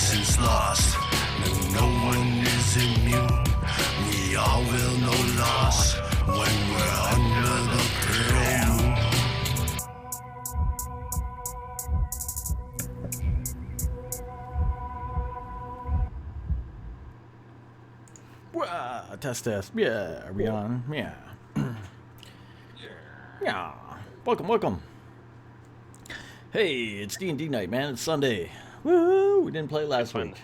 innocence lost. No one is immune. We all will know loss when we're under the pale moon. Test. Yeah, are we on? Yeah. Yeah. Welcome. Hey, it's D&D night, man. It's Sunday. Woo! We didn't play last week.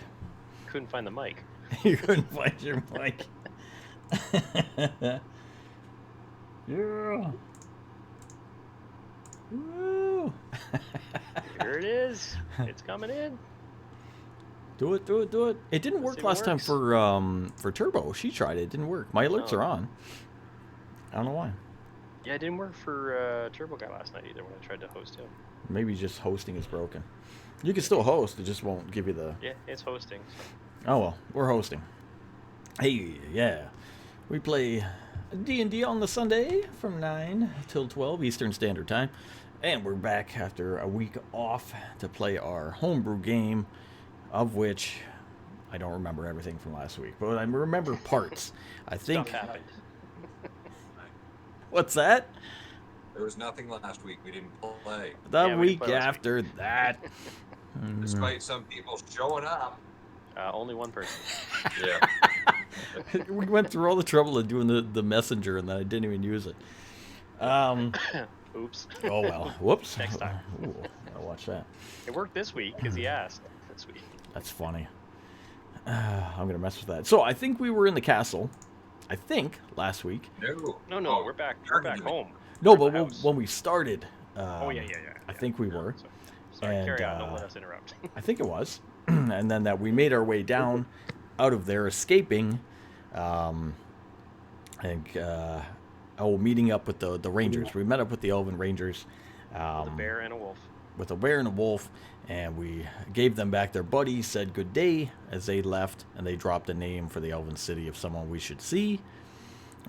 Couldn't find the mic. You couldn't find your mic. Yeah. Woo! Here it is. It's coming in. Do it. It didn't work last time for Turbo. She tried it. It didn't work. My alerts are on. I don't know why. Yeah, it didn't work for Turbo Guy last night either when I tried to host him. Maybe just hosting is broken. You can still host. It just won't give you the... Yeah, it's hosting. So. Oh, well. We're hosting. Hey, yeah. We play D&D on the Sunday from 9 till 12 Eastern Standard Time. And we're back after a week off to play our homebrew game, of which I don't remember everything from last week, but I remember parts. I think... Stuff happened. What's that? There was nothing last week. We didn't play. The Yeah, week after that. Despite some people showing up. Only one person. Yeah. We went through all the trouble of doing the messenger, and then I didn't even use it. Oops. Oh, well. Whoops. Next time. Ooh, I'll watch that. It worked this week because he asked this week. That's funny. I'm going to mess with that. So I think we were in the castle. I think last week. No, Oh, we're back. We're back home. No, We're but at the house. when we started. Oh, yeah. I think we were. Sorry, And, carry on. Don't let us interrupt. I think it was. And then that we made our way down out of there, escaping. Meeting up with the Rangers. We met up with the Elven Rangers. The bear and a wolf. With a bear and a wolf, and we gave them back their buddy, said good day as they left, and they dropped a name for the Elven City of someone we should see.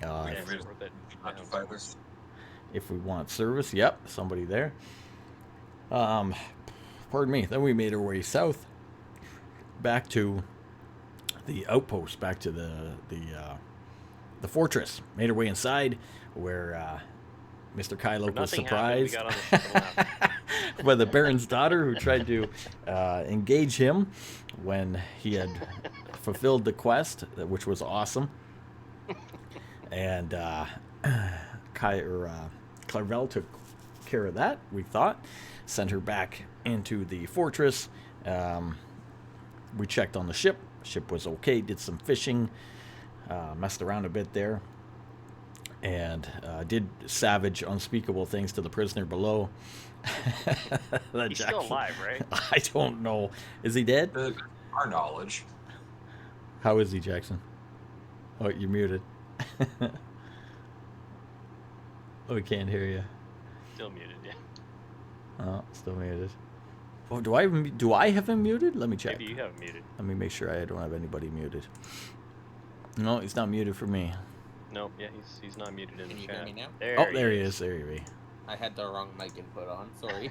Yeah, if so that- If we want service, yep, somebody there. Pardon me. Then we made our way south, back to the outpost, back to the fortress. Made our way inside, where Mr. Kylo was surprised Happened, we got on the left. by the Baron's daughter, who tried to engage him when he had fulfilled the quest, which was awesome. And Clarvel took care of that, we thought. Sent her back into the fortress. We checked on the ship. Ship was okay. Did some fishing. Messed around a bit there. And did savage, unspeakable things to the prisoner below. He's still alive, right? I don't know. Is he dead? Our knowledge. How is he, Jackson? Oh, you're muted. Oh, we can't hear you. Still muted, yeah. Oh, still muted. Oh, do I have him muted? Let me check. Maybe you have him muted. Let me make sure I don't have anybody muted. No, he's not muted for me. No, yeah, he's not muted in Can the you chat. hear me now? There he is. There you be. I had the wrong mic input on, sorry.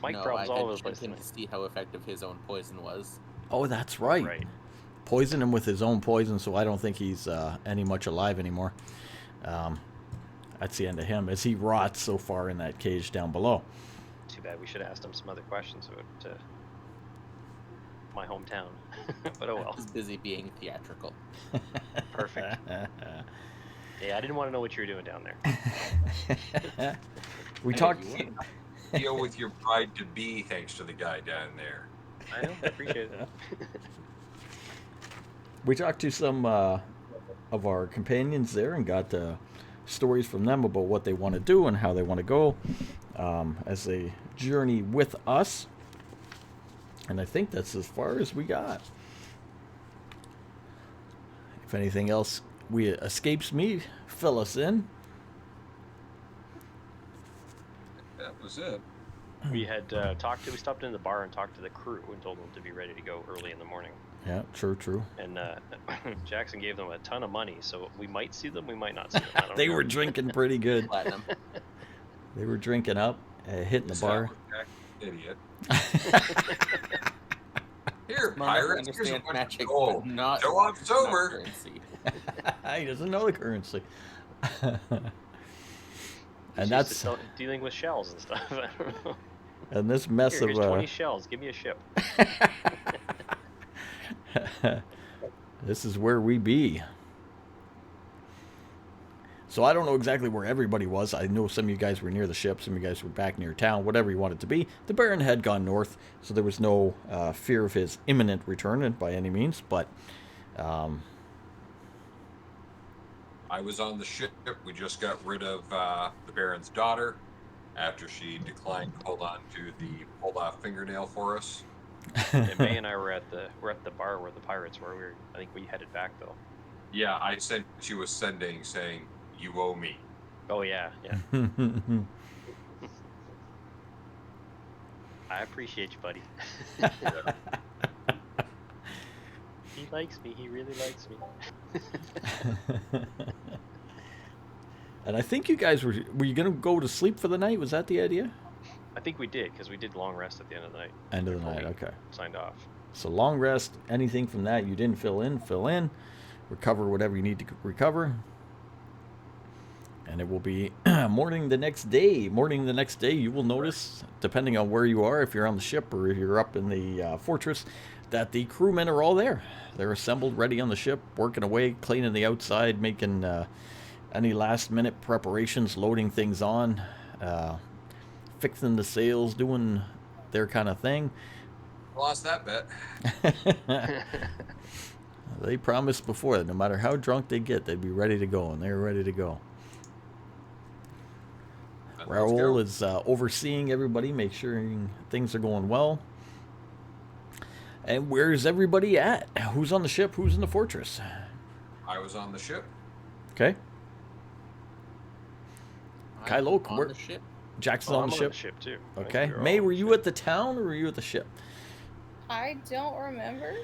Mic no, problems I all over had the place checked him tonight. to see how effective his own poison was. Oh, that's right. Right. Poison him with his own poison, so I don't think he's any much alive anymore. That's the end of him, as he rots so far in that cage down below. Too bad. We should have asked him some other questions about my hometown. But oh well. He's busy being theatrical. Perfect. Yeah, I didn't want to know what you were doing down there. We talked. Deal with your pride to be, thanks to the guy down there. I know. I appreciate it. We talked to some of our companions there and got stories from them about what they want to do and how they want to go as they journey with us. And I think that's as far as we got. If anything else escapes me, fill us in. That was it. We had we stopped in the bar and talked to the crew and told them to be ready to go early in the morning. Yeah, true. And Jackson gave them a ton of money, so we might see them, we might not see them. I don't They know. were drinking pretty good. Platinum. They were drinking up, hitting the bar. Idiot. Here, Small enough to pirates. Here's a understand bunch magic, of gold. but not Show off not sober. currency. He doesn't know the currency. He's And used to that's dealing with shells and stuff. I don't know. and this mess Here's of 20 shells. Give me a ship. this is where we be. So I don't know exactly where everybody was. I know some of you guys were near the ship, some of you guys were back near town, whatever you want it to be. The Baron had gone north, so there was no fear of his imminent return by any means. But I was on the ship. We just got rid of the Baron's daughter after she declined to hold on to the pulled off fingernail for us. And May and I were at the bar where the pirates were. I think we headed back though. Yeah, I sent you a sending saying, "You owe me." Oh yeah. I appreciate you, buddy. He likes me. He really likes me. And I think you guys were you going to go to sleep for the night? Was that the idea? I think we did because we did long rest at the end of the night. End of the before night, we okay. Signed off. So long rest, anything from that you didn't fill in. Recover whatever you need to recover. And it will be morning the next day. Morning the next day, you will notice, depending on where you are, if you're on the ship or if you're up in the fortress, that the crewmen are all there. They're assembled, ready on the ship, working away, cleaning the outside, making any last-minute preparations, loading things on, fixing the sails, doing their kind of thing. Lost that bet. They promised before that no matter how drunk they get, they'd be ready to go, and they're ready to go. Let's Raoul go. is overseeing everybody, make sure things are going well. And where's everybody at? Who's on the ship? Who's in the fortress? I was on the ship. Okay. Kylo, on where- the ship. Jackson's Oh, on I'm the on ship. the ship too. I think Okay. we were all May, on were the you ship. at the town or were you at the ship? I don't remember.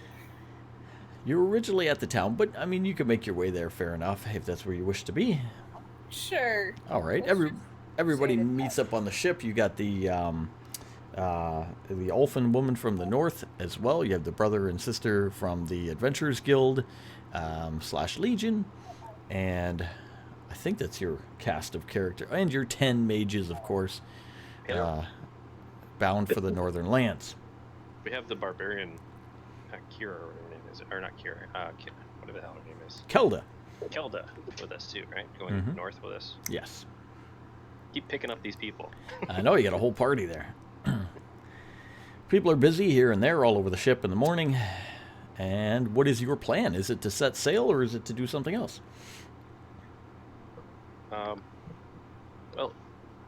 You were originally at the town, but I mean, you could make your way there, fair enough, if that's where you wish to be. Sure. All right. Let's Everybody say that- meets up on the ship. You got the Ulfin woman from the north as well. You have the brother and sister from the Adventurers Guild / Legion, and I think that's your cast of character and your 10 mages, of course, Yeah. bound for the northern lands. We have the barbarian, Kira, or her name is, or not Kira, whatever the hell her name is. Kelda. Kelda with us too, right? Going Mhm. north with us. Yes. Keep picking up these people. I know, you got a whole party there. People are busy here and there all over the ship in the morning. And what is your plan? Is it to set sail or is it to do something else? Well,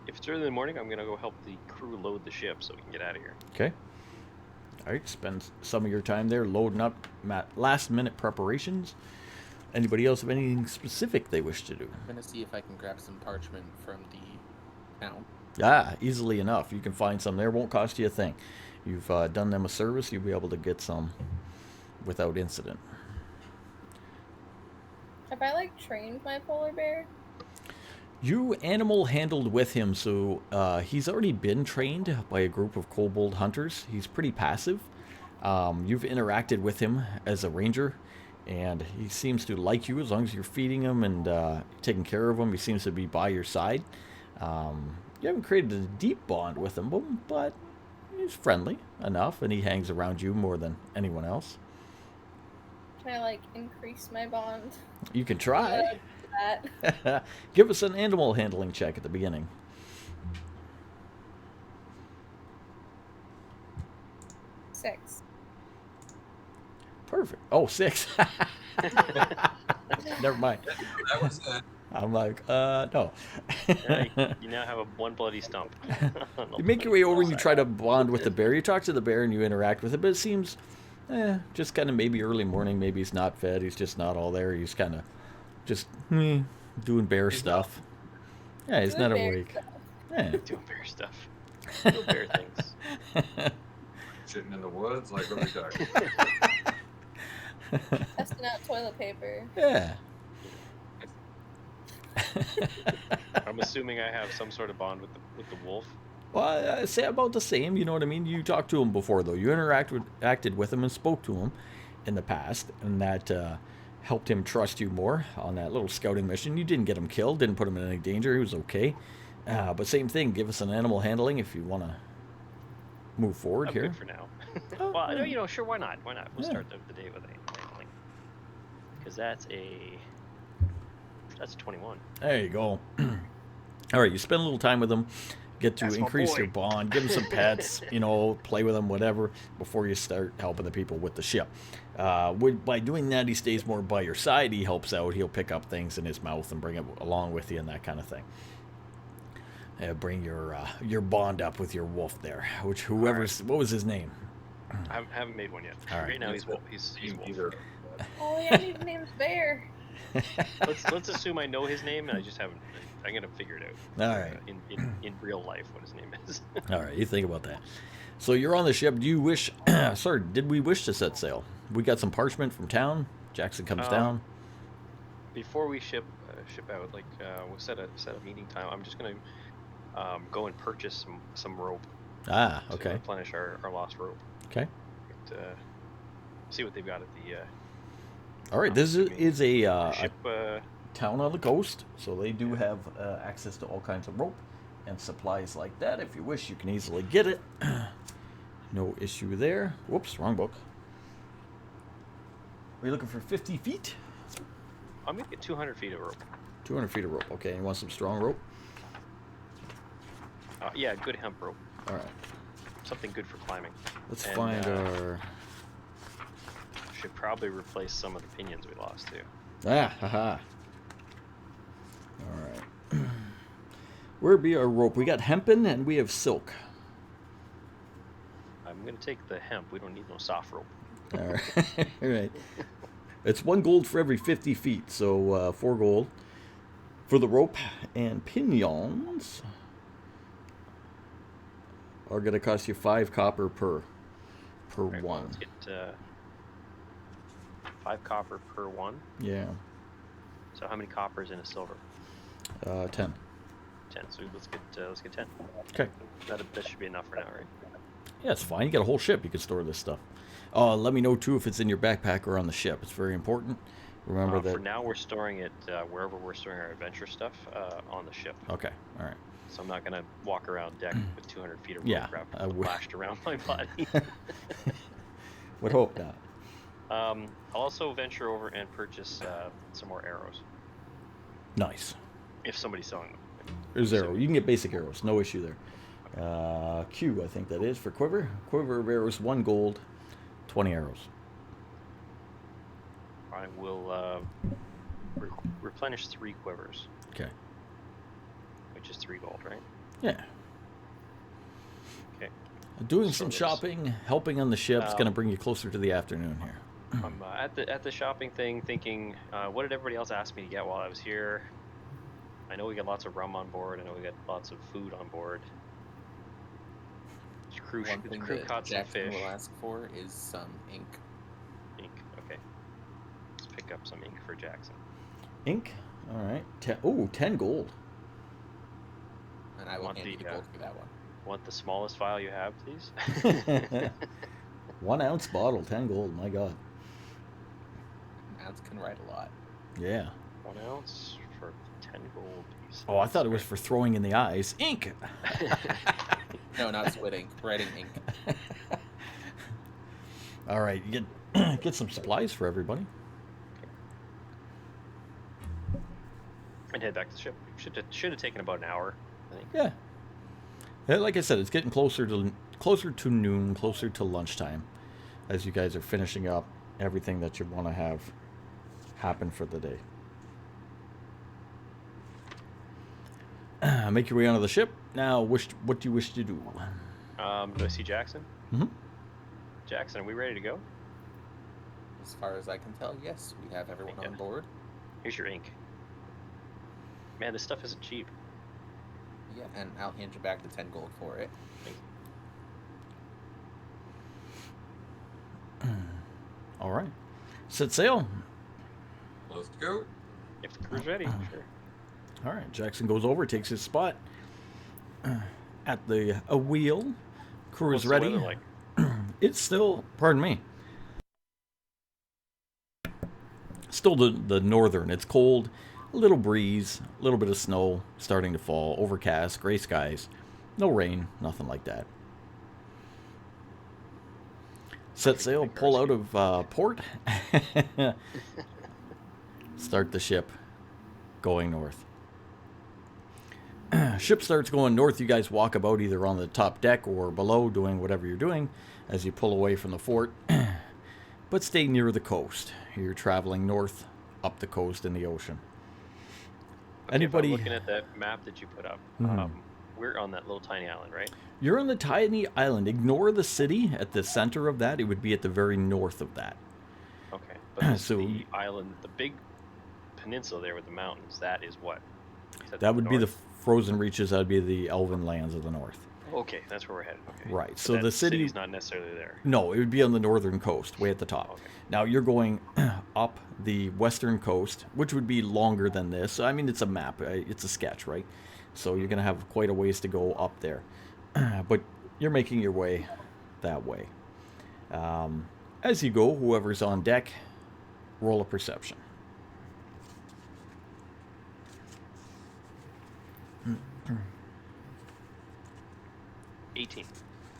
if it's early in the morning, I'm gonna go help the crew load the ship so we can get out of here. Okay. All right, spend some of your time there loading up last-minute preparations. Anybody else have anything specific they wish to do? I'm gonna see if I can grab some parchment from the town. Ah, easily enough. You can find some there. Won't cost you a thing. You've done them a service. You'll be able to get some without incident. Have I trained my polar bear? You animal handled with him, so he's already been trained by a group of kobold hunters. He's pretty passive. You've interacted with him as a ranger, and he seems to like you as long as you're feeding him and taking care of him. He seems to be by your side. You haven't created a deep bond with him, but he's friendly enough, and he hangs around you more than anyone else. Can I increase my bond? You can try. That. Give us an animal handling check at the beginning. Six. Perfect. Oh, 6. Never mind. That was it. I'm like, no. You now have one bloody stump. You make your way over and you try to bond with the bear. You talk to the bear and you interact with it, but it seems just kind of maybe early morning. Maybe he's not fed. He's just not all there. He's kind of just doing bear stuff. Yeah, he's Doing not bear awake. stuff. Yeah. Doing bear stuff. Doing bear things. Shitting in the woods, like what are we talking? Testing out toilet paper. Yeah. I'm assuming I have some sort of bond with the wolf. Well, I say about the same. You know what I mean? You talked to him before, though. You acted with him and spoke to him in the past, and that helped him trust you more on that little scouting mission. You didn't get him killed, didn't put him in any danger. He was okay. But same thing. Give us an animal handling if you want to move forward I'm here. good for now. Oh, Well, yeah. you know, sure, why not? Why not? We'll Yeah. start the day with a handling. Because that's a 21. There you go. All right, you spend a little time with him, get to That's my increase boy. your bond, give him some pets, you know, play with him, whatever, before you start helping the people with the ship. By doing that, he stays more by your side. He helps out. He'll pick up things in his mouth and bring it along with you and that kind of thing. Bring your bond up with your wolf there, which whoever's what was his name? I haven't made one yet. All right. Right now he's wolf. He's wolf. Either. Oh yeah, his name's Bear. Let's assume I know his name and I just haven't. I'm gonna figure it out. All right. In real life, what his name is. All right, you think about that. So you're on the ship. Do you wish? Sorry, did we wish to set sail? We got some parchment from town. Jackson comes down. Before we ship out, like we'll set a meeting time. I'm just gonna go and purchase some rope. Ah, To okay, replenish our lost rope. okay. But, see what they've got at the All right, this is a ship. town on the coast, so they do have access to all kinds of rope and supplies like that. If you wish, you can easily get it. No issue there. Whoops, wrong book. Are you looking for 50 feet? I'm gonna get 200 feet of rope. 200 feet of rope. Okay, you want some strong rope? Yeah, good hemp rope. All right, Something good for climbing. let's And, find our... Should probably replace some of the pinions we lost too. Ah, haha. All right. Where be our rope? We got hempen and we have silk. I'm gonna take the hemp. We don't need no soft rope. All right. All right. It's 1 gold for every 50 feet, so 4 gold for the rope. And pinions are going to cost you 5 copper per Right, well, one. let's get 5 copper per one. Yeah. So how many coppers in a silver? 10. 10. So let's get 10. Okay. That should be enough for now, right? Yeah, it's fine. You got a whole ship. You can store this stuff. Let me know, too, if it's in your backpack or on the ship. It's very important. Remember that... For now, we're storing it wherever we're storing our adventure stuff on the ship. Okay. All right. So I'm not gonna walk around deck with 200 feet of rope Yeah, wrapped I would- lashed around my body. Would hope not. I'll also venture over and purchase some more arrows Nice. if somebody's selling them. There's arrow. You can get basic arrows. No issue there. Q, I think that is, for quiver. Quiver of arrows, 1 gold, 20 arrows. I will replenish 3 quivers, Okay. which is 3 gold, right? Yeah. Okay. Doing So some let's- shopping, helping on the ship is going to bring you closer to the afternoon here. I'm at the shopping thing, thinking, what did everybody else ask me to get while I was here? I know we got lots of rum on board. I know we got lots of food on board. The One thing crew that caught some Jackson fish. will ask for is some ink. Ink. Okay. Let's pick up some ink for Jackson. Ink. All right. 10 gold. And I will Want hand you the, the gold for that one. Want the smallest vial you have, please? 1 ounce bottle, 10 gold. My God. Ounce can write a lot. Yeah. 1 ounce for 10 gold pieces. Oh, I thought it was for throwing in the eyes. Ink. No, not squid ink. Writing ink. All right. You get some supplies for everybody. And head back to the ship. Should have taken about an hour, I think. Yeah. Yeah, like I said, it's getting closer to noon, closer to lunchtime, as you guys are finishing up everything that you want to have happen for the day. Make your way onto the ship. Now, what do you wish to do? Do I see Jackson? Mhm. Jackson, are we ready to go? As far as I can tell, yes, we have everyone Okay. on board. Here's your ink. Man, this stuff isn't cheap. Yeah, and I'll hand you back the 10 gold for it. All right. Set sail. Let's go. If the crew's ready, sure. All right. Jackson goes over, takes his spot. at the wheel. Crew What's is the ready. weather like? It's still, pardon me, still the northern. It's cold, a little breeze, a little bit of snow starting to fall, overcast, gray skies, no rain, nothing like that. Set sail, pull out of port, start the ship going north. Ship starts going north. You guys walk about either on the top deck or below doing whatever you're doing as you pull away from the fort. But stay near the coast. You're traveling north up the coast in the ocean. Okay, Anybody? If I'm looking at that map that you put up, Mhm. we're on that little tiny island, right? You're on the tiny island. Ignore the city at the center of that. It would be at the very north of that. Okay. But this, So- the island, the big peninsula there with the mountains, that is what? Is That would be the north? frozen reaches. That would be the elven lands of the north. Okay, that's where we're headed. Okay. Right. But So that the city. city's not necessarily there. No, it would be on the northern coast, way at the top. Okay. Now you're going up the western coast, which would be longer than this. I mean, it's a map, it's a sketch, right? So you're going to have quite a ways to go up there. But you're making your way that way. As you go, whoever's on deck, roll a perception. 18.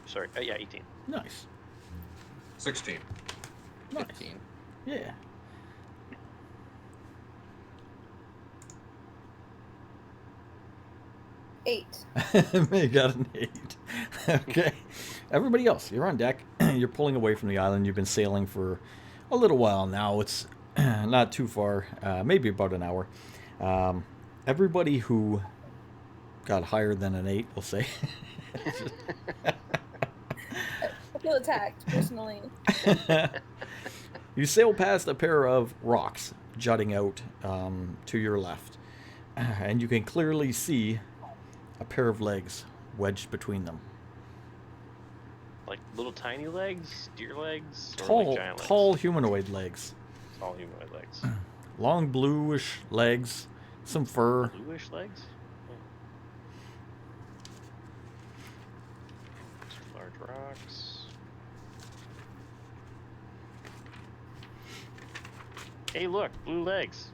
Sorry. Yeah, 18. Nice. 16. Nice. 15. Yeah. Eight. You got an 8. Okay. Everybody else, you're on deck. You're pulling away from the island. You've been sailing for a little while now. It's not too far, maybe about an hour. Everybody who got higher than an 8, we'll say. I feel attacked personally. You sail past a pair of rocks jutting out to your left. And you can clearly see a pair of legs wedged between them. Like little tiny legs, deer legs, or Tall, like giant legs? tall humanoid legs. Tall humanoid legs. Long bluish legs, some fur. Bluish legs? Some large rocks. Hey, look, blue legs.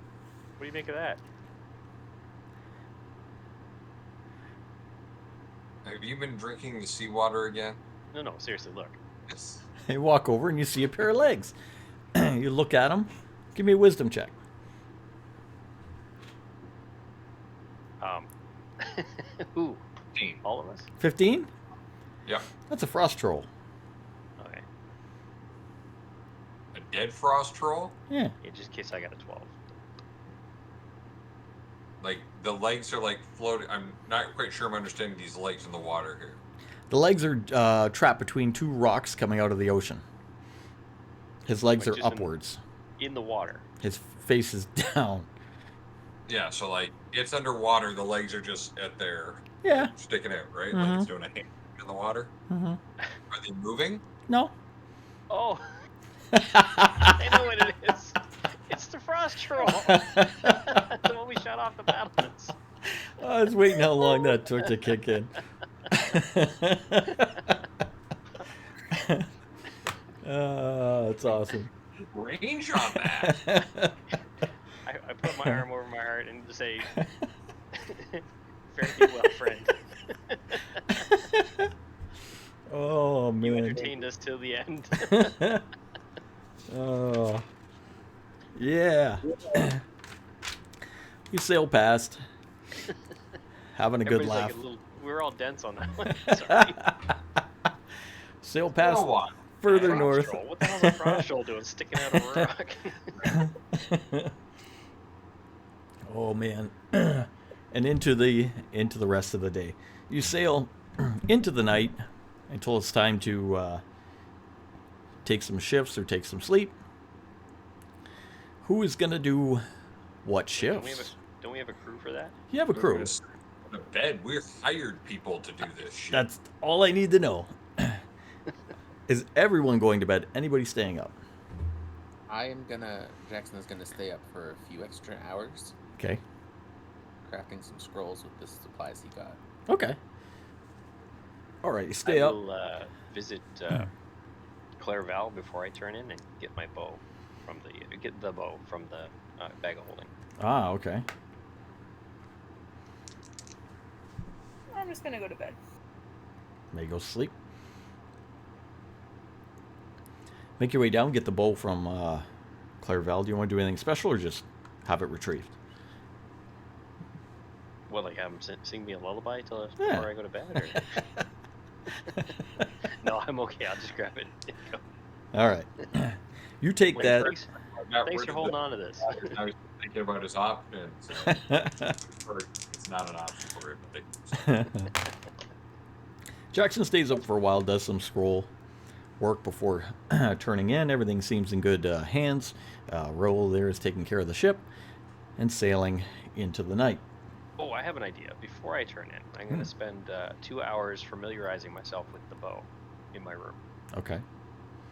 What do you make of that? Have you been drinking the seawater again? No, seriously, look. You walk over and you see a pair of legs. You look at them. Give me a wisdom check. Who? 15. All of us? 15? Yeah. That's a frost troll. Okay. A dead frost troll? Yeah. Yeah, just in case I got a 12. Like, the legs are like floating. I'm not quite sure I'm understanding these legs in the water here. The legs are trapped between two rocks coming out of the ocean. His legs Like are just upwards. In the water. His face is down. Yeah, so like, it's underwater, the legs are just at there, Yeah. sticking out, right? Mhm. Like it's doing a hand in the water. Mm-hmm. Are they moving? No. Oh, I know what it is. It's the frost troll. The one we shot off the battlements. I was waiting how long that took to kick in. It's awesome. Range on that. I put my arm over my heart and just say, "Fare thee well, friend." Oh You man. entertained us till the end. Oh. Yeah. You sail past, having a good Everybody's laugh. like a little, we were all dense on that one. Sorry. Sail past Oh, what? further Frost north. troll. What the hell's a frost troll doing sticking out of a rock? Oh man. And into the rest of the day. You sail into the night until it's time to take some shifts or take some sleep. Who is gonna do what shifts? Don't we have a crew for that? You have a crew. We're just in a bed. We're hired people to do this shit. That's all I need to know. Is everyone going to bed? Anybody staying up? Jackson is gonna stay up for a few extra hours, Okay. crafting some scrolls with the supplies he got. Okay. All right, stay I up. will visit Clairval before I turn in and get my bow from the bow from the bag of holding. Ah, okay. I'm just gonna go to bed. May go sleep. Make your way down, get the bow from Clairval. Do you want to do anything special or just have it retrieved? Well, like have him sing me a lullaby Yeah. before I go to bed? Or... No, I'm okay. I'll just grab it. All right. You take Wait, that. Thanks for holding on to this. I was thinking about his options. Or it's not an option for him. Jackson stays up for a while, does some scroll work before turning in. Everything seems in good hands. Roll there is taking care of the ship and sailing into the night. Oh, I have an idea. Before I turn in, I'm going to spend 2 hours familiarizing myself with the bow in my room. Okay.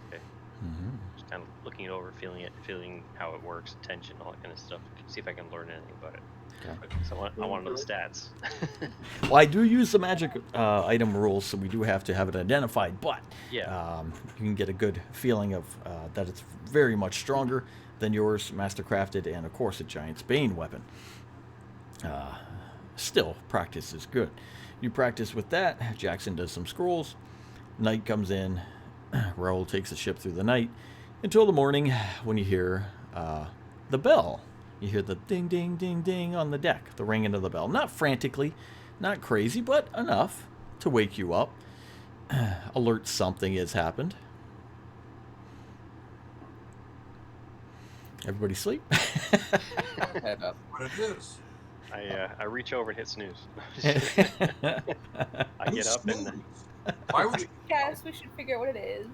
Okay. Mm-hmm. Just kind of looking it over, feeling how it works, tension, all that kind of stuff. See if I can learn anything about it. Okay. So I want to know the stats. Well, I do use the magic item rules, so we do have to have it identified, but Yeah. you can get a good feeling of that it's very much stronger than yours, mastercrafted, and of course a Giant's Bane weapon. Still, practice is good. You practice with that. Jackson does some scrolls. Night comes in. Raoul takes the ship through the night until the morning when you hear the bell. You hear the ding, ding, ding, ding on the deck, the ringing of the bell. Not frantically, not crazy, but enough to wake you up. Alert something has happened. Everybody sleep? Head up. What it is? I reach over and hit snooze. I Who's get up and snooze? Why would you? Guys, we should figure out what it is.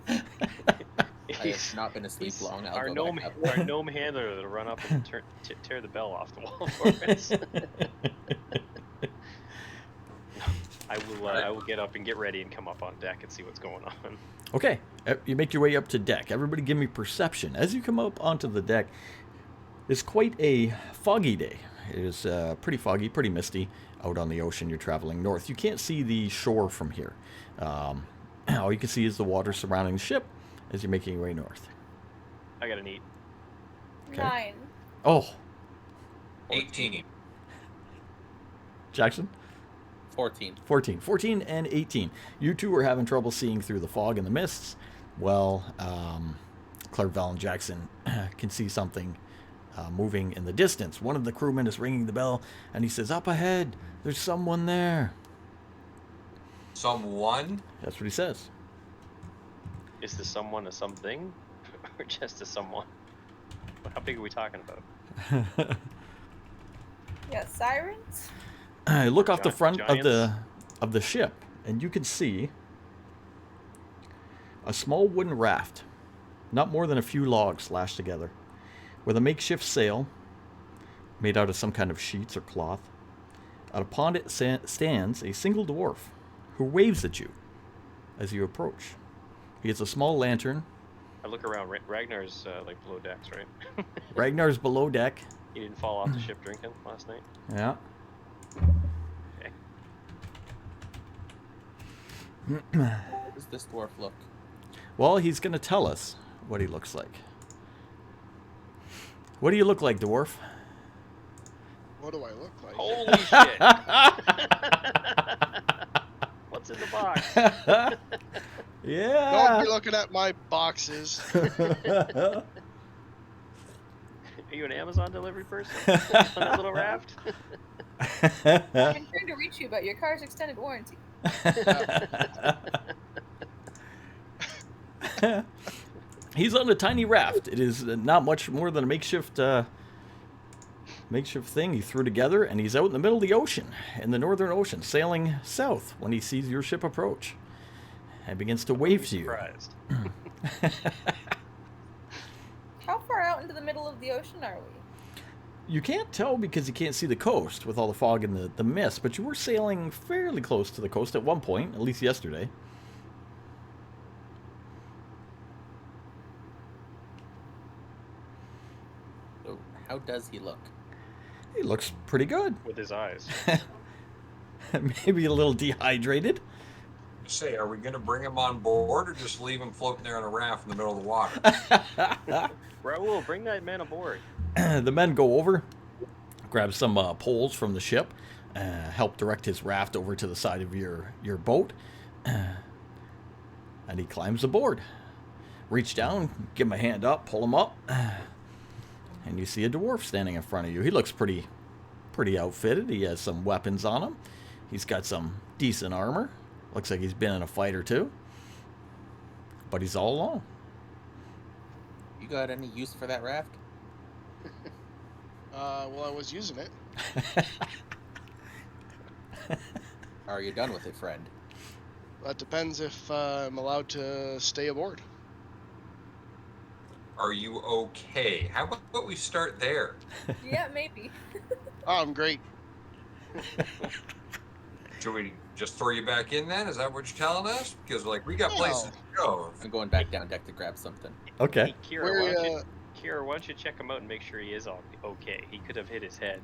I have not been asleep long. I'll our go gnome, back up. our gnome handler that'll run up and tear the bell off the wall for us. I will get up and get ready and come up on deck and see what's going on. Okay, you make your way up to deck. Everybody give me perception. As you come up onto the deck, it's quite a foggy day. It is pretty foggy, pretty misty out on the ocean. You're traveling north. You can't see the shore from here. All you can see is the water surrounding the ship as you're making your way north. I got an 8. Okay. 9. Oh, 18. Jackson? 14. 14. 14 and 18. You two are having trouble seeing through the fog and the mists. Well, Clairval and Jackson can see something moving in the distance. One of the crewmen is ringing the bell, and he says, "Up ahead, there's someone there." Someone? That's what he says. Is this someone a something, or just a someone? How big are we talking about? Yeah, sirens? I look off the front Giants? of the ship, and you can see a small wooden raft, not more than a few logs lashed together, with a makeshift sail made out of some kind of sheets or cloth. Out upon it stands a single dwarf who waves at you as you approach. He has a small lantern. I look around. Ragnar's like below decks, right? Ragnar's below deck. He didn't fall off the ship drinking last night. Yeah. Okay. How does this dwarf look? Well, he's going to tell us what he looks like. What do you look like, dwarf? What do I look like? Holy shit! What's in the box? Don't Yeah. be looking at my boxes. Are you an Amazon delivery person on that little raft? I've been trying to reach you about your car's extended warranty. He's on a tiny raft. It is not much more than a makeshift thing he threw together, and he's out in the middle of the ocean, in the northern ocean, sailing south when he sees your ship approach and begins to wave to you. Surprised. How far out into the middle of the ocean are we? You can't tell because you can't see the coast with all the fog and the mist, but you were sailing fairly close to the coast at one point, at least yesterday. So, how does he look? He looks pretty good. With his eyes. Maybe a little dehydrated. Say, are we going to bring him on board or just leave him floating there on a raft in the middle of the water? Raul, bring that man aboard. The men go over, grab some poles from the ship, help direct his raft over to the side of your boat, and he climbs aboard. Reach down, give him a hand up, pull him up, and you see a dwarf standing in front of you. He looks pretty outfitted. He has some weapons on him. He's got some decent armor. Looks like he's been in a fight or two. But he's all alone. You got any use for that raft? Well, I was using it. Are you done with it, friend? That depends if I'm allowed to stay aboard. Are you okay? How about we start there? Yeah, maybe. Oh, I'm great. Should we just throw you back in then? Is that what you're telling us? Because, like, we got places to go. I'm going back down deck to grab something. Okay. Hey, Kira, Where, why don't you check him out and make sure he is okay? He could have hit his head.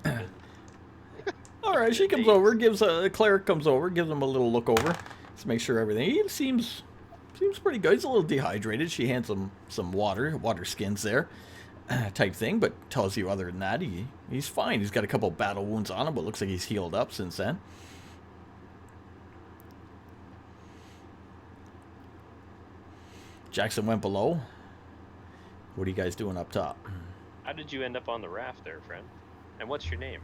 All right, she comes over, a cleric comes over, gives him a little look over, to make sure everything. He seems pretty good. He's a little dehydrated. She hands him some water skins there, type thing, but tells you other than that, he's fine. He's got a couple battle wounds on him, but looks like he's healed up since then. Jackson went below. What are you guys doing up top? How did you end up on the raft there, friend? And what's your name?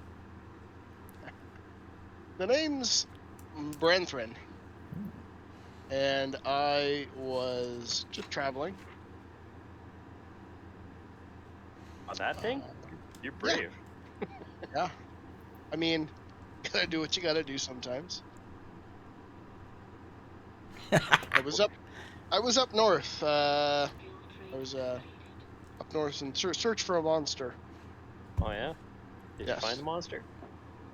The name's Branthren. And I was just traveling. On that thing? You're brave. Yeah. I mean, gotta do what you gotta do sometimes. I was up north. I was up north in search for a monster. Oh yeah? Did Yes. you find the monster?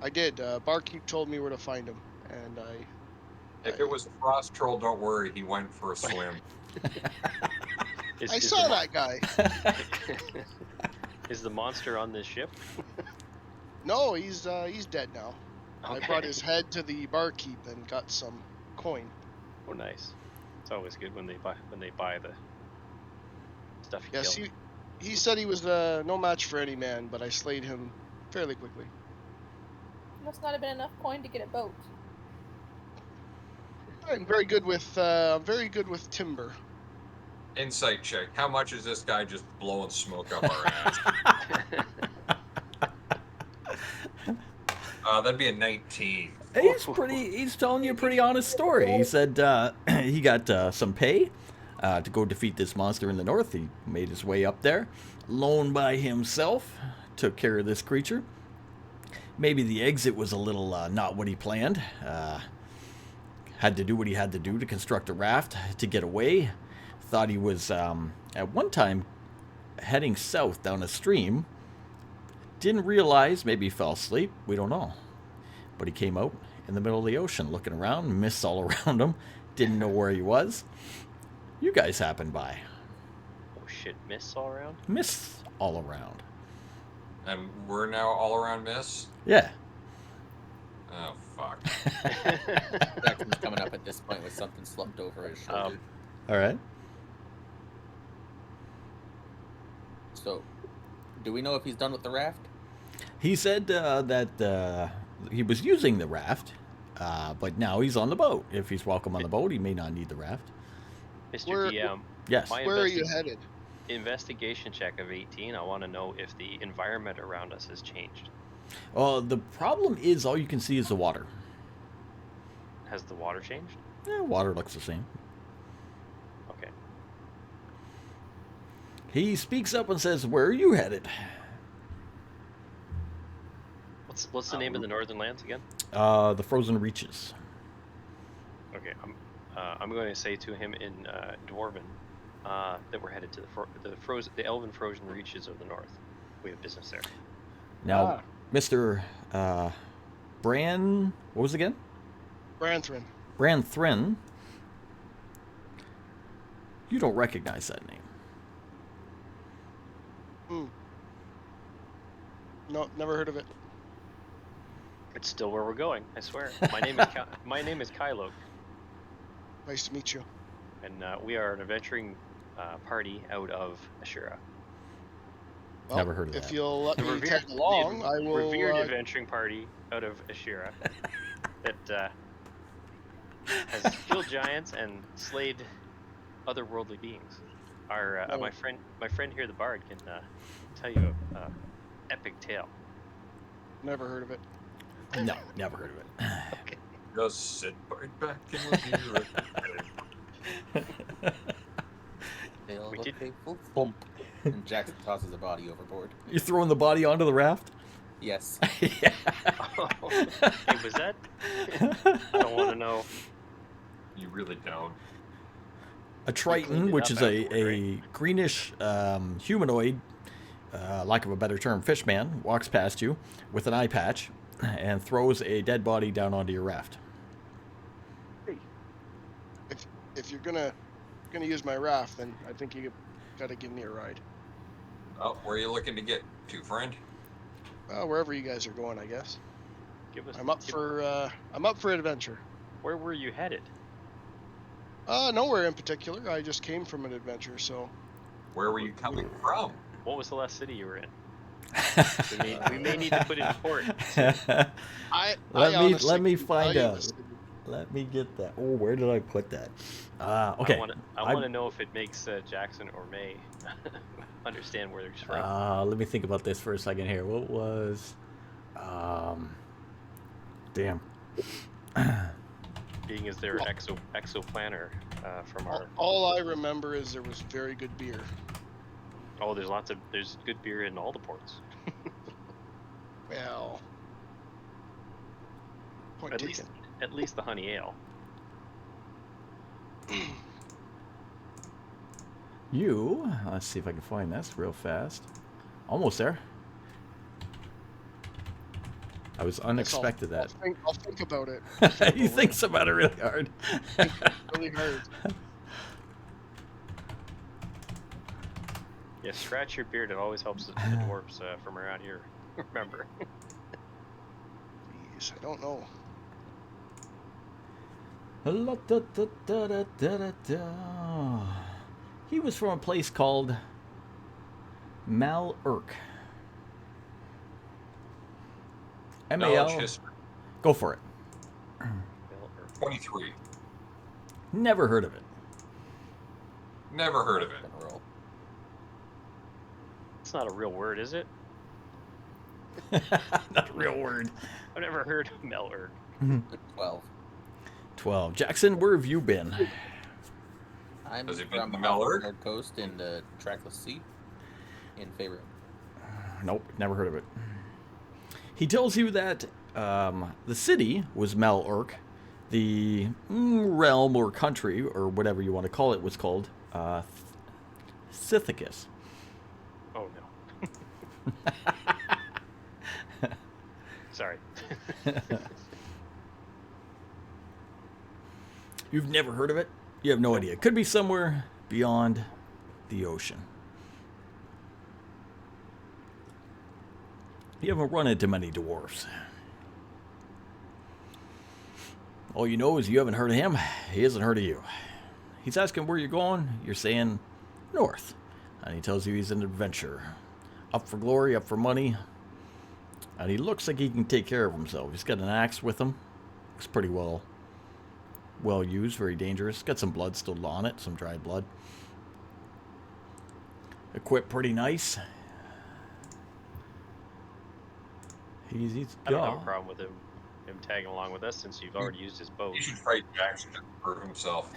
I did. Barkeep told me where to find him, and If it was a frost troll, don't worry. He went for a swim. I saw that guy. Is the monster on this ship? No, he's dead now. I Okay. brought his head to the barkeep and got some coin. Oh, nice. It's always good when they buy the stuff you Yes, kill. he said he was no match for any man, but I slayed him fairly quickly. Must not have been enough coin to get a boat. I'm very good with timber. Insight check. How much is this guy just blowing smoke up our ass? That'd be a 19. He's telling you a pretty honest story. He said he got some pay to go defeat this monster in the north. He made his way up there, alone by himself, took care of this creature. Maybe the exit was a little not what he planned. Had to do what he had to do to construct a raft to get away. Thought he was, at one time, heading south down a stream. Didn't realize, maybe he fell asleep, we don't know. But he came out in the middle of the ocean looking around, mists all around him, didn't know where he was. You guys happened by. Oh shit, mists all around? Mists all around. And we're now all around miss? Yeah. Oh, fuck. Jackson's coming up at this point with something slumped over his shoulder. All right. So, do we know if he's done with the raft? He said that he was using the raft, but now he's on the boat. If he's welcome on the boat, he may not need the raft. Mr. Where- DM, Yes. My Where are you headed? investigation check of 18, I want to know if the environment around us has changed. The problem is all you can see is the water. Has the water changed? Yeah, water looks the same. Okay. He speaks up and says, "Where are you headed?" What's the name of the northern lands again? The Frozen Reaches. Okay, I'm going to say to him in Dwarven that we're headed to the elven frozen reaches of the north. We have business there. Now, Mr. Bran, what was it again? Branthren. Branthren. You don't recognize that name. No, never heard of it. It's still where we're going. I swear. My name is Kylo. Nice to meet you. And we are an adventuring party out of Ashura. Well, Never heard of if that. you'll let The me revered- tag along, I will. Revered adventuring party out of Ashura that has killed giants and slayed otherworldly beings. Our Oh. my friend here, the bard, can tell you a epic tale. Never heard of it. No, never heard of it. Just sit right back and we'll be right back. They'll We look did- faithful thump. And Jackson tosses a body overboard. You're throwing the body onto the raft? Yes. Yeah. Hey, was that? I don't want to know. You really don't. A Triton, cleaned it which up is a afterward, greenish humanoid, lack of a better term, fishman, walks past you with an eye patch and throws a dead body down onto your raft. If you're gonna use my raft, then I think you gotta give me a ride. Oh, where are you looking to get to, friend? Wherever you guys are going, I guess. Give us. I'm up for adventure. Where were you headed? Nowhere in particular. I just came from an adventure, so Where were you coming from? What was the last city you were in? We may need to put in port. Let me honestly find couldn't tell you out. the city. Let me get that. Oh, where did I put that? Okay. I want to know if it makes Jackson or May understand where they're from. Let me think about this for a second here. What was? Damn. Being as their exoplanner from our. All I remember is there was very good beer. Oh, there's good beer in all the ports. Well, point taken. At least the honey ale. Let's see if I can find this real fast. Almost there. I was unexpected that. I'll think about it. He thinks about it really hard. Really hard. Yeah, scratch your beard. It always helps the dwarves from around here. Remember. Jeez, I don't know. He was from a place called Mal-Urk. Knowledge M-A-L. history. Go for it. 23. Never heard of it. Never heard of it. Gonna roll. It's not a real word, is it? Not a real word. I've never heard of Melur. Good 12. 12. Jackson, where have you been? I'm Has it been from the off Malheur? the North Coast in the Trackless Sea in favor. Nope, never heard of it. He tells you that the city was Mal-Urk. The realm or country, or whatever you want to call it, was called Scythicus. Oh no. Sorry. You've never heard of it? You have no idea. It could be somewhere beyond the ocean. You haven't run into many dwarves. All you know is you haven't heard of him. He hasn't heard of you. He's asking where you're going. You're saying north. And he tells you he's an adventurer. Up for glory, up for money. And he looks like he can take care of himself. He's got an axe with him. Looks pretty well used, very dangerous. Got some blood still on it, some dried blood. Equipped pretty nice. He's I don't have a problem with him tagging along with us since you've already used his boat. You should fight Jackson to prove himself.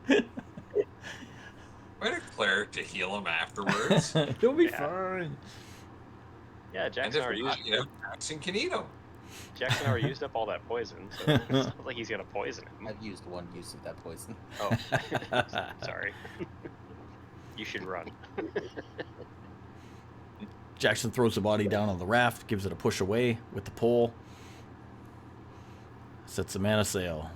Why did Claire to heal him afterwards? He'll be Yeah. fine. Yeah, And Jackson if already not, used Jackson can eat him. Jackson already used up all that poison, so it's not like he's gonna poison him. I've used one use of that poison. Oh, sorry. You should run. Jackson throws the body down on the raft, gives it a push away with the pole. Sets the man a sail.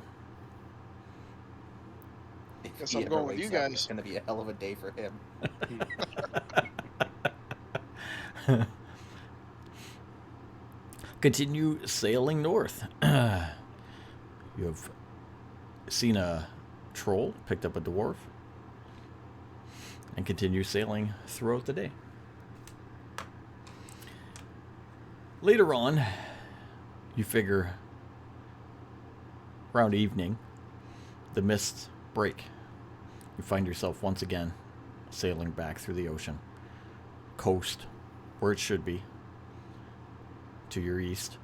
If Guess he I'm ever going with wakes you up, guys. It's gonna be a hell of a day for him. Continue sailing north. You have seen a troll, picked up a dwarf, and continue sailing throughout the day. Later on, you figure around evening, the mists break. You find yourself once again sailing back through the ocean. Coast, where it should be, to your east.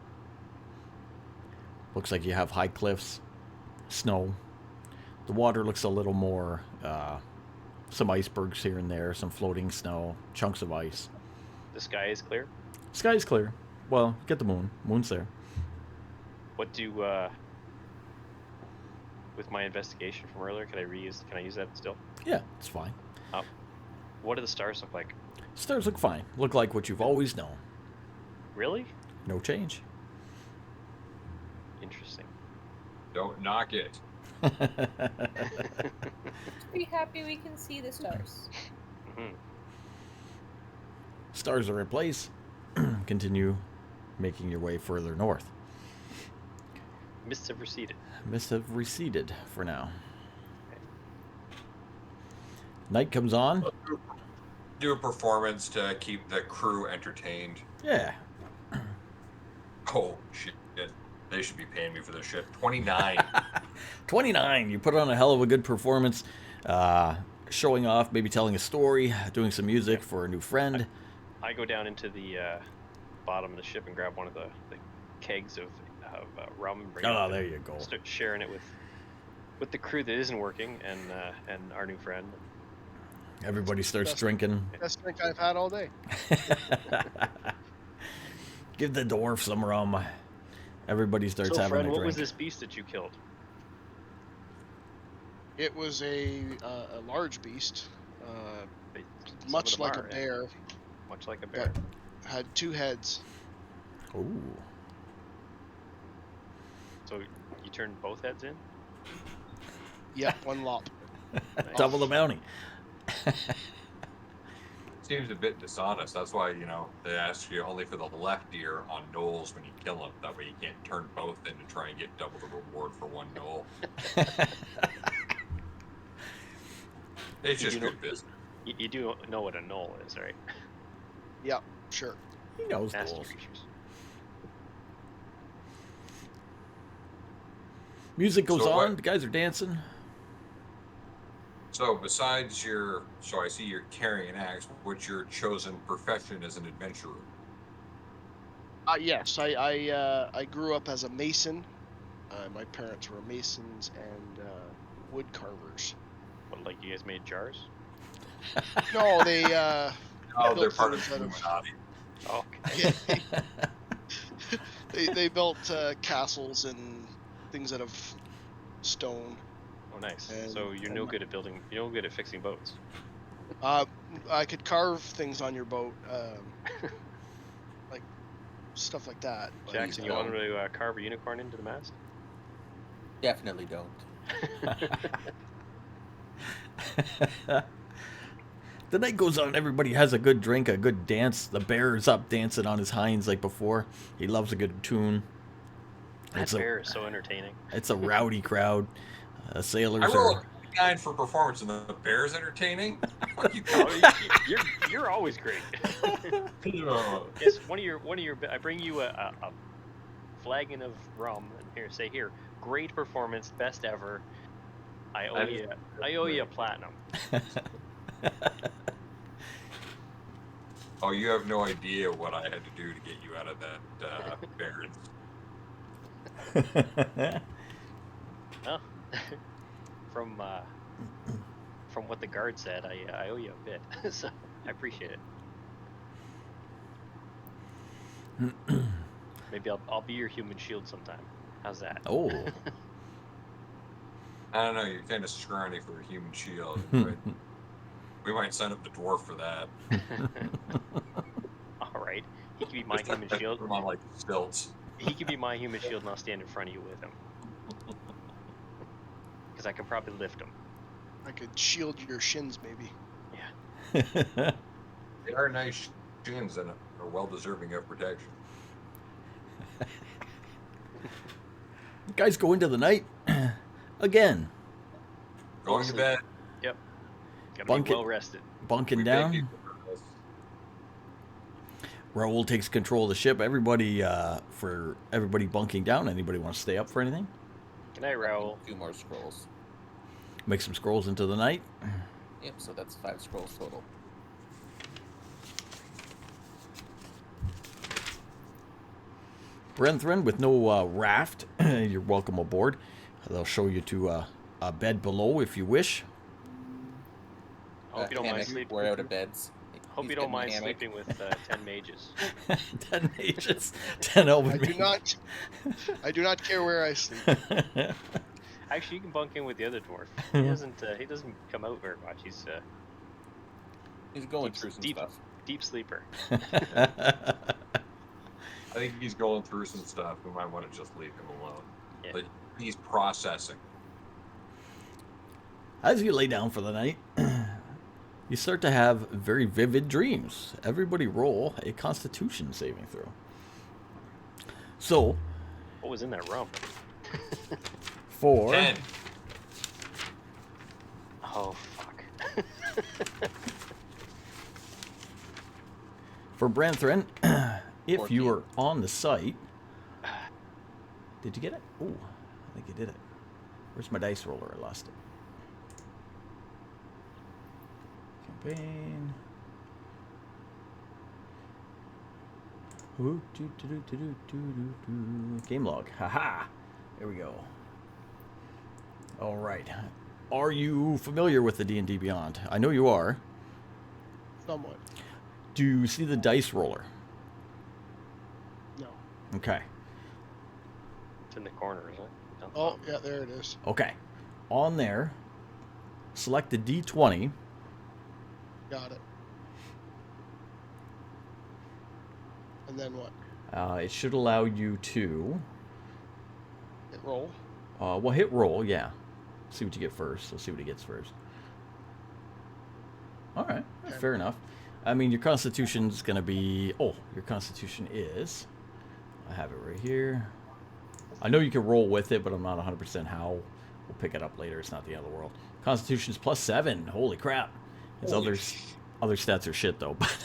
Looks like you have high cliffs, snow. The water looks a little more, some icebergs here and there, some floating snow, chunks of ice. The sky is clear. Sky's clear. Well, get the moon. Moon's there. What do with my investigation from earlier? Can I use that still? Yeah, it's fine. What do the stars look like? Stars look fine. Look like what you've always known. Really? No change. Interesting. Don't knock it. Be happy we can see the stars. Hmm. Stars are in place. Continue making your way further north. Mists have receded. Mists have receded for now. Night comes on. Do a performance to keep the crew entertained. Yeah. Oh, shit. They should be paying me for this shit. 29. 29. You put on a hell of a good performance. Showing off, maybe telling a story, doing some music for a new friend. I go down into the bottom of the ship and grab one of the kegs of rum and bring it Oh, up there and you go. start sharing it with the crew that isn't working and our new friend. Everybody starts Best- drinking. Best drink I've had all day. Give the dwarf some rum. Everybody starts So, having friend, a what drink. was this beast that you killed? It was a large beast, Some much of them like are, a eh? bear. Much like a bear. Had 2 heads. Ooh. So you turned both heads in? Yep, 1 lop. Double the bounty. Seems a bit dishonest. That's why, they ask you only for the left ear on gnolls when you kill them. That way you can't turn both in to try and get double the reward for 1 gnoll. It's just good business. You do know what a knoll is, right? Yep, sure. He knows Nasty goals. creatures. Music goes So on. what- The guys are dancing. So besides so I see you're carrying an axe. What's your chosen profession as an adventurer? Yes, I grew up as a mason. My parents were masons and wood carvers. What, like you guys made jars? No, they Oh, they're built part of things the out Illuminati. they built castles and things out of stone. Oh, nice. And- So you're no good at building. You're no good at fixing boats. I could carve things on your boat, like stuff like that. but, Jackson, you want to carve a unicorn into the mast? Definitely don't. The night goes on. Everybody has a good drink, a good dance. The bear is up dancing on his hinds like before. He loves a good tune. That bear is so entertaining. It's a rowdy crowd. Sailors I roll are. a 9 for performance, and the bear's entertaining. What you Oh, you're always great. Oh, Yes, one of your. I bring you a flagon of rum, and here, great performance, best ever. I owe you a platinum. Oh, you have no idea what I had to do to get you out of that bear. Well, from what the guard said, I owe you a bit, so I appreciate it. Maybe I'll be your human shield sometime. How's that? Oh. I don't know. You're kind of scrawny for a human shield, but we might sign up the dwarf for that. All right, he can be my Just human put shield. him on like stilts. He can be my human shield, and I'll stand in front of you with him. Because I can probably lift him. I could shield your shins, maybe. They are nice shins and are well deserving of protection. Guys go into the night again, Going to bed. Yep. Gotta Bunk be it. well rested. bunking We pay down. people for this. Raoul takes control of the ship. Everybody, for everybody bunking down. Anybody want to stay up for anything? Good night, Raoul. 2 more scrolls. Make some scrolls into the night. Yep, so that's 5 scrolls total. Brethren, with no raft, you're welcome aboard. They'll show you to a bed below if you wish. Hope you don't mind Hammock, sleeping. We're out of beds. Hope He's you don't getting a mind hammock. sleeping with 10 mages. 10 mages, 10 elven I do mages. not. I do not care where I sleep. Actually, you can bunk in with the other dwarf. He doesn't. He doesn't come out very much. He's He's going Deep- through some deep. stuff. deep sleeper. I think he's going through some stuff. We might want to just leave him alone. Yeah. Like, he's processing. As you lay down for the night, you start to have very vivid dreams. Everybody roll a Constitution saving throw. So, What was in that rum? for 10. Oh fuck. for Branthrin, if you 14. are on the site, did you get it? Oh, I think you did it. Where's my dice roller? I lost it. Campaign. Ooh, Game log. Haha. There we go. All right. Are you familiar with the D&D Beyond? I know you are. Somewhat. Do you see the dice roller? No. Okay. It's in the corner, isn't it? Down the Oh, bottom. yeah, there it is. Okay. On there, select the D20. Got it. And then what? It should allow you to, Hit roll. well, hit roll, yeah. See what you get first. Let's see what he gets first. All right, Okay. fair enough. I mean, your constitution's going to be, your constitution is, I have it right here. I know you can roll with it, but I'm not 100% how. We'll pick it up later. It's not the end of the world. Constitution's +7. Holy crap. His Holy other stats are shit, though, but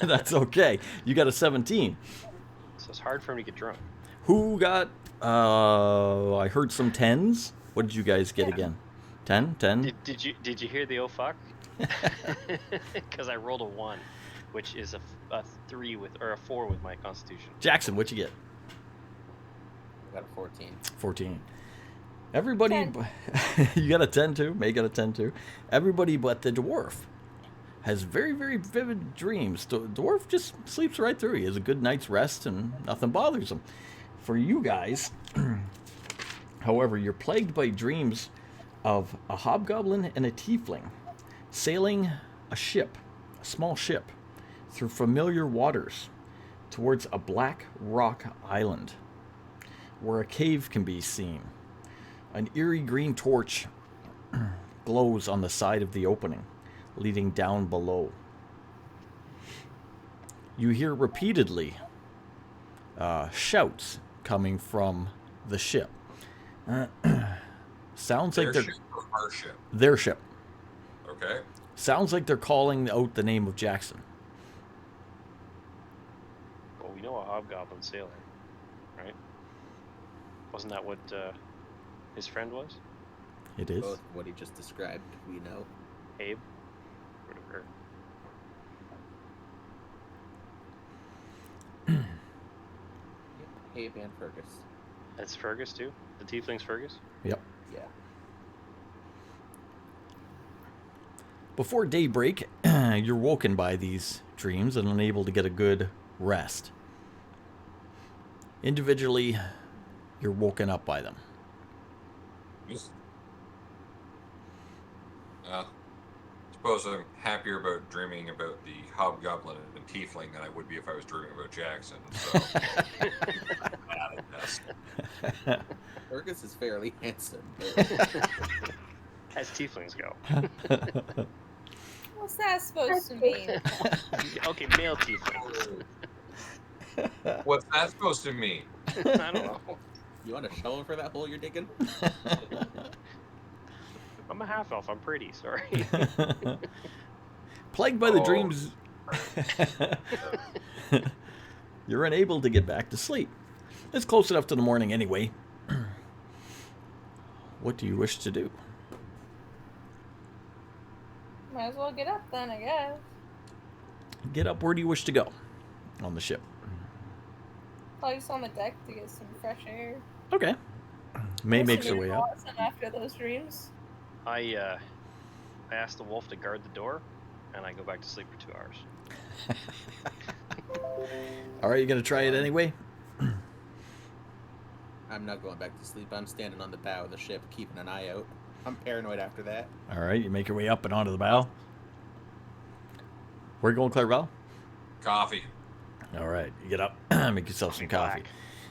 that's okay. You got a 17. So it's hard for him to get drunk. Who got, I heard some 10s. What did you guys get again? 10? 10? Did you hear the oh fuck? Because I rolled a 1, which is a 3 with or a 4 with my constitution. Jackson, what'd you get? I got a 14. 14. Everybody, you got a 10 too? May got a 10 too. Everybody but the dwarf has very, very vivid dreams. The dwarf just sleeps right through. He has a good night's rest and nothing bothers him. For you guys, however, you're plagued by dreams of a hobgoblin and a tiefling sailing a ship, a small ship, through familiar waters towards a black rock island where a cave can be seen. An eerie green torch glows on the side of the opening, leading down below. You hear repeatedly shouts coming from the ship. Sounds like Their they're ship or our ship? their ship. Okay. Sounds like they're calling out the name of Jackson. Well, we know a hobgoblin sailor, right? Wasn't that what his friend was? It is. Both what he just described, we know. Abe? Whatever. Abe and Fergus. That's Fergus too? The tiefling's Fergus? Yep. Yeah. Before daybreak, you're woken by these dreams and unable to get a good rest. Individually, you're woken up by them. Just, suppose I'm happier about dreaming about the hobgoblin and tiefling than I would be if I was dreaming about Jackson. So, yes. Fergus is fairly handsome. As tieflings go. What's that supposed to mean? Okay, male tiefling. What's that supposed to mean? I don't know. You want a shovel for that hole you're digging? I'm a half elf. I'm pretty. Sorry. Plagued by the Oh. dreams, you're unable to get back to sleep. It's close enough to the morning anyway. What do you wish to do? Might as well get up then, I guess. Get up. Where do you wish to go on the ship? Probably just on the deck to get some fresh air. Okay. May Listen makes to her way up. Watson after those dreams. I asked the wolf to guard the door, and I go back to sleep for 2 hours. All right, you gonna try it anyway? I'm not going back to sleep. I'm standing on the bow of the ship, keeping an eye out. I'm paranoid after that. All right, you make your way up and onto the bow. Where you going, Clarabelle? Coffee. All right, you get up, make yourself some Black. coffee.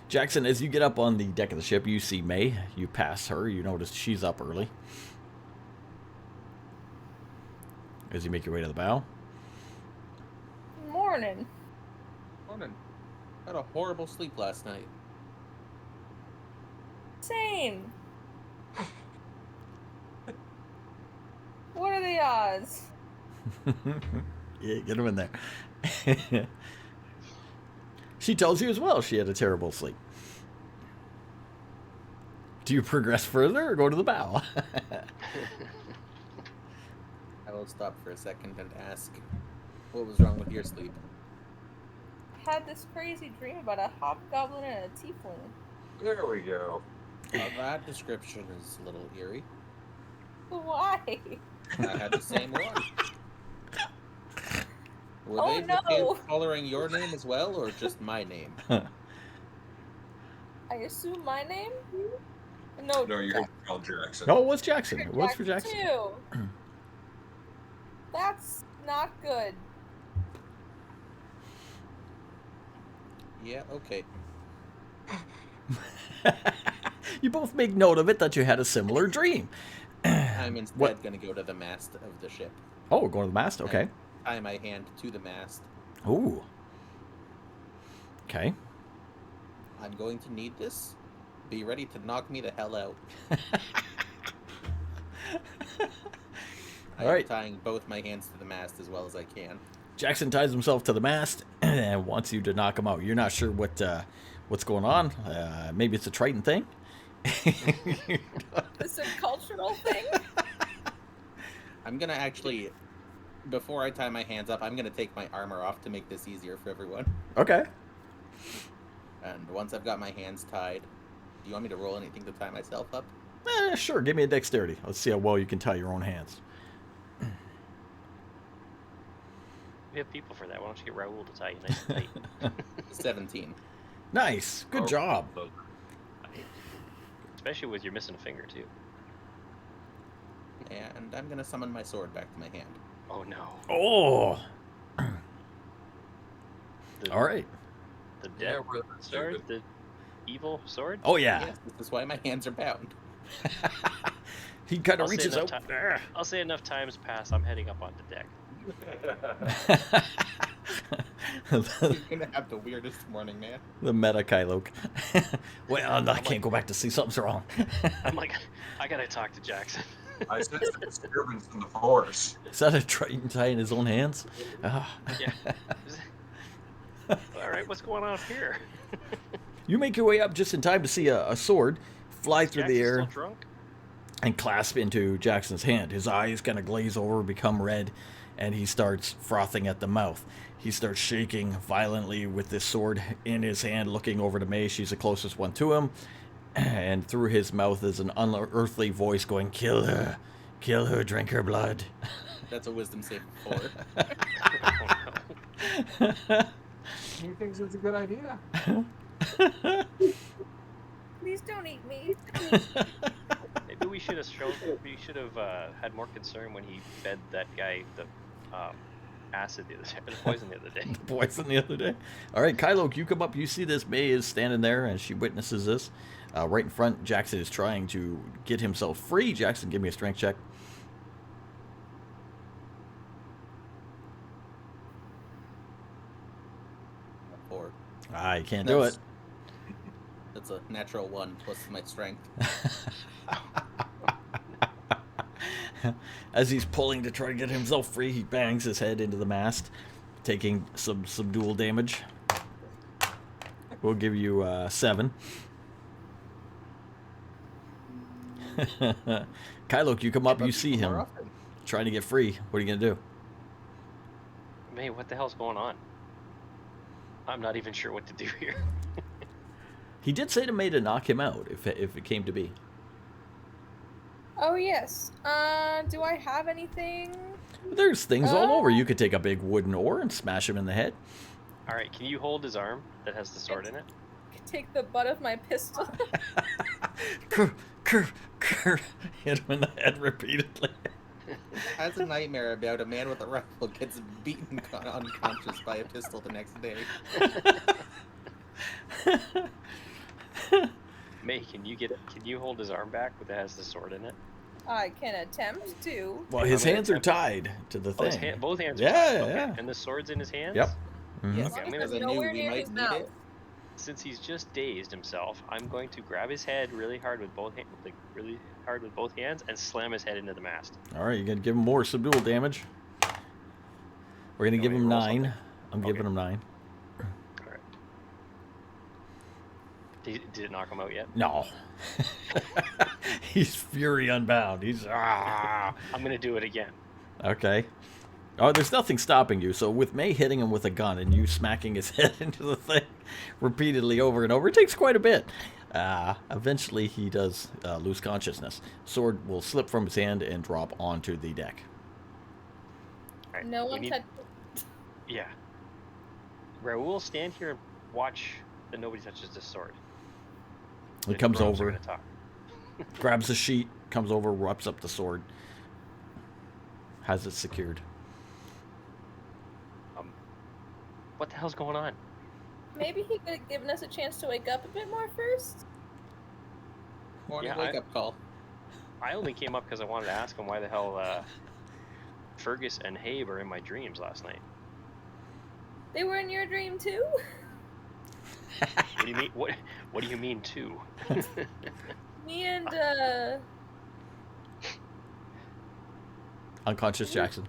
Jackson, as you get up on the deck of the ship, you see May. You pass her. You notice she's up early. As you make your way to the bow. Morning. Morning. Had a horrible sleep last night. Same. What are the odds? Yeah, get him in there. She tells you as well she had a terrible sleep. Do you progress further or go to the bow? I will stop for a second and ask, what was wrong with your sleep? I had this crazy dream about a hobgoblin and a tiefling. There we go. That description is a little eerie. Why? I had the same one. Were Oh, they no. both coloring your name as well, or just my name? I assume my name? No, No, you're called Jackson. No, it was Jackson. It was for Jackson. Too. That's not good. Yeah, okay. You both make note of it that you had a similar dream. I'm instead What? going to go to the mast of the ship. Oh, we're going to the mast? Okay. Tie my hand to the mast. Ooh. Okay. I'm going to need this. Be ready to knock me the hell out. All right. I'm tying both my hands to the mast as well as I can. Jackson ties himself to the mast and wants you to knock him out. You're not sure what's going on. Maybe it's a Triton thing. It's a cultural thing. I'm going to actually, before I tie my hands up, I'm going to take my armor off to make this easier for everyone. Okay. And once I've got my hands tied, do you want me to roll anything to tie myself up? Sure. Give me a dexterity. Let's see how well you can tie your own hands. We have people for that. Why don't you get Raoul to tie you nice and tight? 17. Nice. Good Oh, job. Especially with you're missing a finger too. And I'm going to summon my sword back to my hand. Oh no. Oh. The, All right. The Yeah, dead we're sword, the evil sword. Oh, yeah. Yes, this is why my hands are bound. He kind I'll of say reaches enough out. ti- I'll say enough times pass. I'm heading up on the deck. You're going to have the weirdest morning, man. The meta Kyloke. Well, I can't go back to see something's wrong. I'm like, I gotta talk to Jackson. I sense a disturbance in the force. Is that a Triton tying his own hands? Ah. Yeah. All right, what's going on up here? You make your way up just in time to see a sword fly through the Jackson's air still drunk? and clasp into Jackson's hand. His eyes kind of glaze over, become red, and he starts frothing at the mouth. He starts shaking violently with this sword in his hand, looking over to May. She's the closest one to him. And through his mouth is an unearthly voice going, "Kill her. Kill her, drink her blood." That's a wisdom save 4. Oh, no. He thinks it's a good idea. Please don't eat me. Maybe we should have shown. We should have had more concern when he fed that guy the acid the other day, the poison the other day. Poison the other day. All right, Kylo, you come up. You see this. May is standing there, and she witnesses this. Right in front, Jackson is trying to get himself free. Jackson, give me a strength check. Or I can't do it. That's a natural 1 plus my strength. As he's pulling to try to get himself free, he bangs his head into the mast, taking some subdual damage. We'll give you 7. Kylo, you come up, you see him trying to get free. What are you going to do? Man, what the hell's going on? I'm not even sure what to do here. He did say to May to knock him out if it came to be. Oh yes. Do I have anything? There's things all over. You could take a big wooden oar and smash him in the head. All right, can you hold his arm that has the sword in it? Take the butt of my pistol. Hit him in the head repeatedly. Has a nightmare about a man with a rifle gets beaten unconscious by a pistol the next day. May, can you hold his arm back that has the sword in it? I can attempt to. Well, his hands are tied to the Oh, his thing. both hands. Yeah, are tied. yeah, Okay. yeah. And the sword's in his hands. Yep. Mhm. Okay, As long I'm as gonna. it's I knew nowhere we near might his need mouth. it. Since he's just dazed himself, I'm going to grab his head really hard with both hands and slam his head into the mast. All right, you're going to give him more subdual damage. We're going to give me him roll 9. something? I'm Okay. giving him 9. All right. Did it knock him out yet? No. He's fury unbound. He's I'm gonna do it again. Okay. Oh, there's nothing stopping you. So with May hitting him with a gun and you smacking his head into the thing repeatedly over and over, it takes quite a bit. Eventually he does lose consciousness. Sword will slip from his hand and drop onto the deck. All right, No we one need- touched. Yeah. Raoul, stand here and watch that nobody touches this sword. He The comes drones are over, gonna talk. grabs a sheet, comes over, wraps up the sword, has it secured. What the hell's going on? Maybe he could have given us a chance to wake up a bit more first. Morning Yeah, wake up call. I only came up because I wanted to ask him why the hell Fergus and Habe are in my dreams last night. They were in your dream too? What do you mean? What do you mean too? Me and Unconscious Jackson.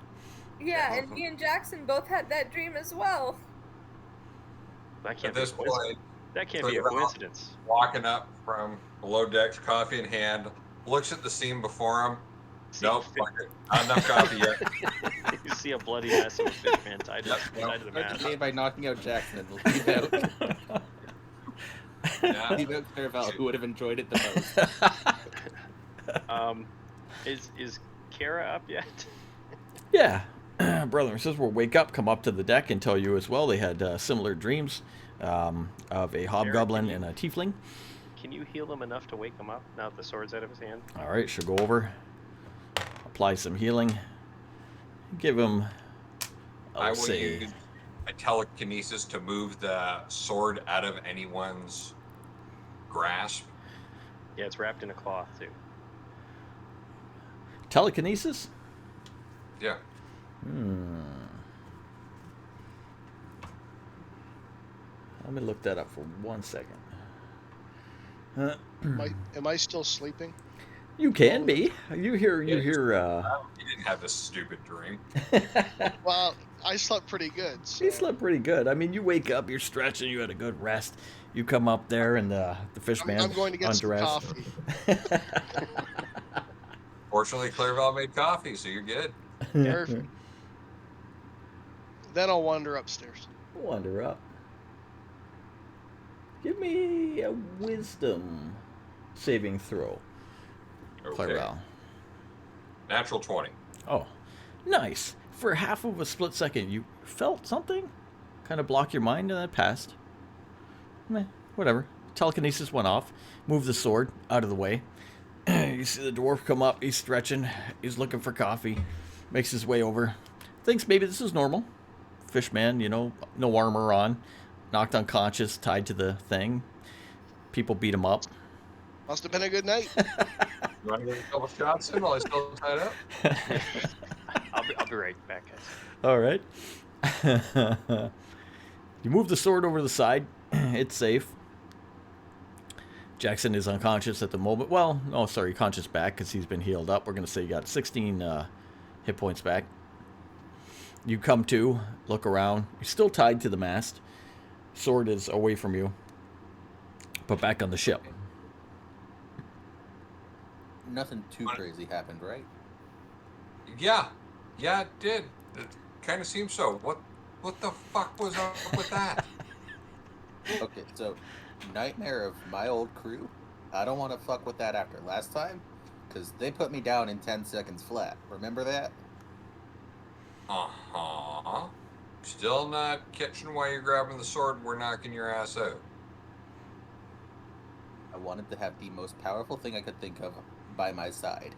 yeah, and me and Jackson both had that dream as well. That At can't be this a coincidence. point, That can't be a Clear out. coincidence. walking up from below decks, coffee in hand, looks at the scene before him. See, Nope, fuck it. Not enough coffee yet. You see a bloody mess of a fish man tied to, Yep, tied to the mast. Made by knocking out Jackson and leave out, Yeah. leave out Clearval, who would have enjoyed it the most. Is Kara up yet? Yeah. Brother and sister will wake up, come up to the deck, and tell you as well they had similar dreams of a hobgoblin and a tiefling. Can you heal him enough to wake him up now that the sword's out of his hand? All right, she'll go over, apply some healing, give him, I I'll will say, use a telekinesis to move the sword out of anyone's grasp. Yeah, it's wrapped in a cloth too. telekinesis? Yeah. Let me look that up for 1 second. Am I still sleeping? You can be. You hear. You didn't have this stupid dream. Well, I slept pretty good. So. You slept pretty good. I mean, you wake up, you're stretching, you had a good rest. You come up there, and the fish man I'm going to get some undressed. coffee. Fortunately, Clearval made coffee, so you're good. Perfect. Then I'll wander upstairs. Wander up. Give me a wisdom saving throw, Okay. Clairval. Natural 20. Oh, nice. For half of a split second, you felt something kind of block your mind, and that passed. Meh, whatever. Telekinesis went off. Move the sword out of the way. You see the dwarf come up. He's stretching. He's looking for coffee. Makes his way over. Thinks maybe this is normal. Fishman, no armor on. Knocked unconscious, tied to the thing. People beat him up. Must have been a good night. You want to get a couple shots in while he's still tied up? I'll be right back, guys. All right. You move the sword over to the side. It's safe. Jackson is unconscious at the moment. Well, oh, sorry, conscious back because he's been healed up. We're going to say you got 16 hit points back. You come to, look around. You're still tied to the mast. Sword is away from you, but back on the ship. Nothing too crazy happened, right? Yeah, it did. It kind of seems so. What the fuck was up with that? Okay, so nightmare of my old crew. I don't want to fuck with that after last time, because they put me down in 10 seconds flat. Remember that? Uh-huh. Still not catching why you're grabbing the sword and we're knocking your ass out. I wanted to have the most powerful thing I could think of by my side.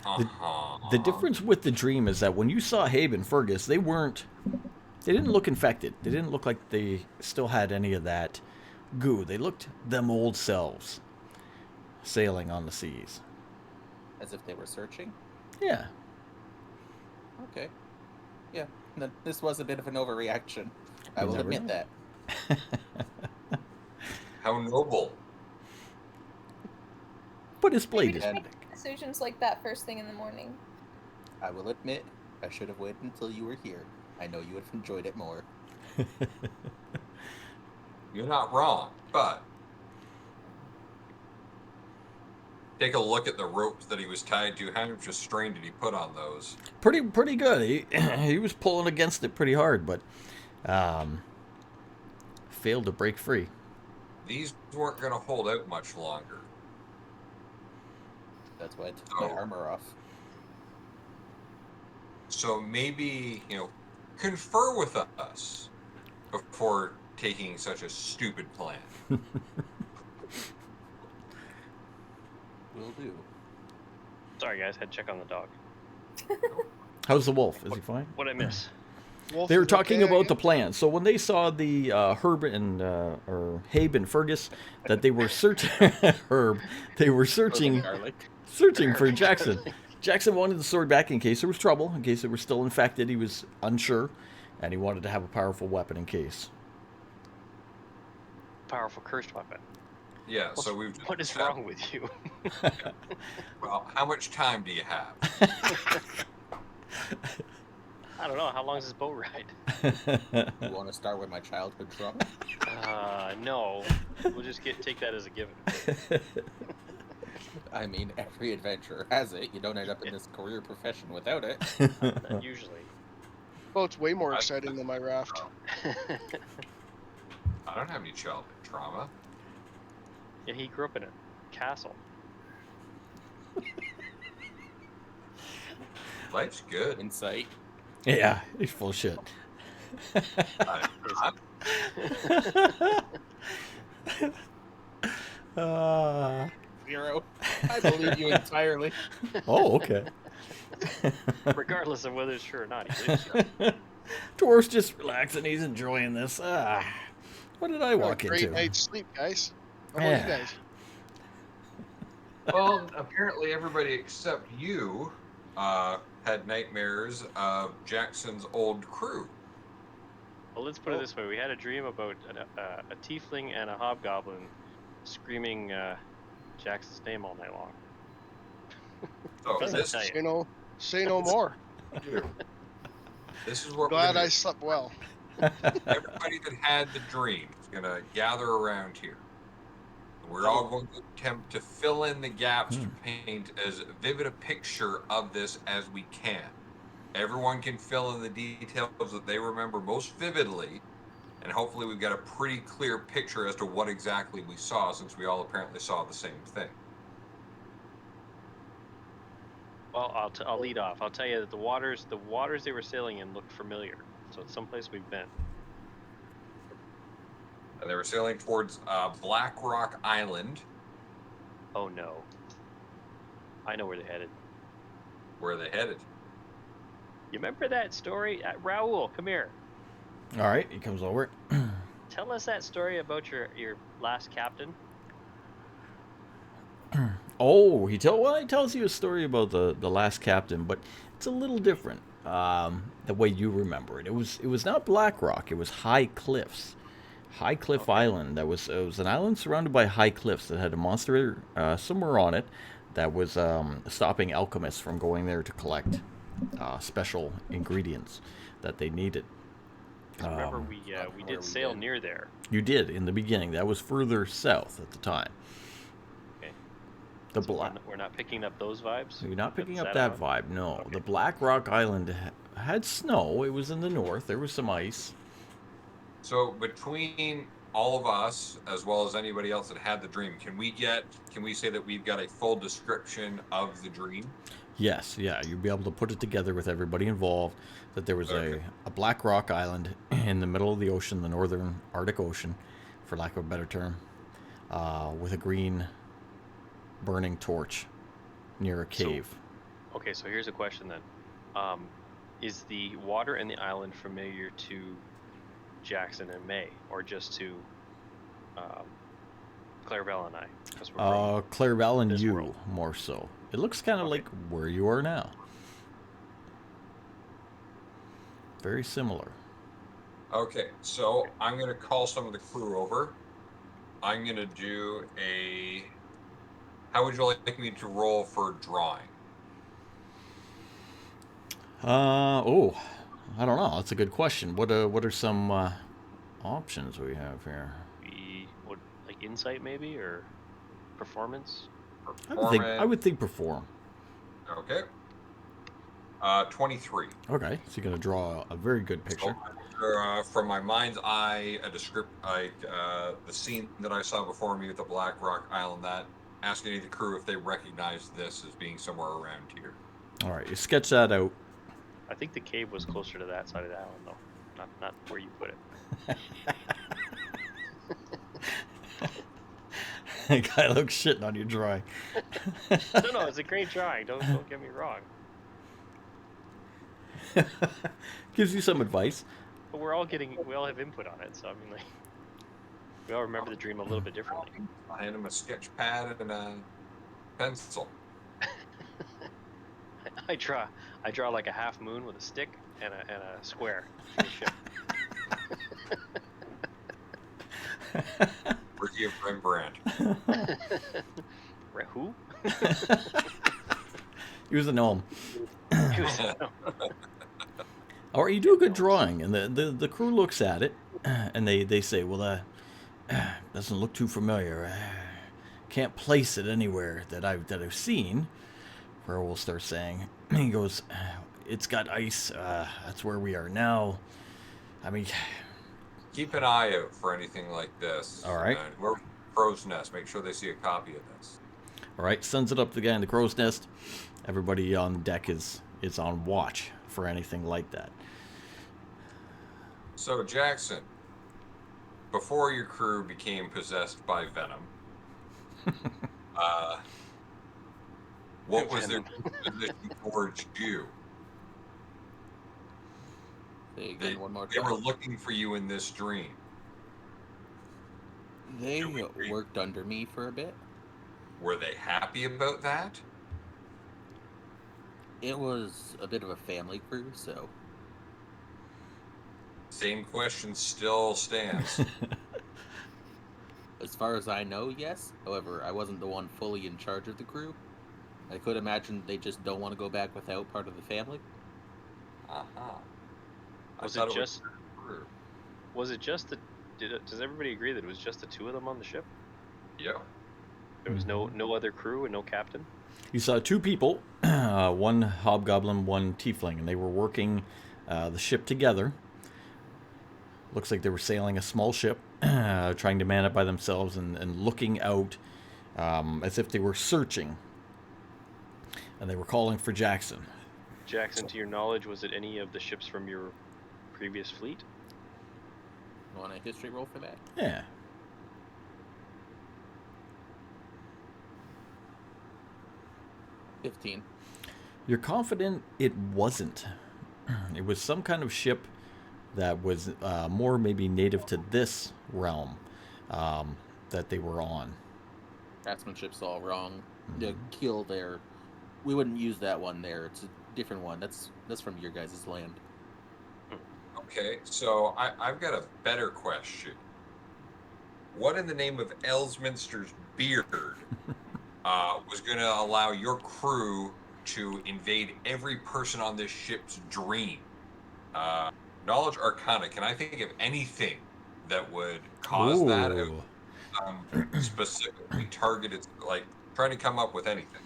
The difference with the dream is that when you saw Habe and Fergus, they didn't look infected. They didn't look like they still had any of that goo. They looked them old selves sailing on the seas. As if they were searching? Yeah. Okay. Yeah, this was a bit of an overreaction. I You will never admit know. that. How noble. But his blade Maybe is just And- make decisions like that first thing in the morning. I will admit, I should have waited until you were here. I know you would have enjoyed it more. You're not wrong, but take a look at the ropes that he was tied to. How much strain did he put on those? pretty good. He was pulling against it pretty hard, but failed to break free. These weren't going to hold out much longer. That's why I took my Oh. armor off. So maybe, confer with us before taking such a stupid plan. Will do. Sorry, guys. Had to check on the dog. How's the wolf? Is he fine? What'd I miss? Wolf They were is talking okay, about the plan. So when they saw the Herb and or Habe and Fergus, that they were searching Herb, they were searching for Jackson. Jackson wanted the sword back in case there was trouble, in case they were still infected. He was unsure, and he wanted to have a powerful weapon in case. Powerful cursed weapon. Yeah, so we've... What is wrong with you? Well, how much time do you have? I don't know. How long is this boat ride? You want to start with my childhood trauma? No. We'll just take that as a given. I mean, every adventure has it. You don't end up in this career profession without it. Not usually. Boat's way more exciting than my raft. I don't have any childhood trauma. Yeah, he grew up in a castle. Life's good. Insight. Yeah, he's full of shit. Zero. I believe you entirely. Oh, okay. Regardless of whether it's true or not, he lives. Dwarf's just relaxing. He's enjoying this. What did I walk Great into? night's sleep, guys. How about Yeah. you guys? Well, apparently everybody except you had nightmares of Jackson's old crew. Well, let's put it this way: we had a dream about a tiefling and a hobgoblin screaming Jackson's name all night long. So Doesn't this, tell you. Say no more. this is what Glad we're I gonna slept well. do. Everybody that had the dream is going to gather around here. We're all going to attempt to fill in the gaps to paint as vivid a picture of this as we can. Everyone can fill in the details that they remember most vividly, and hopefully we've got a pretty clear picture as to what exactly we saw, since we all apparently saw the same thing. Well, I'll lead off. I'll tell you that the waters they were sailing in looked familiar. So it's someplace we've been. And they were sailing towards Black Rock Island. Oh no. I know where they're headed. Where are they headed? You remember that story? Raoul, come here. All right, he comes over. Tell us that story about your last captain. Oh, he tells you a story about the last captain, but it's a little different. The way you remember it, it was not Black Rock. It was High Cliffs. High Cliff Okay. Island. It was an island surrounded by high cliffs that had a monster somewhere on it that was stopping alchemists from going there to collect special ingredients that they needed. 'Cause remember, Um, we not we where did we sail did. near there. You did in the beginning. That was further south at the time. Okay. The So black. we're not picking up those vibes. You're not with picking the up that Satamon? vibe. No, Okay. the Black Rock Island had snow. It was in the north. There was some ice. So between all of us, as well as anybody else that had the dream, can we say that we've got a full description of the dream? Yes, yeah, you'd be able to put it together with everybody involved that there was Okay. a Black Rock Island in the middle of the ocean, the northern Arctic Ocean, for lack of a better term, with a green burning torch near a So- cave. Okay, so here's a question then. Is the water in the island familiar to Jackson and May, or just to Clarabelle and I? Because we're from Clarabelle and this you, world. more so. It looks kind of Okay. like where you are now. Very similar. Okay, so I'm gonna call some of the crew over. I'm gonna do a. How would you like me to roll for drawing? Oh, I don't know. That's a good question. What are some options we have here? we would like insight maybe or performance. I would think perform. Okay. 23. Okay, so you're gonna draw a very good picture. From my mind's eye, the scene that I saw before me with the Black Rock Island. That ask any of the crew if they recognize this as being somewhere around here. All right, you sketch that out. I think the cave was closer to that side of the island though, not where you put it. That guy looks shitting on your drawing. No, it's a great drawing. Don't get me wrong. Gives you some advice. But we all have input on it, so I mean, like, we all remember the dream a little bit differently. I hand him a sketch pad and a pencil. I draw like a half moon with a stick and a square. Ricky of Rembrandt. Who? He was a gnome. Or you do a good drawing, and the crew looks at it, and they say, well, doesn't look too familiar. Can't place it anywhere that I've seen. Pearl will start saying, he goes, it's got ice. That's where we are now. I mean, Keep an eye out for anything like this. All right. Whoever Crow's Nest, make sure they see a copy of this. all right, sends it up to the guy in the crow's nest. Everybody on deck is on watch for anything like that. So Jackson, before your crew became possessed by venom, what was their position towards you? Say again one more They were time. looking for you in this dream. They we agree? worked under me for a bit. Were they happy about that? It was a bit of a family crew, so Same question still stands. as far as I know, yes. However, I wasn't the one fully in charge of the crew. I could imagine they just don't want to go back without part of the family. Uh-huh. Was thought it just crew. was it just the does everybody agree that it was just the two of them on the ship? Yeah. There was no other crew and no captain? You saw two people, one hobgoblin, one tiefling, and they were working the ship together. Looks like they were sailing a small ship, trying to man it by themselves and looking out as if they were searching. And they were calling for Jackson. Jackson, to your knowledge, was it any of the ships from your previous fleet? You want a history roll for that? Yeah. $15. You're confident it wasn't. It was some kind of ship that was more maybe native to this realm that they were on. Craftsmanship's all wrong. The keel there, we wouldn't use that one there. It's a different one. That's from your guys' land. Okay, so I've got a better question. what in the name of Elsminster's beard was going to allow your crew to invade every person on this ship's dream? Knowledge Arcana. Can I think of anything that would cause that? Ooh. Specifically targeted, like trying to come up with anything.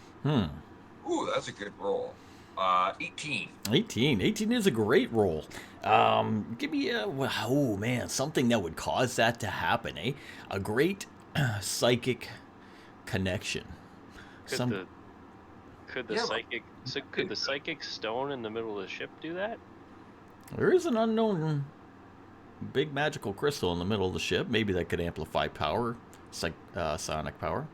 Ooh, that's a good roll. 18. 18 is a great roll. Give me a, oh man, something that would cause that to happen, eh? A great psychic connection. Could the psychic stone in the middle of the ship do that? There is an unknown big magical crystal in the middle of the ship. Maybe that could amplify power, sonic power.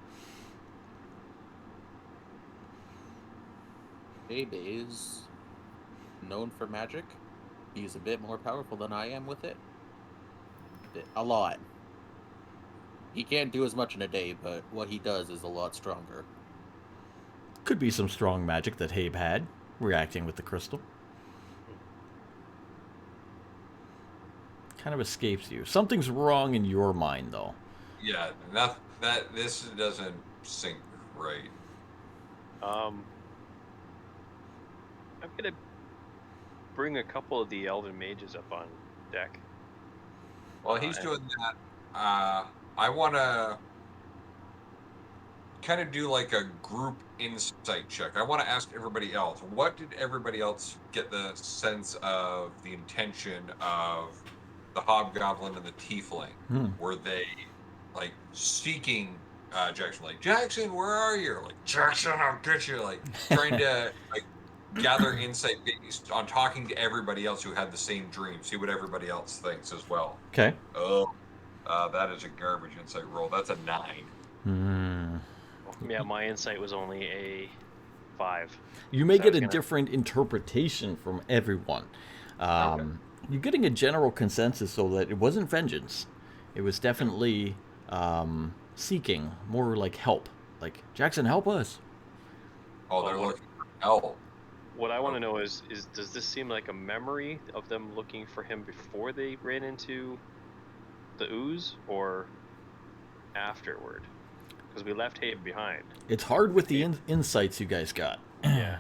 Abe is known for magic. He's a bit more powerful than I am with it. A lot. He can't do as much in a day, but what he does is a lot stronger. Could be some strong magic that Habe had, reacting with the crystal. Kind of escapes you. Something's wrong in your mind, though. Yeah, this doesn't sync right. I'm gonna bring a couple of the elven mages up on deck. While he's doing that, I want to kind of do like a group insight check. I want to ask everybody else, what did everybody else get the sense of the intention of the hobgoblin and the tiefling? Were they like seeking Jackson, like, Jackson, where are you? Or, like, Jackson, I'll get you. Like trying to like gather insight based on talking to everybody else who had the same dream, see what everybody else thinks as well. Okay. Oh, that is a garbage insight roll. That's a 9. Yeah, my insight was only a 5. You may get a different interpretation from everyone. Okay. You're getting a general consensus, so that it wasn't vengeance. It was definitely seeking, more like help. Like, Jackson, help us. Oh, they're looking for help. What I want to know is does this seem like a memory of them looking for him before they ran into the ooze, or afterward? Because we left Habe behind. It's hard with the insights you guys got. Yeah.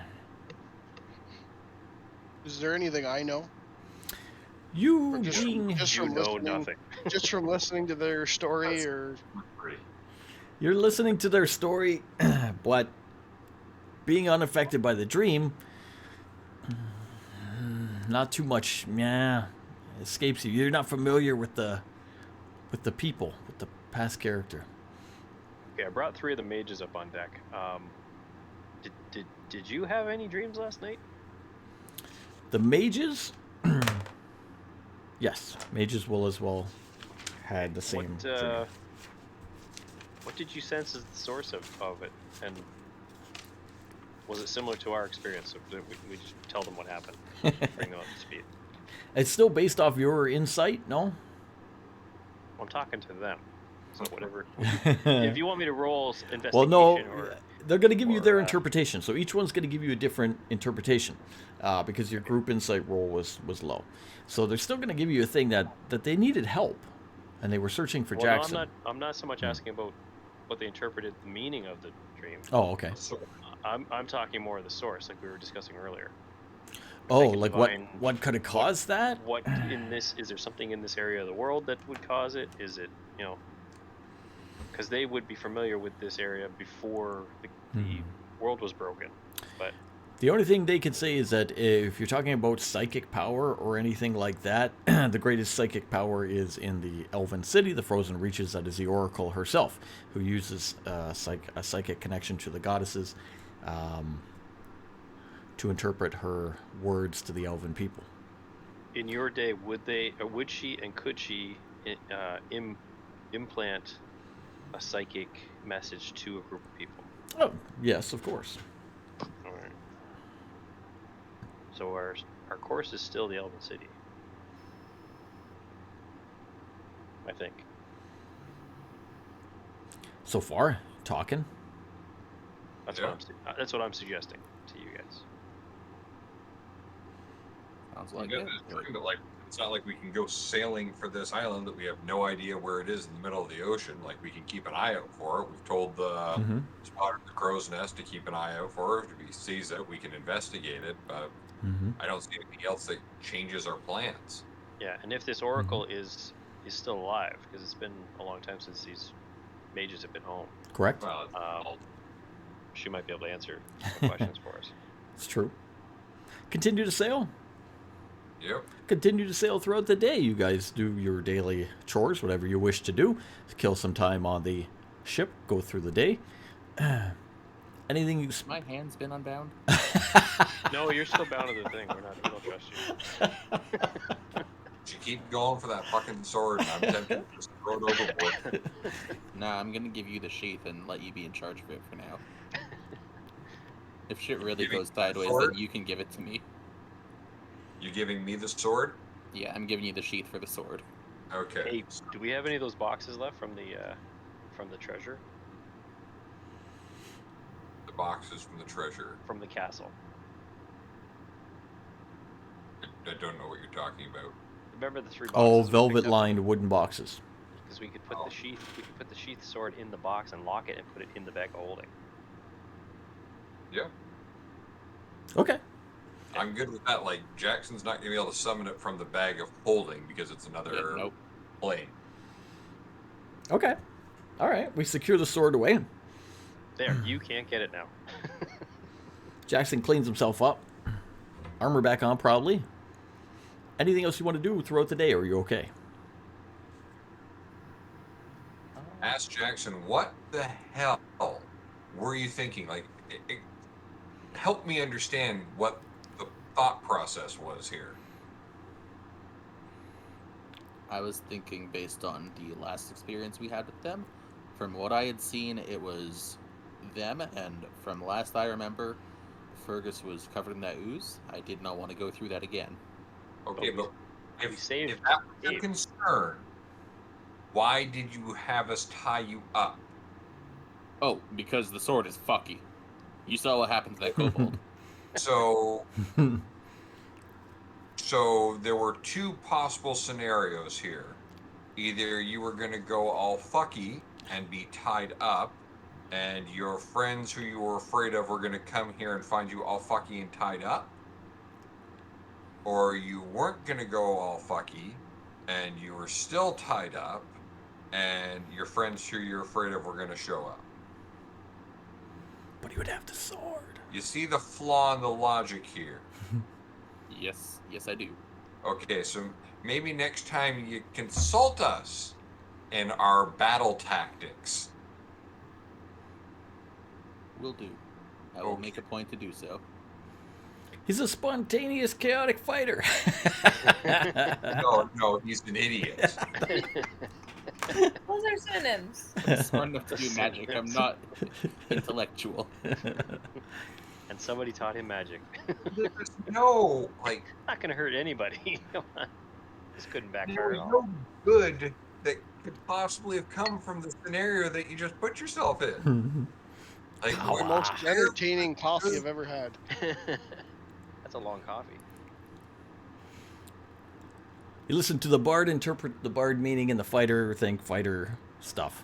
Is there anything I know? You Or just being... from know listening, nothing. just from listening to their story, or You're listening to their story, but being unaffected by the dream, not too much, escapes you. You're not familiar with the people, with the past character. Okay, I brought 3 of the mages up on deck. Did you have any dreams last night? The mages, yes, mages will as well had the same dream. What did you sense as the source of it, and was it similar to our experience? We just tell them what happened, bring them up to speed. It's still based off your insight, no? I'm talking to them, so whatever. If you want me to roll investigation, Well, no, or they're going to give you their interpretation. So each one's going to give you a different interpretation because your group insight roll was low. So they're still going to give you a thing that they needed help, and they were searching for Jackson. No, I'm not so much asking about what they interpreted the meaning of the dream. Oh, okay. I'm talking more of the source, like we were discussing earlier. Oh, like what could have caused that? What in this, is there something in this area of the world that would cause it? Is it, because they would be familiar with this area before the world was broken. But the only thing they could say is that if you're talking about psychic power or anything like that, the greatest psychic power is in the Elven City, the Frozen Reaches. That is the Oracle herself, who uses a psychic connection to the goddesses to interpret her words to the Elven people. in your day, would she and could she implant a psychic message to a group of people? Oh, yes, of course. All right. So our course is still the Elven City, I think. So far, talking. That's Yeah. that's what I'm suggesting to you guys. Sounds You like got it. this dream that like It's not like we can go sailing for this island that we have no idea where it is in the middle of the ocean. Like, we can keep an eye out for it. We've told the spotter at the crow's nest to keep an eye out for it. If he sees it, we can investigate it. But I don't see anything else that changes our plans. Yeah, and if this oracle is still alive, because it's been a long time since these mages have been home, Correct? Well, she might be able to answer the questions for us. It's true. Continue to sail. yep. Continue to sail throughout the day. You guys do your daily chores, whatever you wish to do. Kill some time on the ship. Go through the day. Anything you... My hand's been unbound. No, you're still bound to the thing. We don't trust you. She keep going for that fucking sword, and I'm tempted to just throw it overboard. Nah, I'm gonna give you the sheath and let you be in charge of it for now. If shit really Give me goes sideways, sword? then you can give it to me. You giving me the sword? Yeah, I'm giving you the sheath for the sword. Okay. Hey, do we have any of those boxes left from the treasure, The boxes from the treasure. from the castle? I don't know what you're talking about. Remember the 3 boxes? Oh, we picked up? velvet-lined wooden boxes. Because we could put the sheath, sword in the box and lock it and put it in the bag of holding. Yeah, Okay. I'm good with that. Like, Jackson's not gonna be able to summon it from the bag of holding because it's another Yeah, nope. plane. Okay. All right. We secure the sword away. There, you can't get it now. Jackson cleans himself up. Armor back on, probably. Anything else you want to do throughout the day, or are you okay? Ask Jackson, what the hell were you thinking? Like, help me understand what the thought process was here. I was thinking based on the last experience we had with them. From what I had seen, it was them, and from last I remember, Fergus was covered in that ooze. I did not want to go through that again. Okay, but we if saved that was your Gabe. concern, why did you have us tie you up? Oh, because the sword is fucky. You saw what happened to that kobold. So, so there were 2 possible scenarios here. Either you were going to go all fucky and be tied up, and your friends who you were afraid of were going to come here and find you all fucky and tied up, or you weren't going to go all fucky and you were still tied up, and your friends who you're afraid of were going to show up. But he would have the sword. You see the flaw in the logic here. Yes, I do. Okay, so maybe next time you consult us in our battle tactics. Will do. I will make a point to do so. He's a spontaneous, chaotic fighter. No, he's an idiot. Those are synonyms. I'm smart enough to do magic. I'm not intellectual. And somebody taught him magic. There's no, like, Not gonna hurt anybody. Come on. This couldn't backfire there's at all. no good that could possibly have come from the scenario that you just put yourself in. Like, Power. The most entertaining coffee I've ever had. That's a long coffee. You listen to the bard interpret the bard meaning in the fighter stuff.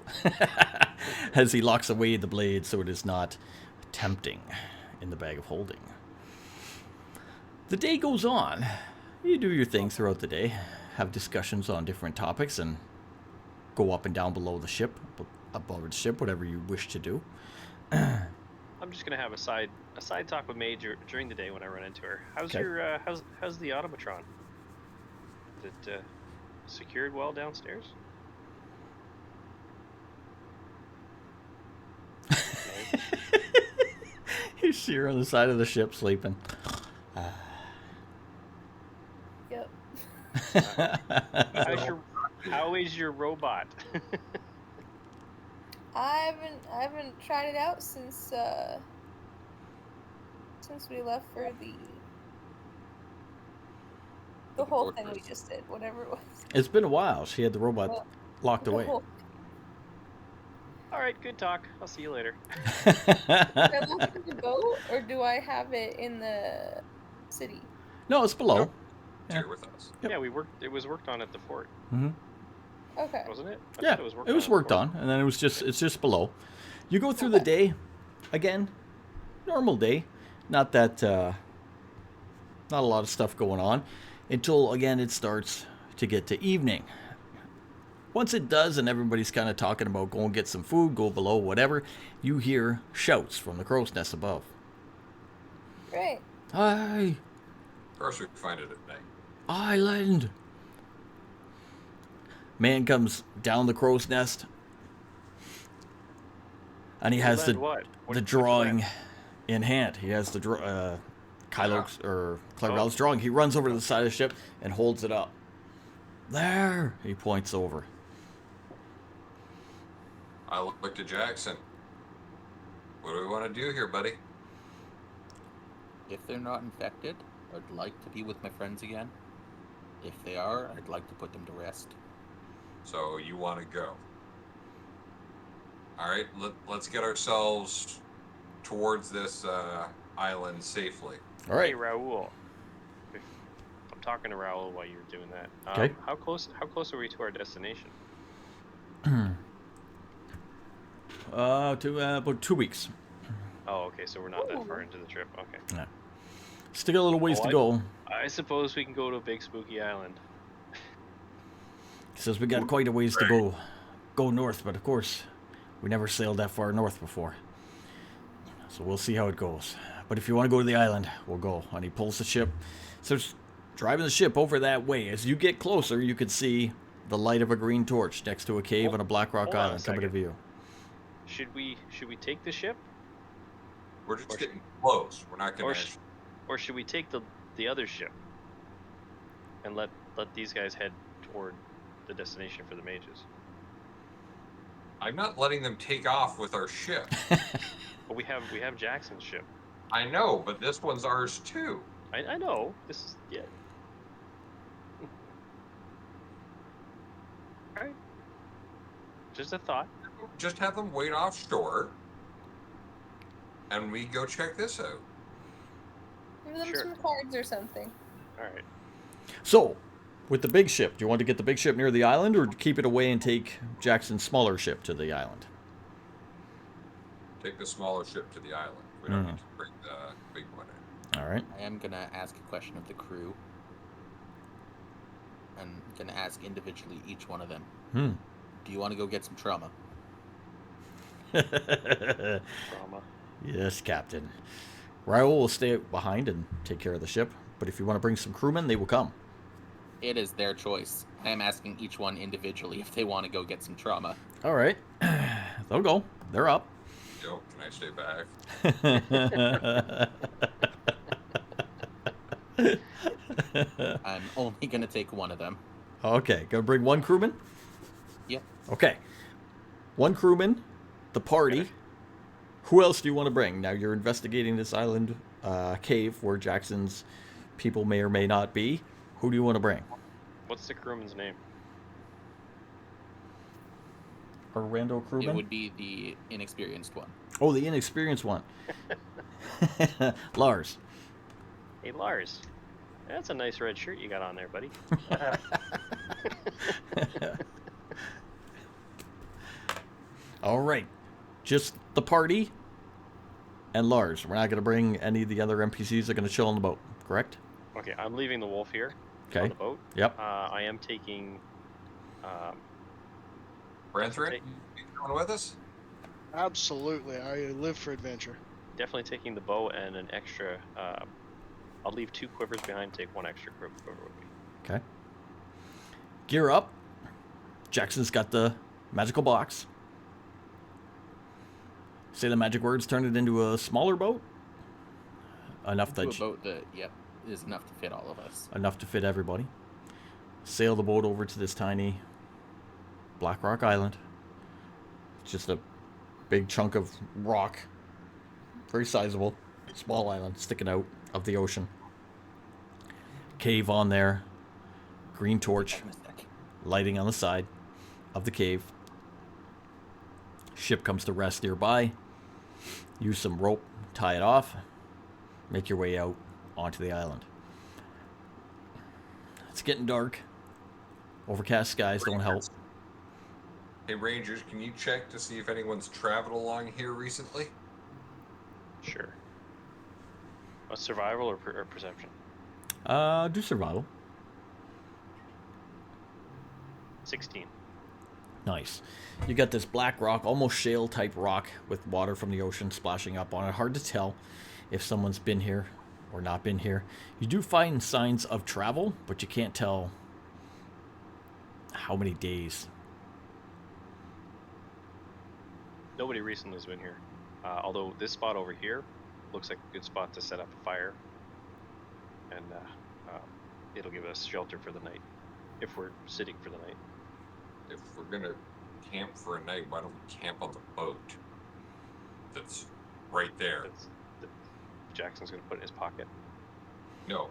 As he locks away the blade so it is not tempting in the bag of holding. The day goes on. You do your thing throughout the day. Have discussions on different topics and go up and down below the ship, above the ship, whatever you wish to do. I'm just gonna have a side talk with May during the day when I run into her. How's Okay. your how's the automatron? Is it secured well downstairs? May? You see her on the side of the ship sleeping. Yep. How is your robot? I haven't tried it out since we left for the whole thing we just did, whatever it was. It's been a while. She had the robot Well, locked The away. whole- All right, good talk. I'll see you later. Do I look in the boat or do I have it in the city? No, it's below. Yeah. here with us. Yep. Yeah, we worked. It was worked on at the fort, Mm-hmm. Okay. wasn't it? I Yeah, thought it was at the worked fort. on, and then it's just below. You go through the day, again, normal day, not that not a lot of stuff going on, until again it starts to get to evening. Once it does, and everybody's kind of talking about go and get some food, go below, whatever, you hear shouts from the crow's nest above. Great. Hi, Of course, we find it at night. island. Man comes down the crow's nest, and he has Land what? the What drawing land? in hand. He has the Kylo's or Clarabelle's Oh. drawing. He runs over to the side of the ship and holds it up. There, he points over. I look to Jackson. What do we want to do here, buddy? If they're not infected, I'd like to be with my friends again. If they are, I'd like to put them to rest. So you want to go? All right, let's get ourselves towards this island safely. All Hey, right. Raul. I'm talking to Raul while you're doing that. Okay. How close are we to our destination? To about 2 weeks. Oh, okay. So we're not that far Ooh. into the trip. Okay. Still a little ways Oh, to I- go. I suppose we can go to Big Spooky Island. He says we got quite a ways to go north, but of course, we never sailed that far north before. So we'll see how it goes. But if you want to go to the island, we'll go. And he pulls the ship. Starts driving the ship over that way. As you get closer, you can see the light of a green torch next to a cave on a Black Rock hold on a Island coming to second. view. Should we take the ship, We're just Or- getting close. We're not or gonna. or should we take the other ship and let these guys head toward the destination for the mages? I'm not letting them take off with our ship. But we have Jackson's ship. I know, but this one's ours too. I know this is yeah. All right. Just a thought. Just have them wait offshore, and we go check this out. Give them Sure. some cards or something. All right. So, with the big ship, do you want to get the big ship near the island or keep it away and take Jackson's smaller ship to the island? Take the smaller ship to the island. We don't Mhm. need to bring the big one in. All right. I am gonna ask a question of the crew. I'm gonna ask individually each one of them. Do you want to go get some trauma? Drama. Yes, Captain. Raul will stay behind and take care of the ship, but if you want to bring some crewmen, they will come. It is their choice. I am asking each one individually if they want to go get some trauma. All right. They'll go. They're up. Yo, can I stay back? I'm only gonna take one of them. Okay, gonna bring one crewman? Yep. Okay. One crewman, the party. Who else do you want to bring? Now you're investigating this island cave where Jackson's people may or may not be. Who do you want to bring? What's the crewman's name? Or rando It crewman? would be the inexperienced one. Oh, the inexperienced one. Lars. Hey, Lars. That's a nice red shirt you got on there, buddy. All right. Just the party and Lars. We're not going to bring any of the other NPCs that are going to chill on the boat, correct? Okay, I'm leaving the wolf here on Okay. the boat. Yep. I am taking. Brenthren, Hey. you coming with us? Absolutely. I live for adventure. Definitely taking the bow and an extra. I'll leave 2 quivers behind. Take 1 extra quiver with me. Okay. Gear up. Jackson's got the magical box. Say the magic words, turn it into a smaller boat. Enough To a that boat that, yep, is enough to fit all of us. enough to fit everybody. Sail the boat over to this tiny Black Rock Island. It's just a big chunk of rock. Very sizable. Small island sticking out of the ocean. Cave on there. Green torch lighting on the side of the cave. Ship comes to rest nearby. Use some rope, tie it off. Make your way out onto the island. It's getting dark. Overcast skies don't help. Hey, Rangers, can you check to see if anyone's traveled along here recently? Sure. A survival or perception? Do survival. 16. Nice. You got this black rock, almost shale type rock with water from the ocean splashing up on it. Hard to tell if someone's been here or not been here. You do find signs of travel, but you can't tell how many days. Nobody recently has been here. Although this spot over here looks like a good spot to set up a fire. And it'll give us shelter for the night. If we're sitting for the night. If we're gonna camp for a night, why don't we camp on the boat that's right there? That Jackson's going to put in his pocket. No,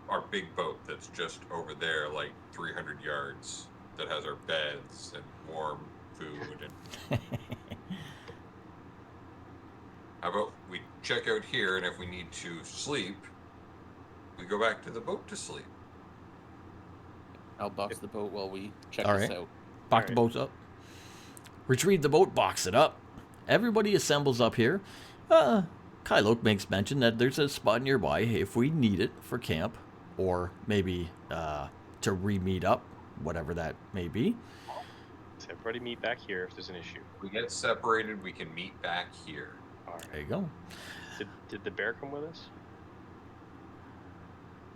our big boat that's just over there, like 300 yards, that has our beds and warm food. And how about we check out here, and if we need to sleep, we go back to the boat to sleep. I'll box the boat while we check All this right. out. Box the boats up. Retrieve the boat, box it up. Everybody assembles up here. Kylo makes mention that there's a spot nearby if we need it for camp, or maybe to re-meet up, whatever that may be. So everybody meet back here if there's an issue. If we get separated, we can meet back here. All right. There you go. Did the bear come with us?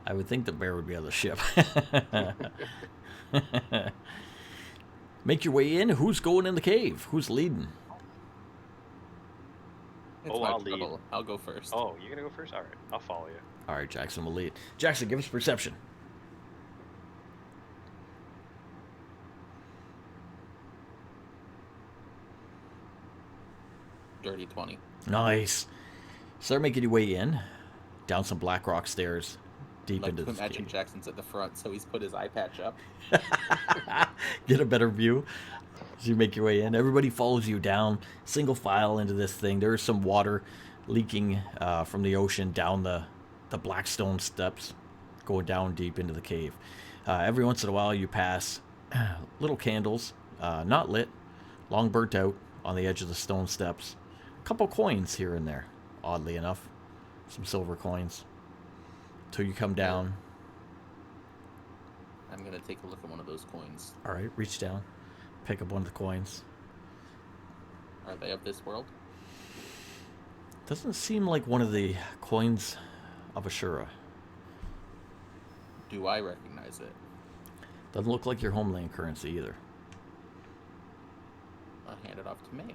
I would think the bear would be on the ship. Make your way in. Who's going in the cave? Who's leading? It's Oh, my I'll lead. trouble. I'll go first. Oh, you're going to go first? All right. I'll follow you. All right, Jackson will lead. Jackson, give us perception. Dirty 20. Nice. Start making your way in, down some black rock stairs, deep Like into to this imagine cave. Jackson's at the front, so he's put his eye patch up. Get a better view as you make your way in. Everybody follows you down, single file into this thing. There is some water leaking from the ocean down the black stone steps, going down deep into the cave. Every once in a while you pass little candles, not lit, long burnt out on the edge of the stone steps. A couple coins here and there, oddly enough. Some silver coins. Till you come down. I'm going to take a look at one of those coins. All right, reach down, pick up one of the coins. Are they of this world? Doesn't seem like one of the coins of Ashura. Do I recognize it? Doesn't look like your homeland currency either. I'll hand it off to May.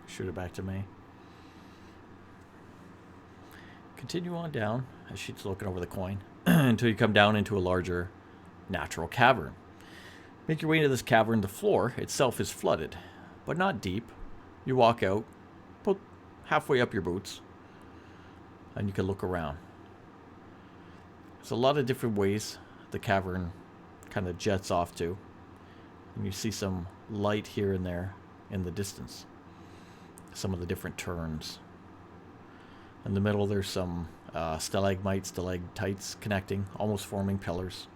Shoot it back to me. Continue on down as she's looking over the coin until you come down into a larger natural cavern. Make your way into this cavern. The floor itself is flooded, but not deep. You walk out, about halfway up your boots, and you can look around. There's a lot of different ways the cavern kind of jets off to, and you see some light here and there in the distance. Some of the different turns. In the middle, there's some stalagmites, stalactites connecting, almost forming pillars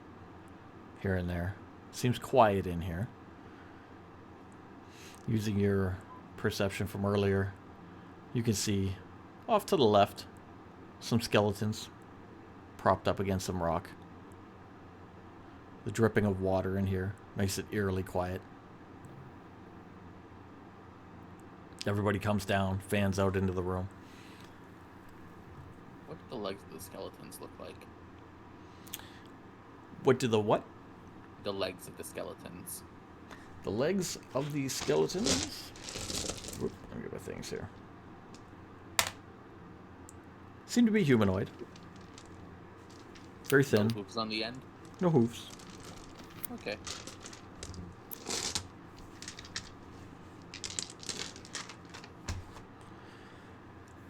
here and there. Seems quiet in here. Using your perception from earlier, you can see off to the left some skeletons propped up against some rock. The dripping of water in here makes it eerily quiet. Everybody comes down, fans out into the room. What do the legs of the skeletons look like? What do the what? The legs of the skeletons. The legs of the skeletons? Whoop, let me get my things here. Seem to be humanoid. Very thin. No hooves on the end? No hoofs. Okay.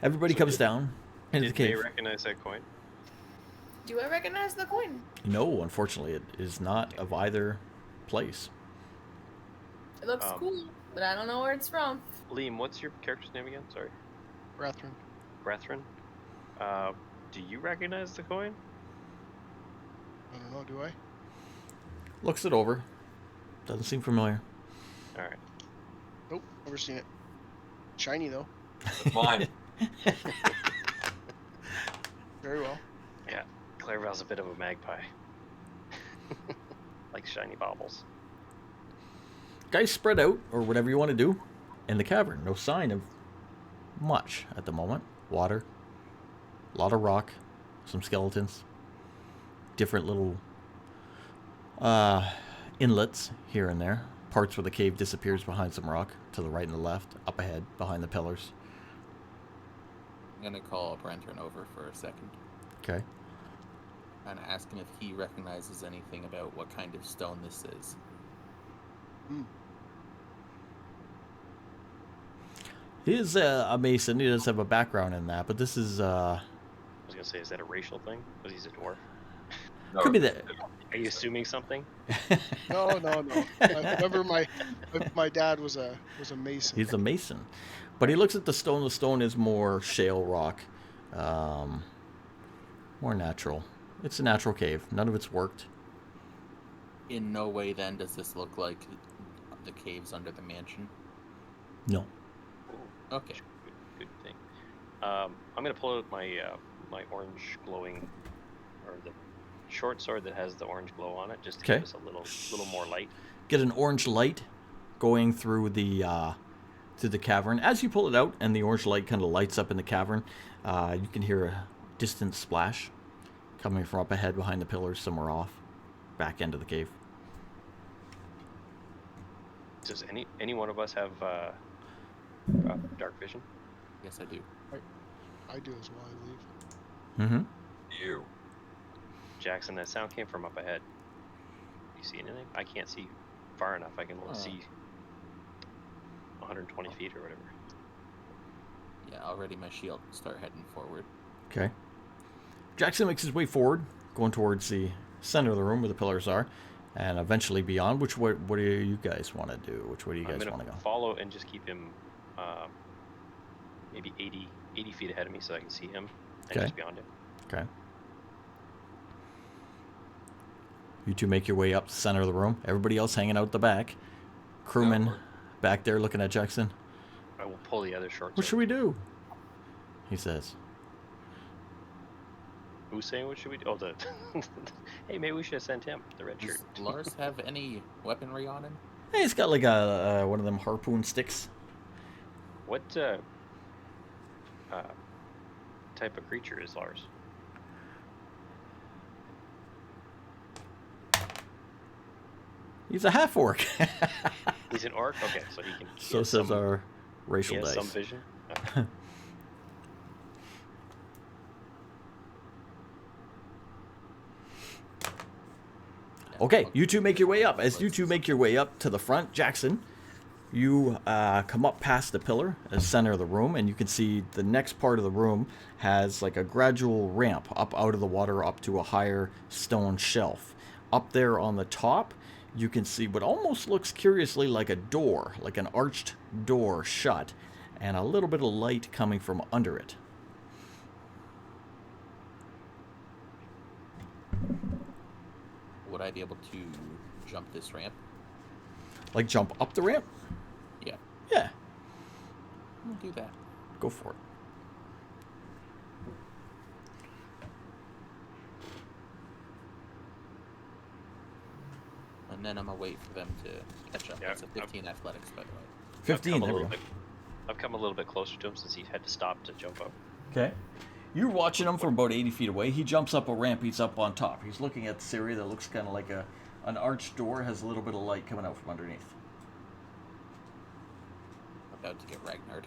Everybody comes down into the Did they cave. recognize that coin? Do I recognize the coin? No, unfortunately, it is not of either place. It looks cool, but I don't know where it's from. Liam, what's your character's name again? Sorry. Brethren. Brethren. Do you recognize the coin? I don't know, do I? Looks it over. Doesn't seem familiar. All right. Nope, never seen it. Shiny though. It's mine. Very well. Yeah, Clairval's a bit of a magpie. Like shiny baubles. Guys spread out, or whatever you want to do, in the cavern. No sign of much at the moment. Water. A lot of rock. Some skeletons. Different little inlets here and there. Parts where the cave disappears behind some rock. To the right and the left. Up ahead, behind the pillars. I'm gonna call Brenton over for a second Okay. and ask him if he recognizes anything about what kind of stone this is. He is a mason. He does have a background in that, but this is I was gonna say, is that a racial thing? Because he's a dwarf. No, could be that. Are you assuming something? No. I remember my dad was a mason. He's a mason. But he looks at the stone. The stone is more shale rock. More natural. It's a natural cave. None of it's worked. In no way, then, does this look like the caves under the mansion. No. Okay. Good thing. I'm gonna pull out my my orange glowing, or the short sword that has the orange glow on it, just to Okay. give us a little more light. Get an orange light going through the cavern. As you pull it out and the orange light kind of lights up in the cavern, you can hear a distant splash coming from up ahead behind the pillars somewhere off. Back end of the cave. Does any one of us have dark vision? Yes, I do. I do as well, I believe. Mm-hmm. You. Jackson, that sound came from up ahead. You see anything? I can't see far enough. I can only see 120 feet or whatever. Yeah, I'll ready my shield and start heading forward. Okay. Jackson makes his way forward, going towards the center of the room where the pillars are, and eventually beyond. What do you guys want to do? Which way do you I'm guys gonna want to go? follow and just keep him maybe 80 feet ahead of me so I can see him and Okay. just beyond him. Okay. You two make your way up the center of the room. Everybody else hanging out the back. Crewman back there looking at Jackson. I will pull the other short What should sword. we do? He says. Who's saying what should we do? Oh, the hey, maybe we should have sent him the red shirt. Does Lars have any weaponry on him? Hey, he's got like a one of them harpoon sticks. What type of creature is Lars? He's a half orc. He's an orc. Okay, so he can. So says our racial he has dice. some vision. Okay, you two make your way up. As you two make your way up to the front, Jackson, you come up past the pillar at the center of the room, and you can see the next part of the room has like a gradual ramp up out of the water up to a higher stone shelf. Up there on the top, you can see what almost looks curiously like a door, like an arched door shut, and a little bit of light coming from under it. Would I be able to jump this ramp? Like jump up the ramp? Yeah. Yeah, I'll do that. go for it. And then I'm gonna wait for them to catch up. Yeah, It's a 15 athletics, by the way. 15, there we go. I've come a little bit closer to him since he had to stop to jump up. Okay. You're watching him from about 80 feet away. He jumps up a ramp. He's up on top. He's looking at this area that looks kind of like an arched door. Has a little bit of light coming out from underneath. About to get Ragnared.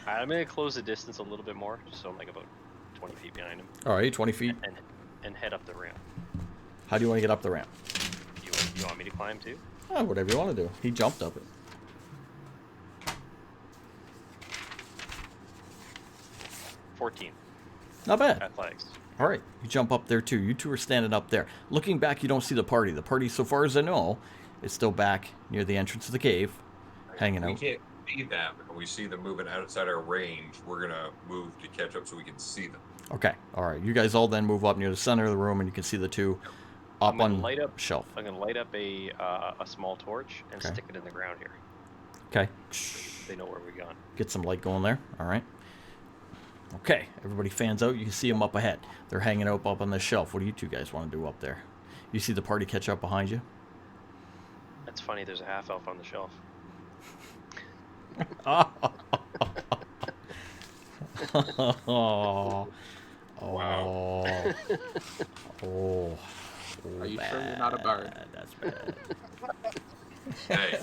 I'm gonna close the distance a little bit more, just so I'm like about 20 feet behind him, All right, 20 feet. and head up the ramp. How do you want to get up the ramp? You want me to climb too? Oh, whatever you want to do. He jumped up it. $14 Not bad. athletics. All right, you jump up there too. You two are standing up there. Looking back, you don't see the party. The party, so far as I know, is still back near the entrance of the cave, hanging We out. can't see them, and we see them moving outside our range. We're gonna move to catch up so we can see them. Okay. All right. You guys all then move up near the center of the room, and you can see the two up I'm gonna on light up- shelf. I'm gonna light up a small torch and Okay. stick it in the ground here. Okay. They know where we're going. Get some light going there. All right. Okay. Everybody fans out. You can see them up ahead. They're hanging out up on the shelf. What do you two guys want to do up there? You see the party catch up behind you? That's funny. There's a half elf on the shelf. Oh. Wow. Oh. Are you sure you're not a bard? That's bad. Hey,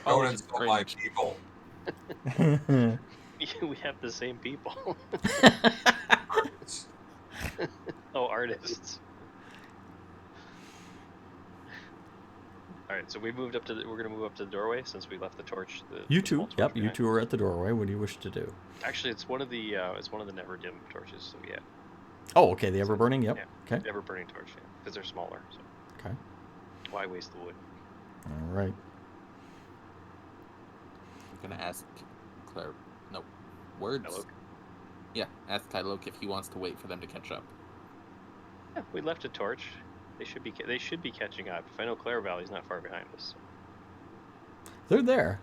Oh, don't it's insult my people. We have the same people. Oh, artists. All right, so we moved up to we're gonna move up to the doorway since we left the torch. You the two. small torch Yep. You behind. two are at the doorway. What do you wish to do? Actually, it's one of the never dim torches. So yeah, Oh, okay. The ever burning. Yep. Yeah. Okay. never burning torch. Yeah, because they're smaller. So Okay. why waste the wood? All right. I'm gonna ask Claire. No, words. Hello? Yeah, ask Kyloke if he wants to wait for them to catch up. Yeah, we left a torch. They should be catching up. If I know Clare Valley's not far behind us. They're there.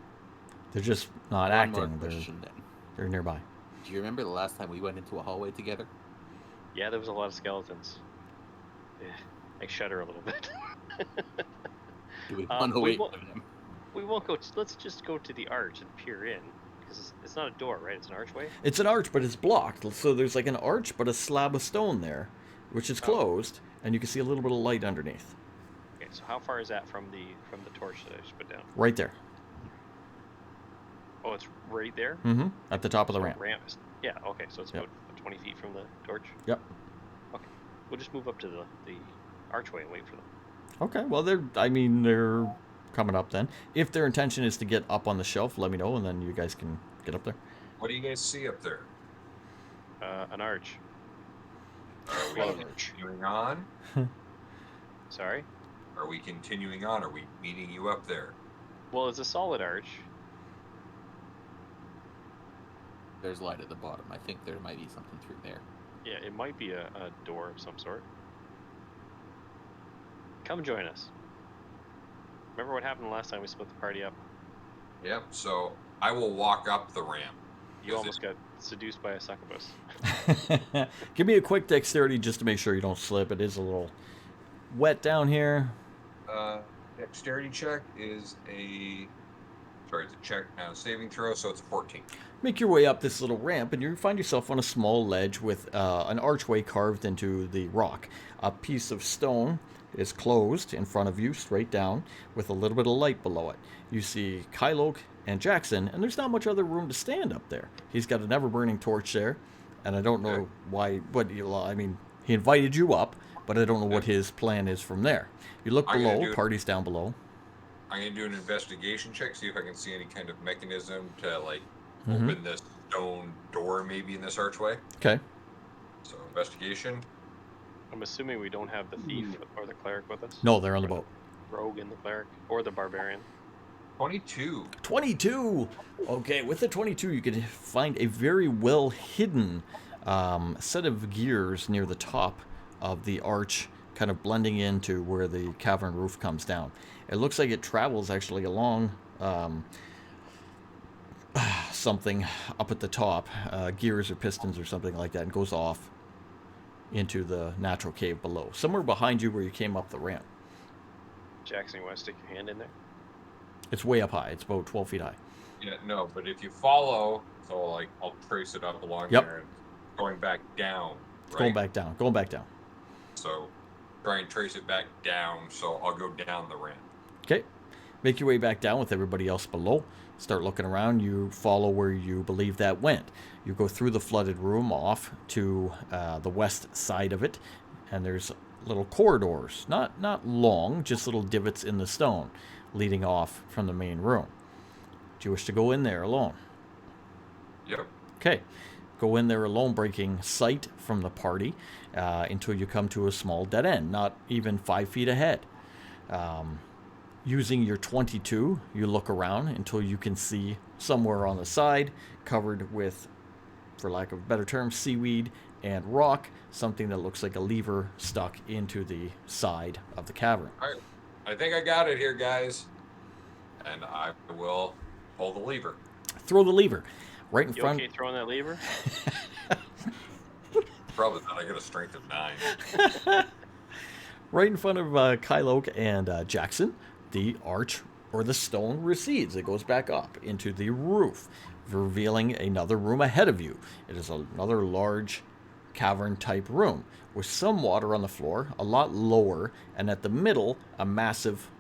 They're just not One more acting. question then. They're nearby. Do you remember the last time we went into a hallway together? Yeah, there was a lot of skeletons. Yeah, I shudder a little bit. Do we Um, want to we wait won't- for them? We won't go. Let's just go to the arch and peer in, because it's not a door, right? It's an archway. It's an arch, but it's blocked. So there's like an arch, but a slab of stone there, which is Oh. closed, and you can see a little bit of light underneath. Okay, so how far is that from the torch that I just put down? Right there. Oh, it's right there. Mm-hmm. At the top of the So ramp. Yeah. Okay, so it's Yep. about 20 feet from the torch. Yep. Okay, we'll just move up to the archway and wait for them. Okay. Well, they're coming up then. If their intention is to get up on the shelf, let me know, and then you guys can get up there. What do you guys see up there? An arch. Are we Well, continuing on? Sorry. Are we continuing on? Are we meeting you up there? Well, it's a solid arch. There's light at the bottom. I think there might be something through there. Yeah, it might be a door of some sort. Come join us. Remember what happened the last time we split the party up? Yep. So I will walk up the ramp. You Is almost it- got seduced by a succubus. Give me a quick dexterity just to make sure you don't slip. It is a little wet down here. Dexterity check is a. Sorry, it's a check saving throw, so it's a 14. Make your way up this little ramp, and you find yourself on a small ledge with an archway carved into the rock. A piece of stone is closed in front of you, straight down, with a little bit of light below it. You see Kyloke and Jackson, and there's not much other room to stand up there. He's got an ever-burning torch there, and I don't know Okay. why. I mean, he invited you up, but I don't know what his plan is from there. You look I'm gonna below, do it. party's down below. I'm gonna do an investigation check, see if I can see any kind of mechanism to like Mhm. open this stone door, maybe in this archway. Okay. So investigation. I'm assuming we don't have the thief or the cleric with us. No, they're on the boat. Rogue and the cleric, or the barbarian. 22. 22. Okay, with the 22, you can find a very well hidden set of gears near the top of the arch, kind of blending into where the cavern roof comes down. It looks like it travels actually along something up at the top, gears or pistons or something like that, and goes off into the natural cave below, somewhere behind you where you came up the ramp. Jackson, you want to stick your hand in there? It's way up high. It's about 12 feet high. Yeah, no, but if you follow, so like I'll trace it up along Yep. there, and going back down. It's Right? going back down. Going back down. So try and trace it back down. So I'll go down the ramp. Okay. Make your way back down with everybody else below. Start looking around. You follow where you believe that went. You go through the flooded room off to the west side of it, and there's little corridors. Not long, just little divots in the stone leading off from the main room. Do you wish to go in there alone? Yep. Okay. Go in there alone, breaking sight from the party until you come to a small dead end, not even 5 feet ahead. Using your 22, you look around until you can see somewhere on the side, covered with, for lack of a better term, seaweed and rock something that looks like a lever stuck into the side of the cavern. All right. I think I got it here, guys. And I will pull the lever. Throw the lever right in You front. okay throwing that lever? Probably not. I got a strength of 9. Right in front of Kyloke and Jackson, the arch or the stone recedes. It goes back up into the roof, revealing another room ahead of you. It is another large cavern-type room with some water on the floor, a lot lower, and at the middle, a massive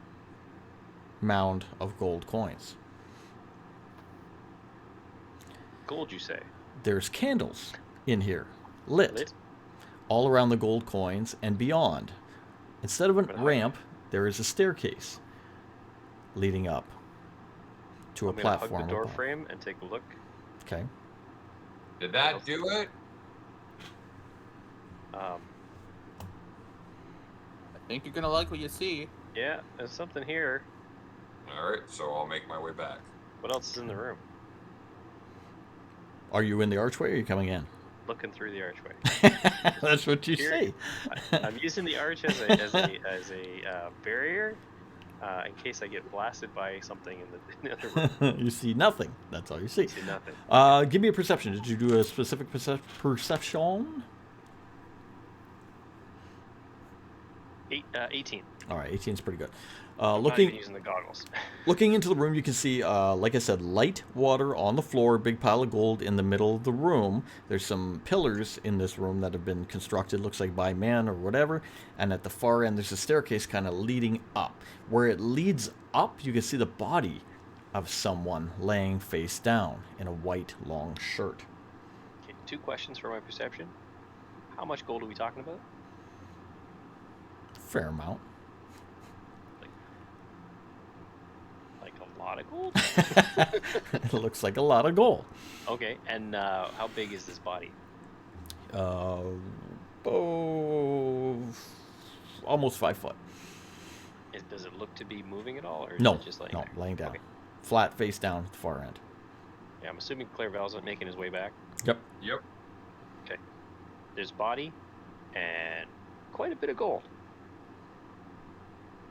mound of gold coins. Gold, you say? There's candles in here, lit, Lit? all around the gold coins and beyond. Instead of a But how- ramp, there is a staircase leading up to a I'm gonna platform. hug the door above. frame and take a look. Okay. Did that do it? I think you're gonna like what you see. Yeah, there's something here. All right, so I'll make my way back. What else is in the room? Are you in the archway or are you coming in? Looking through the archway. That's what you Here- say. I'm using the arch as a barrier in case I get blasted by something in the other room. You see nothing. That's all you see. See nothing. Give me a perception. Did you do a specific perception? 18. All right, 18 is pretty good. I'm not even using the goggles. Looking into the room, you can see, like I said, light water on the floor, big pile of gold in the middle of the room. There's some pillars in this room that have been constructed, looks like by man or whatever. And at the far end, there's a staircase kind of leading up. Where it leads up, you can see the body of someone laying face down in a white long shirt. Okay, 2 questions for my perception. How much gold are we talking about? Fair amount. Like a lot of gold? It looks like a lot of gold. Okay, and how big is this body? Almost 5 foot. Does it look to be moving at all, or is No, it just laying no, there? laying down. Okay. Flat face down at the far end. Yeah, I'm assuming Clairvel's not making his way back. Yep. Yep. There's body and quite a bit of gold.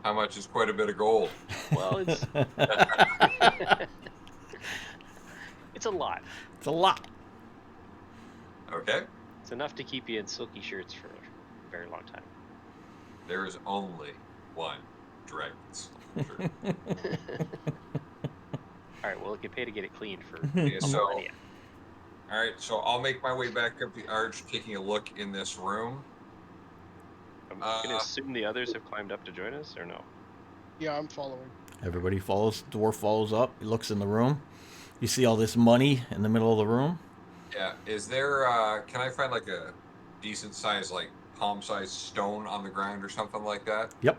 How much is quite a bit of gold? Well, it's it's a lot. It's a lot. Okay. It's enough to keep you in silky shirts for a very long time. There is only one Dragons. Sure. All right, well, you pay to get it cleaned for Okay, a so, millennia. all right, so I'll make my way back up the arch, taking a look in this room. I'm gonna assume the others have climbed up to join us, or no? Yeah, I'm following. Everybody follows. Dwarf follows up. He looks in the room. You see all this money in the middle of the room. Yeah. Is there? Can I find like a decent size, like palm-sized stone on the ground or something like that? Yep.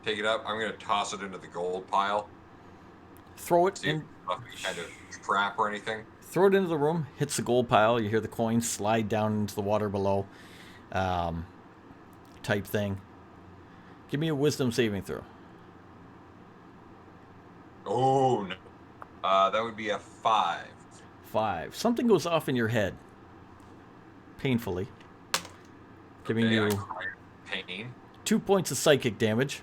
Take it up. I'm gonna toss it into the gold pile. Throw it See if in. nothing kind of trap or anything. Throw it into the room. Hits the gold pile. You hear the coins slide down into the water below. Type thing. Give me a wisdom saving throw. Oh no. That would be a 5. 5. Something goes off in your head. Painfully. Giving Okay, I you cry pain. 2 points of psychic damage.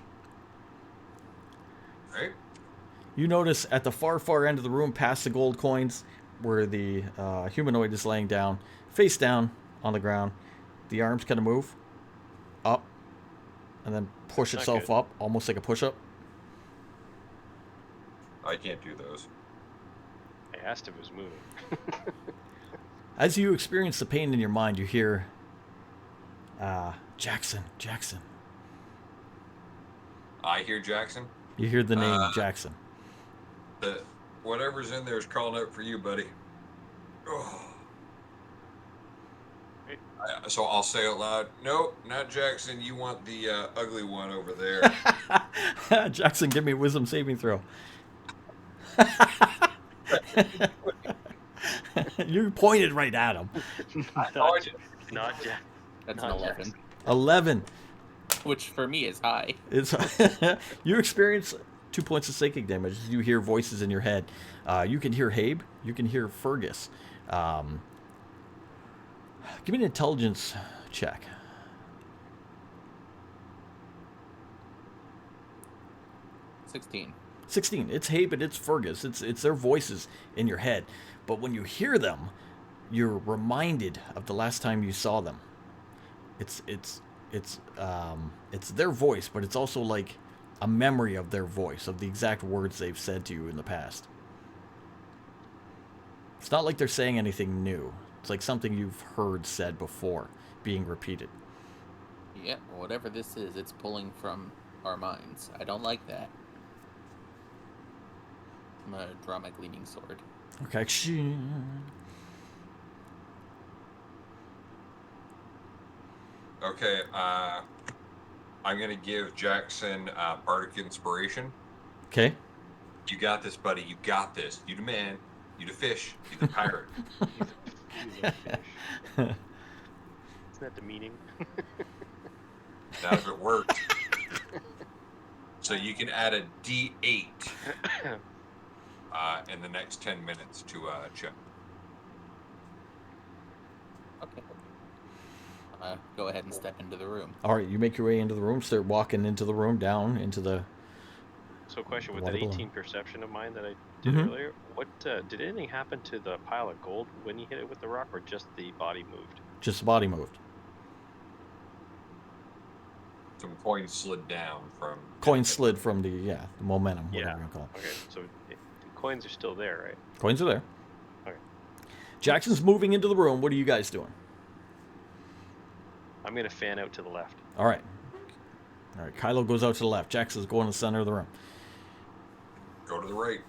Right. You notice at the far end of the room, past the gold coins, where the humanoid is laying down, face down on the ground. The arms kind of move up and then push Not itself good. up, almost like a push-up. I can't do those. I asked if it was moving. As you experience the pain in your mind, you hear, Jackson. I hear Jackson. You hear the name Jackson. The whatever's in there is calling out for you, buddy. Oh. So I'll say out loud, nope, not Jackson. You want the ugly one over there. Jackson, give me a wisdom saving throw. You pointed right at him. Not Jack. That's Not an 11, Jackson. 11. which for me is high. It's you experience 2 points of psychic damage. You hear voices in your head. You can hear Habe. You can hear Fergus. Give me an intelligence check. 16. 16. It's Habe and it's Fergus. It's their voices in your head. But when you hear them, you're reminded of the last time you saw them. It's their voice, but it's also like a memory of their voice, of the exact words they've said to you in the past. It's not like they're saying anything new. It's like something you've heard said before being repeated. Yeah, whatever this is, it's pulling from our minds. I don't like that. I'm gonna draw my gleaming sword. Okay. Okay, I'm gonna give Jackson Bardic Inspiration. Okay. You got this, buddy. You got this. You the man. You the fish. You the pirate. He's a fish. Isn't that the meaning? Not if it worked. So you can add a D8 in the next 10 minutes to check. Okay. Go ahead and step into the room. All right, you make your way into the room, start walking into the room, down into the... So, question, with Water that below. 18 perception of mine that I did Mhm. earlier, what did anything happen to the pile of gold when you hit it with the rock, or just the body moved? Just the body moved. Some coins slid down from. Coin slid from the momentum, whatever Yeah. you call it. Okay, so the coins are still there, right? Coins are there. Okay. Jackson's moving into the room. What are you guys doing? I'm gonna fan out to the left. All right. All right, Kylo goes out to the left. Jackson's going to the center of the room. Go to the right.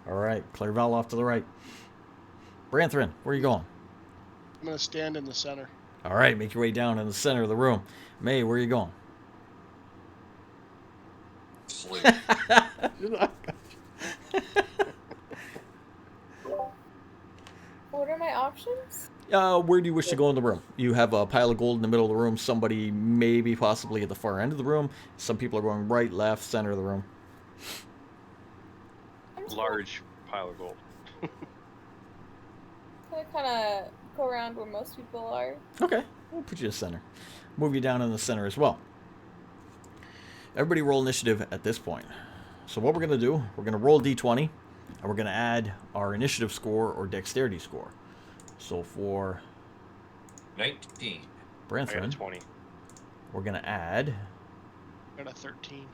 All right, Clairval off to the right. Branthrin, where are you going? I'm gonna stand in the center. All right, make your way down in the center of the room. May, where are you going? Sleep. What are my options? Where do you wish to go in the room? You have a pile of gold in the middle of the room. Somebody maybe possibly at the far end of the room. Some people are going right, left, center of the room. I'm just Large pile of gold. gonna kind of go around where most people are. Okay, we'll put you to center. Move you down in the center as well. Everybody roll initiative at this point. So what we're going to do, we're going to roll d20, and we're going to add our initiative score or dexterity score. So for 19. I got a Branthrin, 20. we're going to add, Got a 13.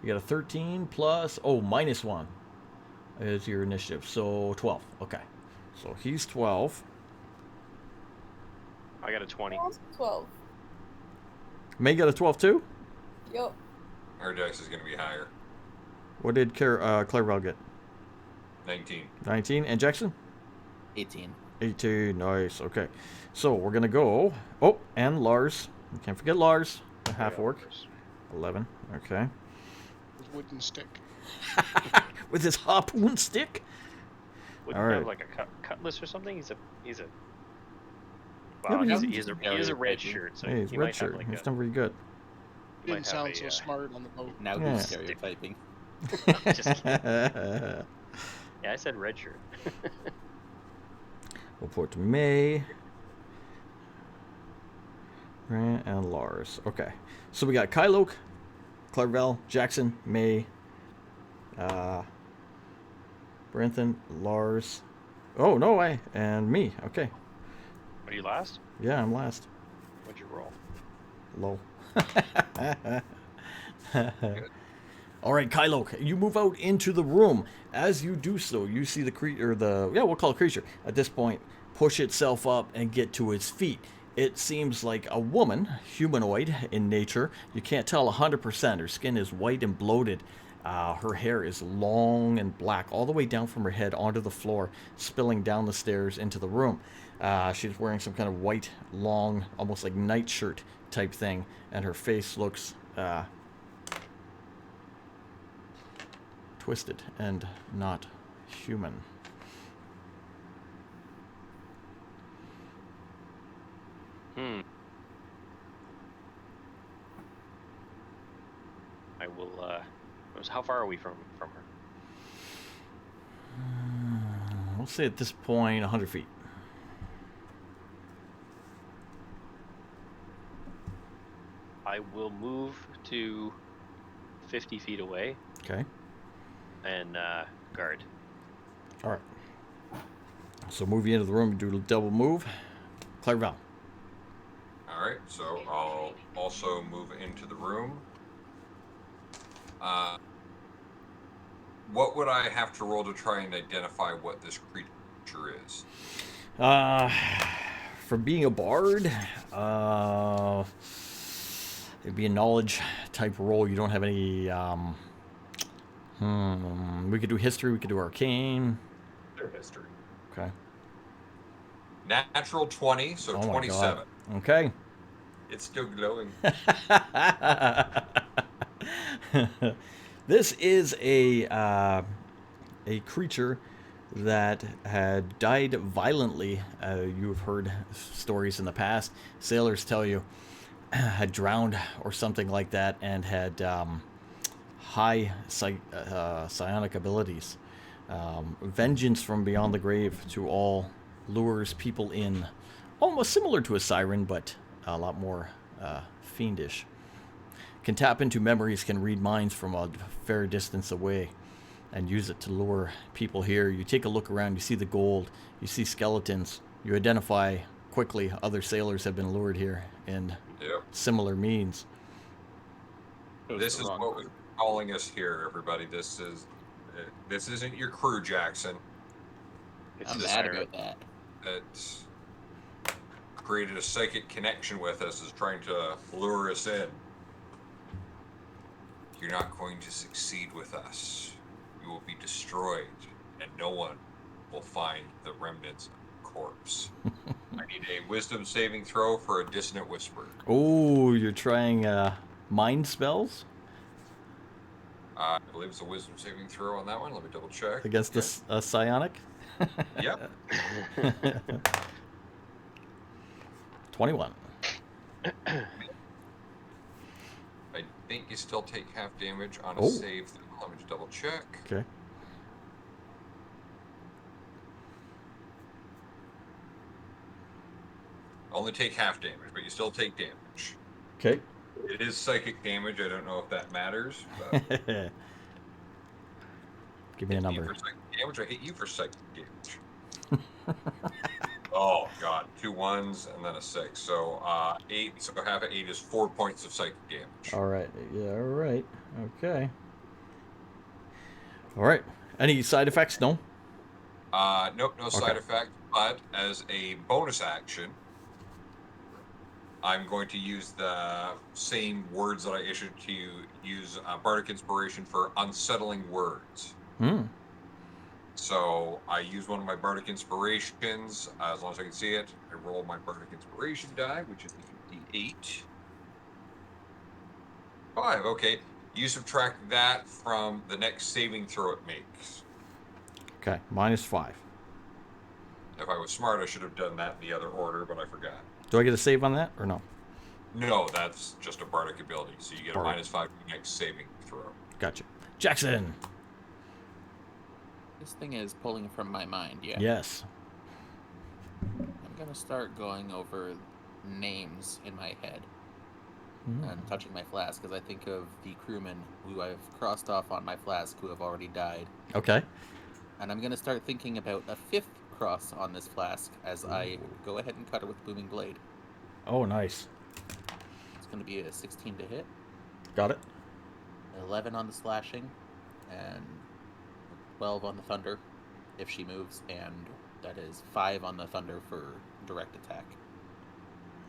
you got a 13 plus, minus 1 is your initiative. So 12. Okay. So he's 12. I got a 20. 12. May got a 12 too? Yup. Her dex is going to be higher. What did Clairval get? 19. 19. And Jackson? 18. 18. Nice. Okay. So we're going to go. Oh, and Lars. We can't forget Lars, the half orc. 11. Okay. With wooden stick. With his harpoon stick? Wouldn't All he have right. like a cutlass or something? He's a. Yeah, Wow, but he's, he's- he is a red shirt, so Hey, he's he red might shirt. have like He's a. done very good. he might Didn't have sound a, so smart on the boat. Now Yeah. who's stereotyping? Just Yeah, I said red shirt. Report to May. Grant and Lars. Okay. So we got Kylo, Clairval, Jackson, May, Branthrin, Lars. Oh, no way. And me. Okay. Are you last? Yeah, I'm last. What'd you roll? Lol. All right, Kylo, you move out into the room. As you do so, you see the creature, we'll call it creature at this point, push itself up and get to its feet. It seems like a woman, humanoid in nature. You can't tell 100%. Her skin is white and bloated. Her hair is long and black, all the way down from her head onto the floor, spilling down the stairs into the room. She's wearing some kind of white, long, almost like nightshirt type thing, and her face looks twisted and not human. I will. How far are we from her? We'll say at this point 100 feet. I will move to 50 feet away Okay. and guard. All right. So move you into the room. Do a double move. Clairval. All right, so I'll also move into the room. What would I have to roll to try and identify what this creature is? For being a bard, it'd be a knowledge type roll. You don't have any. We could do history. We could do arcane. Their history. Okay. Natural 20, so Oh my 27. God. Okay. It's still glowing. This is a creature that had died violently. You've heard stories in the past. Sailors tell you had drowned or something like that, and had high psionic abilities. Vengeance from beyond the grave to all lures people in. Almost similar to a siren, but a lot more fiendish. Can tap into memories, can read minds from a fair distance away, and use it to lure people here. You take a look around, you see the gold, you see skeletons, you identify quickly other sailors have been lured here in Yep. similar means. This is what was calling us here, everybody. This isn't your crew, Jackson. It's I'm the mad siren. about that. That created a psychic connection with us, is trying to lure us in. You're not going to succeed with us. You will be destroyed, and no one will find the remnants of the corpse. I need a wisdom saving throw for a dissonant whisper. Oh, you're trying mind spells I believe it's a wisdom saving throw on that one. Let me double check. against this psionic? Yep. 21. I think you still take half damage on a Oh. save. Let me just double check. Okay. Only take half damage, but you still take damage. Okay. It is psychic damage. I don't know if that matters. But Give me a hit me number. for psychic damage. I hit you for psychic damage. Oh god, 2 1s and then a 6. So 8. So half of 8 is 4 points of psychic damage. All right. Yeah, all right. Okay. All right. Any side effects? No? Nope, no side Okay. effect. But as a bonus action, I'm going to use the same words that I issued to use Bardic Inspiration for unsettling words. Hmm. So I use one of my Bardic Inspirations, as long as I can see it. I roll my Bardic Inspiration die, which is a D8. 5, okay. You subtract that from the next saving throw it makes. Okay. -5. If I was smart, I should have done that in the other order, but I forgot. Do I get a save on that or no? No, that's just a Bardic ability, so you get a Bardic. -5 to the next saving throw. Gotcha. Jackson. This thing is pulling from my mind, yeah. Yes. I'm gonna start going over names in my head and touching my flask as I think of the crewmen who I've crossed off on my flask who have already died. Okay. And I'm gonna start thinking about a 5th cross on this flask as I go ahead and cut it with Booming Blade. Oh, nice. It's gonna be a 16 to hit, Got it. 11 on the slashing, and 12 on the thunder if she moves, and that is 5 on the thunder for direct attack.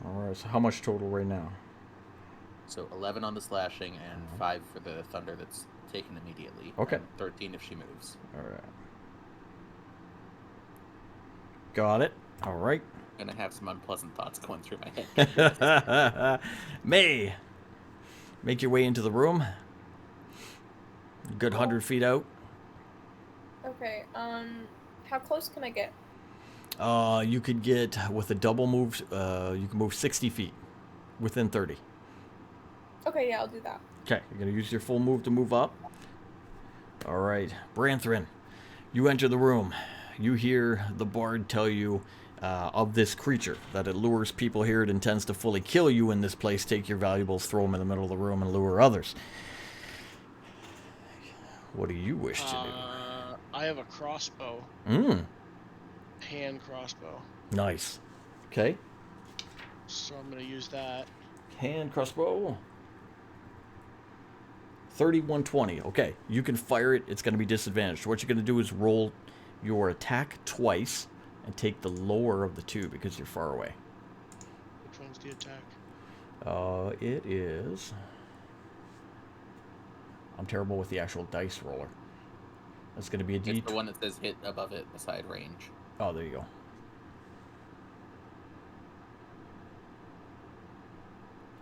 All right. So how much total right now? So 11 on the slashing and 5 for the thunder that's taken immediately. Okay. And 13 if she moves. All right. Got it. All right. I'm gonna have some unpleasant thoughts going through my head. May, make your way into the room. Good 100 feet out. Okay, how close can I get? You could get, with a double move, you can move 60 feet within 30. Okay, yeah, I'll do that. Okay, you're going to use your full move to move up. All right, Branthrin, you enter the room. You hear the bard tell you of this creature, that it lures people here. It intends to fully kill you in this place, take your valuables, throw them in the middle of the room, and lure others. What do you wish to I have a crossbow. do? Hand crossbow. Nice. Okay. So I'm going to use that. Hand crossbow. 3120. Okay. You can fire it. It's going to be disadvantaged. What you're going to do is roll your attack twice and take the lower of the two because you're far away. Which one's the attack? It is... I'm terrible with the actual dice roller. That's going to be a D. It's the one that says hit above it beside range. Oh, there you go.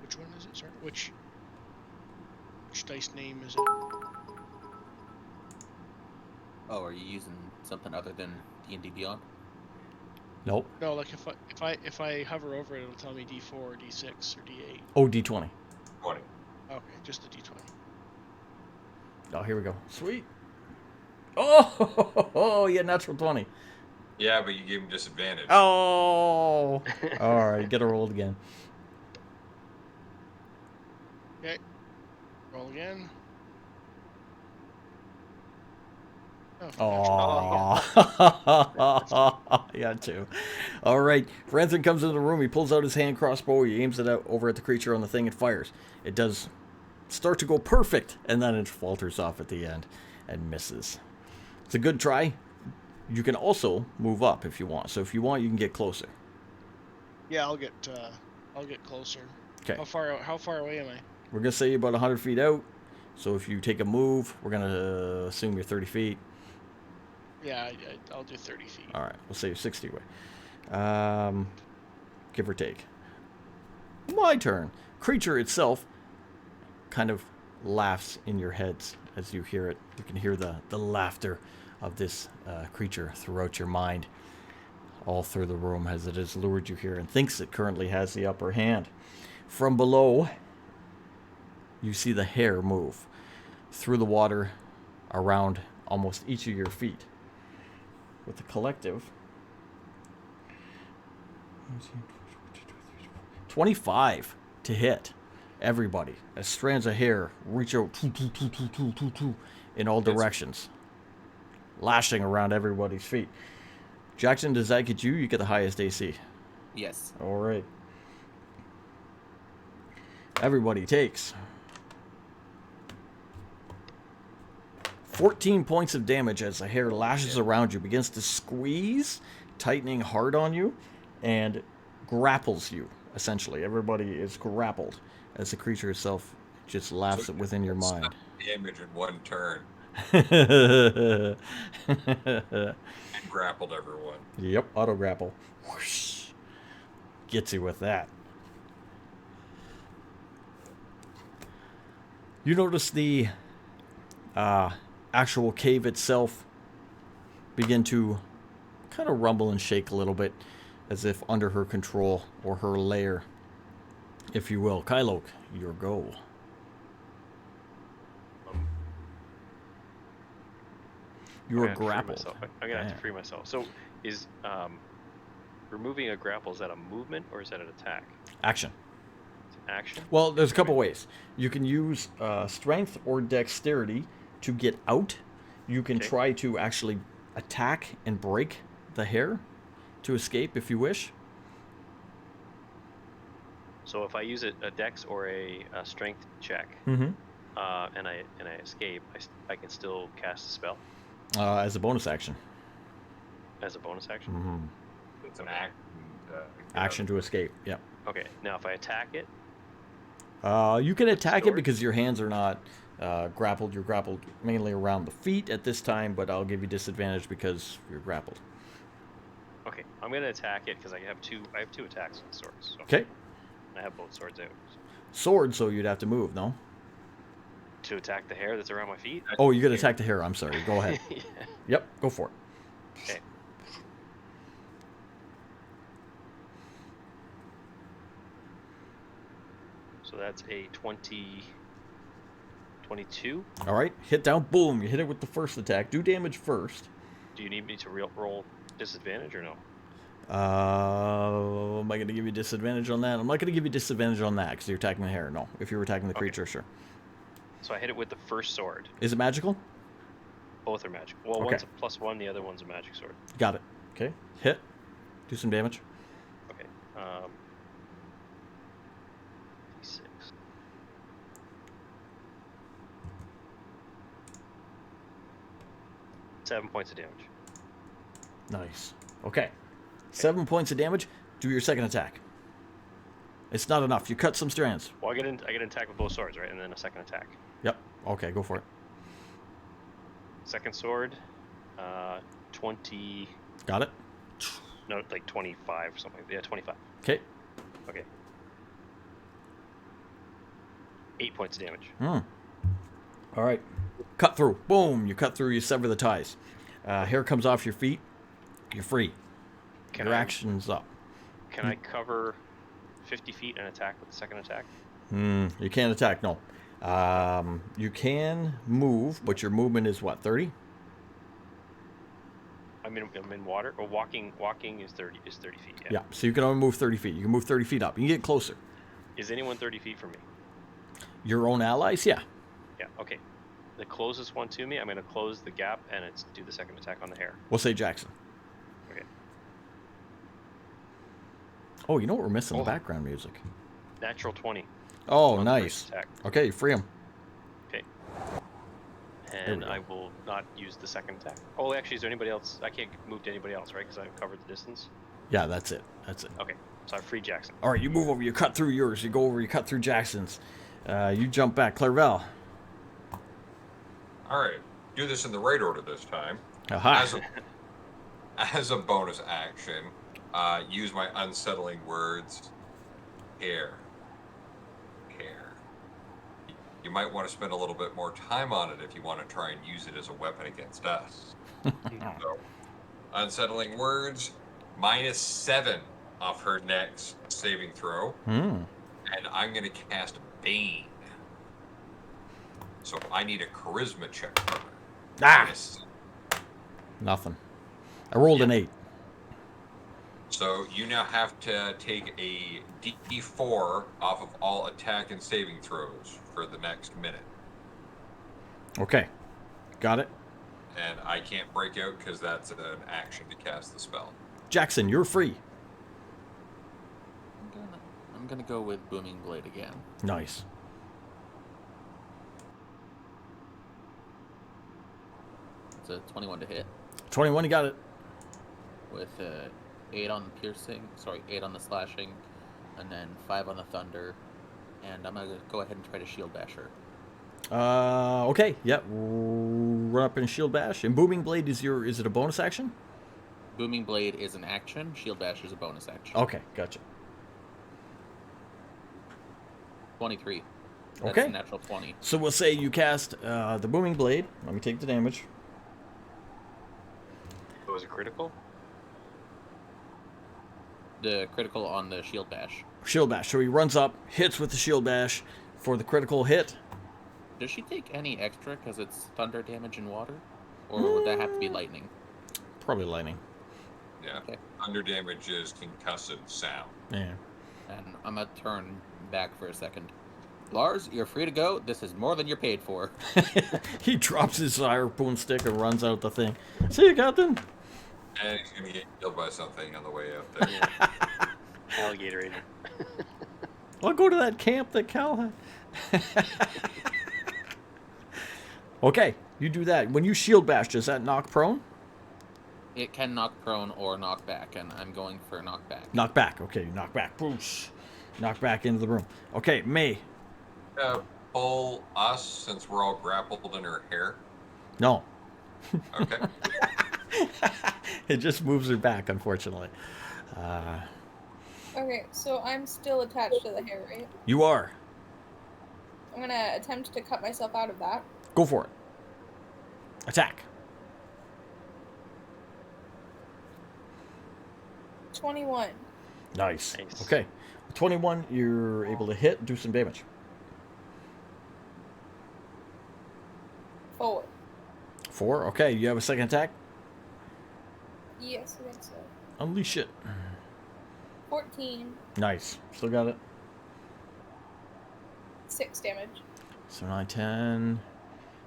Which one is it, sir? Which dice name is it? Oh, are you using something other than D&D Beyond? Nope. No, like if I hover over it, it'll tell me D4 or D6 or D8. Oh, D20. 20. Okay, just the D20. Oh, here we go. Sweet. Oh, yeah, natural 20. Yeah, but you gave him disadvantage. Oh. All right, get a roll again. Okay. Roll again. Oh. Oh. Yeah, too. All right. Rantham comes into the room. He pulls out his hand crossbow. He aims it out over at the creature on the thing and fires. It does start to go perfect, and then it falters off at the end and misses. It's a good try. You can also move up if you want. So if you want, you can get closer. Yeah, I'll get closer. Okay. How far away am I? We're going to say about 100 feet out. So if you take a move, we're going to assume you're 30 feet. Yeah, I'll do 30 feet. All right. We'll say 60 away. Give or take. My turn. Creature itself kind of laughs in your heads as you hear it. You can hear the laughter of this creature throughout your mind, all through the room as it has lured you here and thinks it currently has the upper hand. From below, you see the hair move through the water around almost each of your feet. With the collective, 25 to hit everybody as strands of hair reach out in all directions, lashing around everybody's feet. Jackson, does that get you? You get the highest AC. Yes. All right. Everybody takes 14 points of damage as the hair lashes around you, begins to squeeze, tightening hard on you, and grapples you, essentially. Everybody is grappled as the creature itself just laughs within your mind. Damage in one turn. And grappled everyone. Yep, auto grapple. Whoosh. Gets you with that. You notice the actual cave itself begin to kind of rumble and shake a little bit as if under her control or her lair, if you will. Kyloke, your go. You are grappled. I'm gonna have to free myself. So, is removing a grapple, is that a movement or is that an attack? Action. It's an action. Well, there's a couple ways. You can use strength or dexterity to get out. You can try to actually attack and break the hair to escape if you wish. So if I use a dex or a strength check, Mm-hmm. and I escape, I can still cast a spell As a bonus action. as a bonus action. Mm-hmm. It's an act. Action to escape. Yep. Okay. Now if I attack it, You can attack it Sword? because your hands are not grappled. You're grappled mainly around the feet at this time, but I'll give you disadvantage because you're grappled. okay, I'm gonna attack it because I have two attacks with swords. So Okay. I have both swords out. Sword, so you'd have to move, no? To attack the hair that's around my feet. Oh, you could attack the hair. I'm sorry. Go ahead. Yeah. Yep, go for it. Okay. So that's a 22. All right, hit down. Boom. You hit it with the first attack. Do damage first. Do you need me to roll disadvantage or no? Am I going to give you disadvantage on that? I'm not going to give you disadvantage on that because you're attacking the hare. No. If you're attacking the creature, sure. So I hit it with the first sword. Is it magical? Both are magic. Well, Okay. one's a +1, the other one's a magic sword. Got it. Okay. Hit. Do some damage. Okay. D6. Seven points of damage. Nice. Okay. 7 points of damage. Do your second attack. It's not enough. You cut some strands. Well, I get an attack with both swords, right? And then a second attack. Yep. Okay, go for it. Second sword, 20. Got it? No, like 25 or something. Yeah, 25. Okay. Okay. 8 points of damage. All right. Cut through. Boom. You cut through. You sever the ties. Hair comes off your feet. You're free. Your action's up. Can I cover 50 feet and attack with the second attack? You can't attack, no. You can move, but your movement is what, 30? I'm in water. Or walking is 30 feet. Yeah. Yeah, so you can only move 30 feet. You can move 30 feet up. You can get closer. Is anyone 30 feet from me? Your own allies? Yeah. Yeah. Okay. The closest one to me, I'm going to close the gap and do the second attack on the hare. We'll say Jackson. Okay. Oh, you know what we're missing? Oh. The background music. Natural 20. Oh, on the nice. first attack. Okay, free him. Okay. we And go. I will not use the second attack. Oh, actually, is there anybody else? I can't move to anybody else, right? Because I've covered the distance. Yeah, that's it. That's it. Okay. So I free Jackson. All right, you move over. You cut through yours. You go over. You cut through Jackson's. You jump back. Clairvel. All right, do this in the right order this time. Aha. As a bonus action, use my unsettling words. Care. You might want to spend a little bit more time on it if you want to try and use it as a weapon against us. So, unsettling words, -7 off her next saving throw. And I'm going to cast Bane. So I need a charisma check from her. Ah! Nothing. I rolled an 8. So you now have to take a D4 off of all attack and saving throws for the next minute. Okay. Got it. And I can't break out because that's an action to cast the spell. Jackson, you're free. I'm gonna go with Booming Blade again. Nice. It's a 21 to hit 21, you got it. with 8 on the piercing, 8 on the slashing, and then 5 on the thunder. And I'm gonna go ahead and try to shield bash her. Okay. Yep. Run up and shield bash. And booming blade is it a bonus action? Booming Blade is an action. Shield bash is a bonus action. Okay, gotcha. 23. That's Okay. a natural 20. So we'll say you cast the booming blade. Let me take the damage. So was it critical? The critical on the shield bash. Shield bash. So he runs up, hits with the shield bash for the critical hit. Does she take any extra because it's thunder damage in water? Or would that have to be lightning? Probably lightning. Yeah. Okay. Under damage is concussive sound. Yeah. And I'm gonna turn back for a second. Lars, you're free to go. This is more than you're paid for. He drops his harpoon stick and runs out the thing. See you, Captain. And he's going to get killed by something on the way out there. Alligator agent. I'll go to that camp that Cal had. Okay, you do that. When you shield bash, does that knock prone? It can knock prone or knock back, and I'm going for knock back. Knock back. Okay, you knock back. Boosh. Knock back into the room. Okay, May. Pull us since we're all grappled in her hair. No. Okay. It just moves her back, unfortunately. Okay, so I'm still attached to the hair, right? You are. I'm gonna attempt to cut myself out of that. Go for it. Attack. 21. Nice. Nice. Okay. 21, you're able to hit, do some damage. 4. 4. Okay, you have a second attack? Yes, I think so. Unleash it. 14. Nice. Still got it. 6 damage. So 9, 10.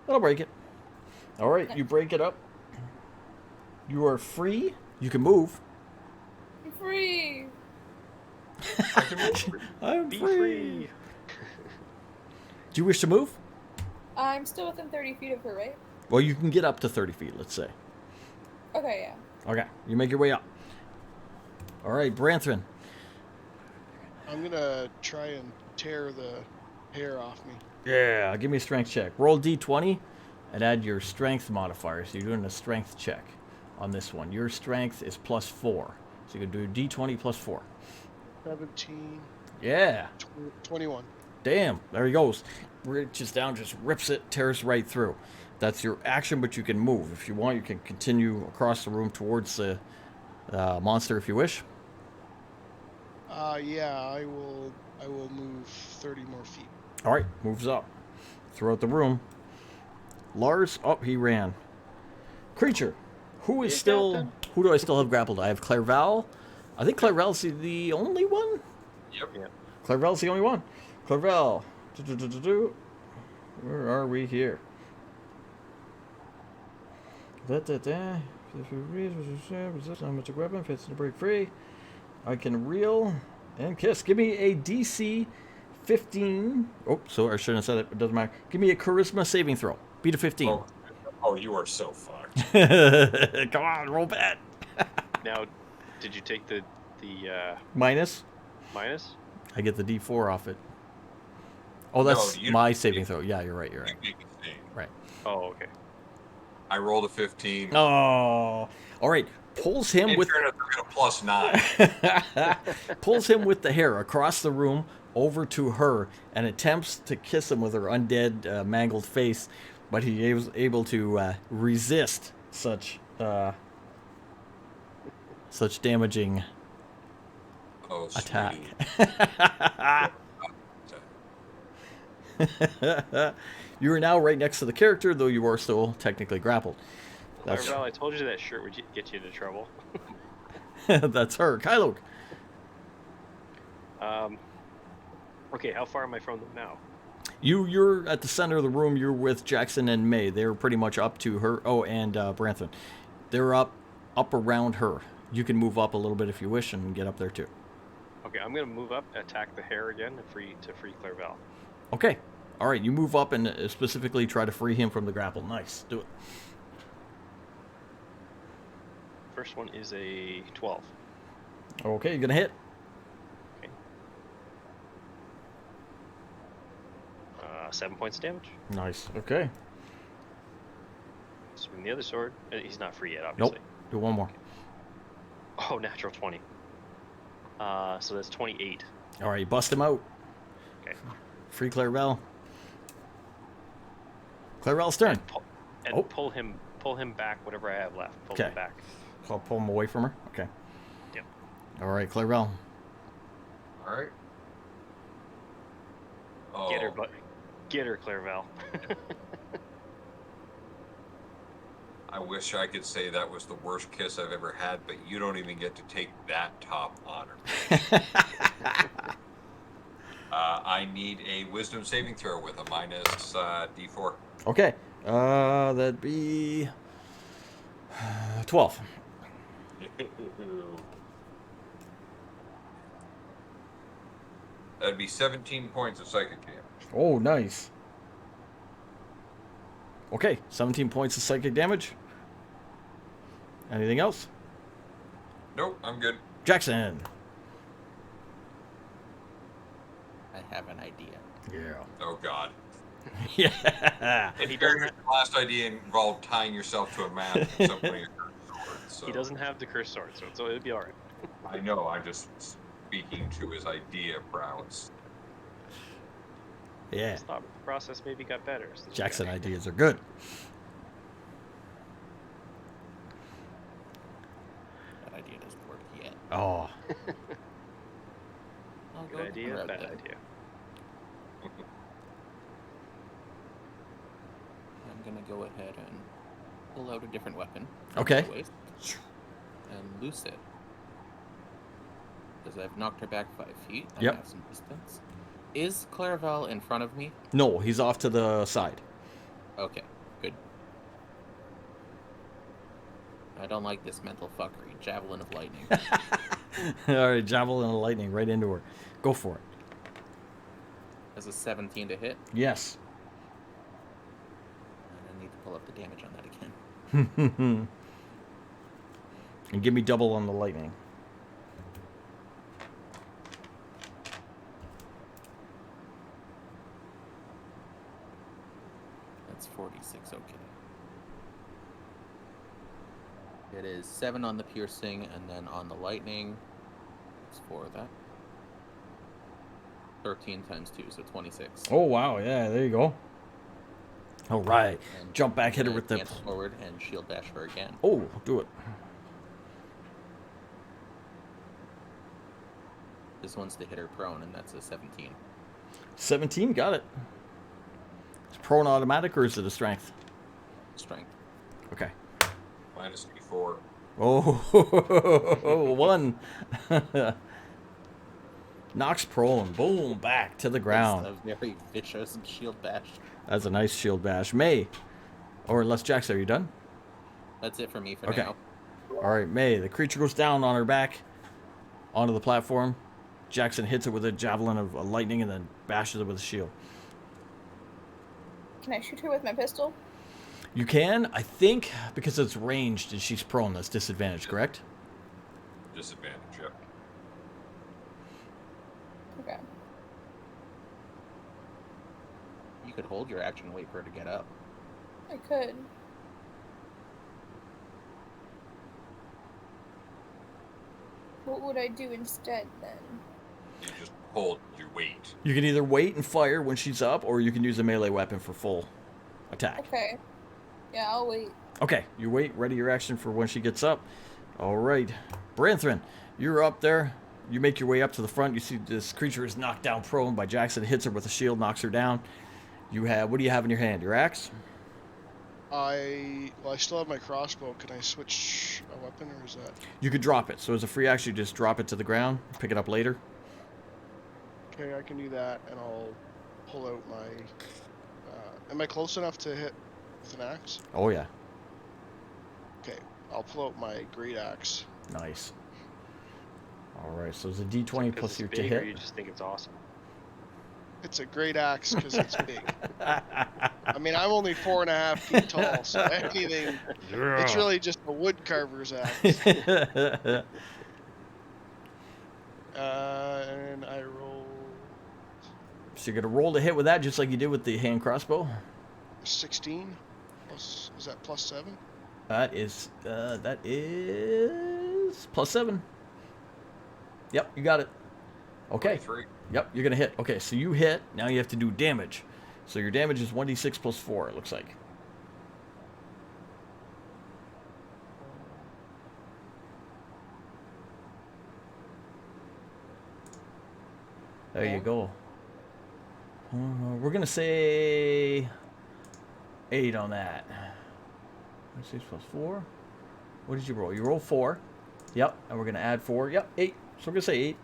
That'll break it. All right, you break it up. You are free. You can move. I'm free. I can move. I'm Be free. free. Do you wish to move? I'm still within 30 feet of her, right? Well, you can get up to 30 feet, let's say. Okay, yeah. Okay, you make your way up. All right, Branthrin. I'm gonna try and tear the hair off me. Yeah, give me a strength check. Roll D20 and add your strength modifier. So you're doing a strength check on this one. Your strength is +4. So you can do D20 +4. 17, Yeah. 21. Damn, there he goes. Reaches down, just rips it, tears right through. That's your action, but you can move. If you want, you can continue across the room towards the monster if you wish. Yeah, I will move 30 more feet. All right, moves up throughout the room. Lars, he ran. Creature, who is still... Who do I still have grappled? I have Clairval. I think Clairval's the only one? Yep. Yeah. Clairval's the only one. Clairval. Where are we here? Resist magic weapon, fits to break free. I can reel and kiss. Give me a DC 15. Oh, so I shouldn't have said it. It doesn't matter. Give me a charisma saving throw. Beat a 15. Oh, you are so fucked. Come on, roll bad. Now, did you take the Minus. minus? I get the D4 off it. Oh, that's No, you- my saving throw. Yeah, you're right. You're right. You make a thing. Right. Oh, okay. I rolled a 15. Oh, all right. Pulls him In with fairness, I got a +9. pulls him with the hair across the room over to her and attempts to kiss him with her undead, mangled face, but he was able to resist such damaging Oh, sweet. attack. You are now right next to the character, though you are still technically grappled. That's Clairval, I told you that shirt would get you into trouble. that's her, Kylo. Okay, how far am I from them now? You're at the center of the room. You're with Jackson and May. They're pretty much up to her. Oh, and Brantham. They're up around her. You can move up a little bit if you wish and get up there too. Okay, I'm gonna move up, attack the hair again, and free Clairval. Okay. All right. You move up and specifically try to free him from the grapple. Nice. Do it. First one is a 12. Okay. You're gonna hit. Okay. 7 points of damage. Nice. Okay. Swing the other sword. He's not free yet, obviously. Nope. Do one more. Oh, natural 20. So that's 28. All right. You bust him out. Okay. Free Clairval. Clairval's turn. And Oh. pull him back. Whatever I have left. Pull Okay. him back. So I'll pull him away from her. Okay. Yep. All right, Clairval. All right. Oh, Get her, get her, Clairval. I wish I could say that was the worst kiss I've ever had, but you don't even get to take that top honor. I need a wisdom saving throw with a minus D4. Okay. That'd be 12. That'd be 17 points of psychic damage. Oh, nice. Okay, 17 points of psychic damage. Anything else? Nope, I'm good. Jackson. I have an idea. Yeah. Oh God. Yeah. And he Very doesn't. good. The last idea involved tying yourself to a mast and somebody a sword. So He doesn't have the cursed sword, so it'll be all right. I know. I'm just speaking to his idea prowess. Yeah. Stop. The process maybe got better. since you Jackson got- ideas are good. That idea doesn't work yet. Oh. I'll Good go idea. grab Bad that. idea. I'm gonna go ahead and pull out a different weapon. Okay. Waist, and loose it. Because I've knocked her back 5 feet. I Yep. have some distance. Is Clairval in front of me? No, he's off to the side. Okay, good. I don't like this mental fuckery. Javelin of lightning. All right, javelin of lightning right into her. Go for it. That's a 17 to hit. Yes. And I need to pull up the damage on that again. And give me double on the lightning. That's 46, okay. It is 7 on the piercing, and then on the lightning, it's 4 of that. 13 times 2, so 26. Oh, wow. Yeah, there you go. All right. And Jump back, hit her then with the... dance forward and shield bash her again. Oh, do it. This one's to hit her prone, and that's a 17. 17, got it. Is prone automatic or is it a strength? Strength. Okay. Minus 4. Oh, 1. Knocks prone. Boom, back to the ground. That's a very vicious shield bash. That's a nice shield bash. May. Or unless Jax, are you done? That's it for me for Okay. now. All right, May. The creature goes down on her back onto the platform. Jackson hits it with a javelin of lightning and then bashes it with a shield. Can I shoot her with my pistol? You can, I think, because it's ranged and she's prone, that's disadvantage, correct? Disadvantage, yep. Okay. You could hold your action and wait for her to get up. I could. What would I do instead then? You just hold your weight. You can either wait and fire when she's up, or you can use a melee weapon for full attack. Okay. Yeah, I'll wait. Okay, you wait, ready your action for when she gets up. All right. Branthrin, you're up there. You make your way up to the front. You see this creature is knocked down prone by Jackson. Hits her with a shield, knocks her down. You have, what do you have in your hand? Your axe? I still have my crossbow. Can I switch a weapon, or is that... You could drop it. So as a free action, you just drop it to the ground, pick it up later. Okay, I can do that, and I'll pull out my... am I close enough to hit with an axe? Oh, yeah. Okay, I'll pull out my great axe. Nice. All right, so it's a D20 plus it's your to big, or hit. you just think it's awesome. It's a great axe because it's big. I mean, I'm only 4.5 feet tall, so anything... It's really just a wood carver's axe. And I roll So you're going to roll to hit with that just like you did with the hand crossbow. 16. Plus, is that plus 7? That is plus 7. Yep, you got it. Okay. 23. Yep, you're going to hit. Okay, so you hit. Now you have to do damage. So your damage is 1d6 plus 4, it looks like. There you go. We're going to say 8 on that. 6 plus 4. What did you roll? You rolled 4. Yep, and we're going to add 4. Yep, 8. So we're going to say 8.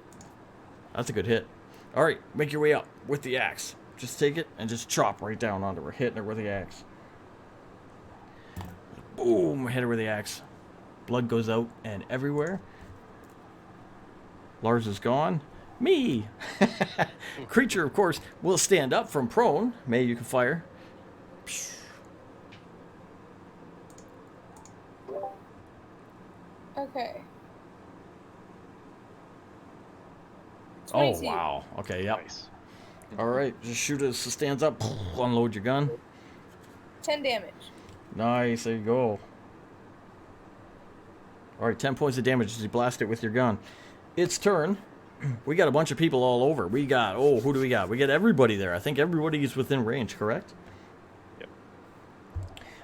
That's a good hit. All right, make your way up with the axe. Just take it and just chop right down onto her, hitting her with the axe. Boom, hit her with the axe. Blood goes out and everywhere. Lars is gone. Me! Creature, of course, will stand up from prone. May, you can fire. Okay. Oh, 22. wow. Okay, yep. Nice. All right, just shoot as it stands up. Unload your gun. 10 damage. Nice, there you go. All right, 10 points of damage as you blast it with your gun. Its turn. We got a bunch of people all over. We got, who do we got? We got everybody there. I think everybody is within range, correct? Yep.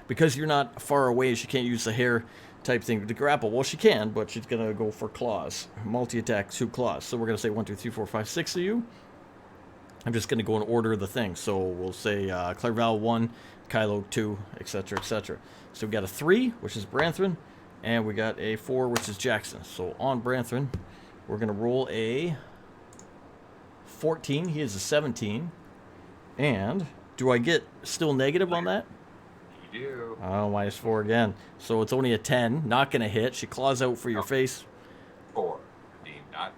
Because you're not far away, she can't use the hair type thing to grapple. Well, she can, but she's going to go for claws. Multi-attack, 2 claws. So we're going to say 1, 2, 3, 4, 5, 6 of you. I'm just going to go in order of the thing. So we'll say Clairval 1, Kylo 2, etc., etc. So we got a 3, which is Branthrin, and we got a 4, which is Jackson. So on Branthrin, We're going to roll a 14. He is a 17. And do I get still negative on that? You do. Oh, -4 again. So it's only a 10. Not going to hit. She claws out for your face. 4. Not.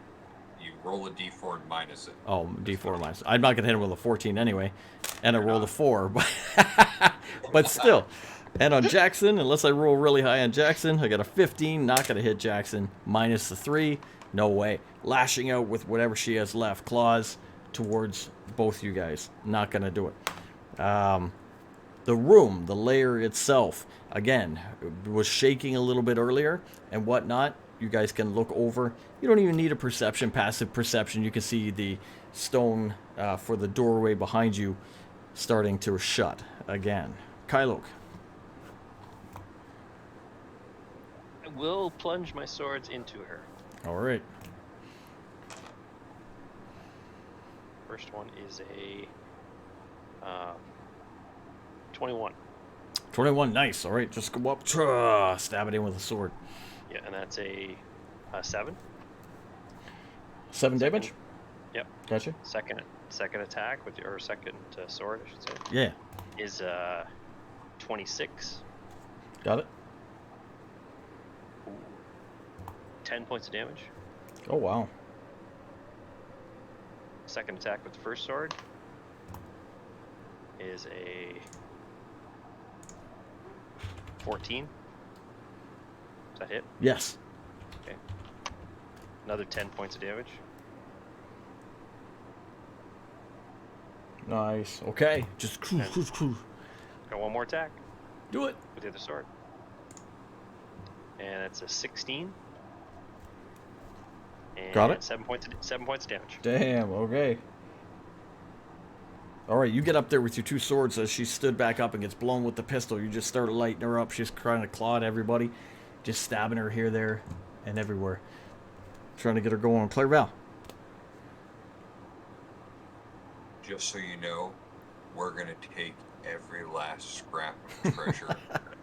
You roll a d4 and minus it. Oh, D4 minus. I'm not going to hit him with a 14 anyway. And I rolled a 4. But still. And on Jackson, unless I roll really high on Jackson, I got a 15. Not going to hit Jackson. Minus the 3. No way. Lashing out with whatever she has left. Claws towards both you guys. Not going to do it. The room, the layer itself, again, was shaking a little bit earlier and whatnot. You guys can look over. You don't even need a perception, passive perception. You can see the stone for the doorway behind you starting to shut again. Kylok. I will plunge my swords into her. All right. First one is a 21. 21, nice. All right, just go up, stab it in with a sword. Yeah, and that's a 7. 7 damage? Yep. Gotcha. Second attack with or second sword, I should say, Yeah, is 26. got it. 10 points of damage. Oh, wow. Second attack with the first sword is a 14. Does that hit? Yes. Okay. Another 10 points of damage. Nice. Okay, just Got one more attack do it. with the other sword. And it's a 16. And Got it. 7 points of damage. Damn, okay. All right, you get up there with your 2 swords as she stood back up and gets blown with the pistol. You just start lighting her up. She's trying to claw at everybody. Just stabbing her here, there, and everywhere. Trying to get her going. Clairval. Just so you know, we're going to take every last scrap of treasure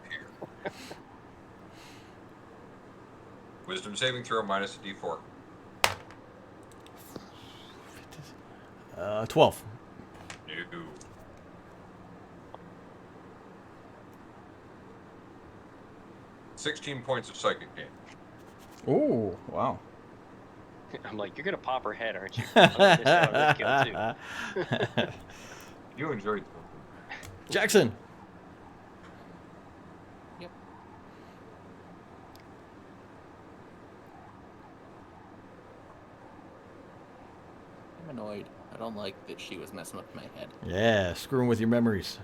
here. Wisdom saving throw minus a d4. 12. No. 16 points of psychic damage. Oh, wow. I'm like, you're gonna pop her head, aren't you? I'm gonna miss out on the kill too. You enjoyed Jackson. Yep. I'm annoyed. I don't like that she was messing with my head. Yeah, screwing with your memories.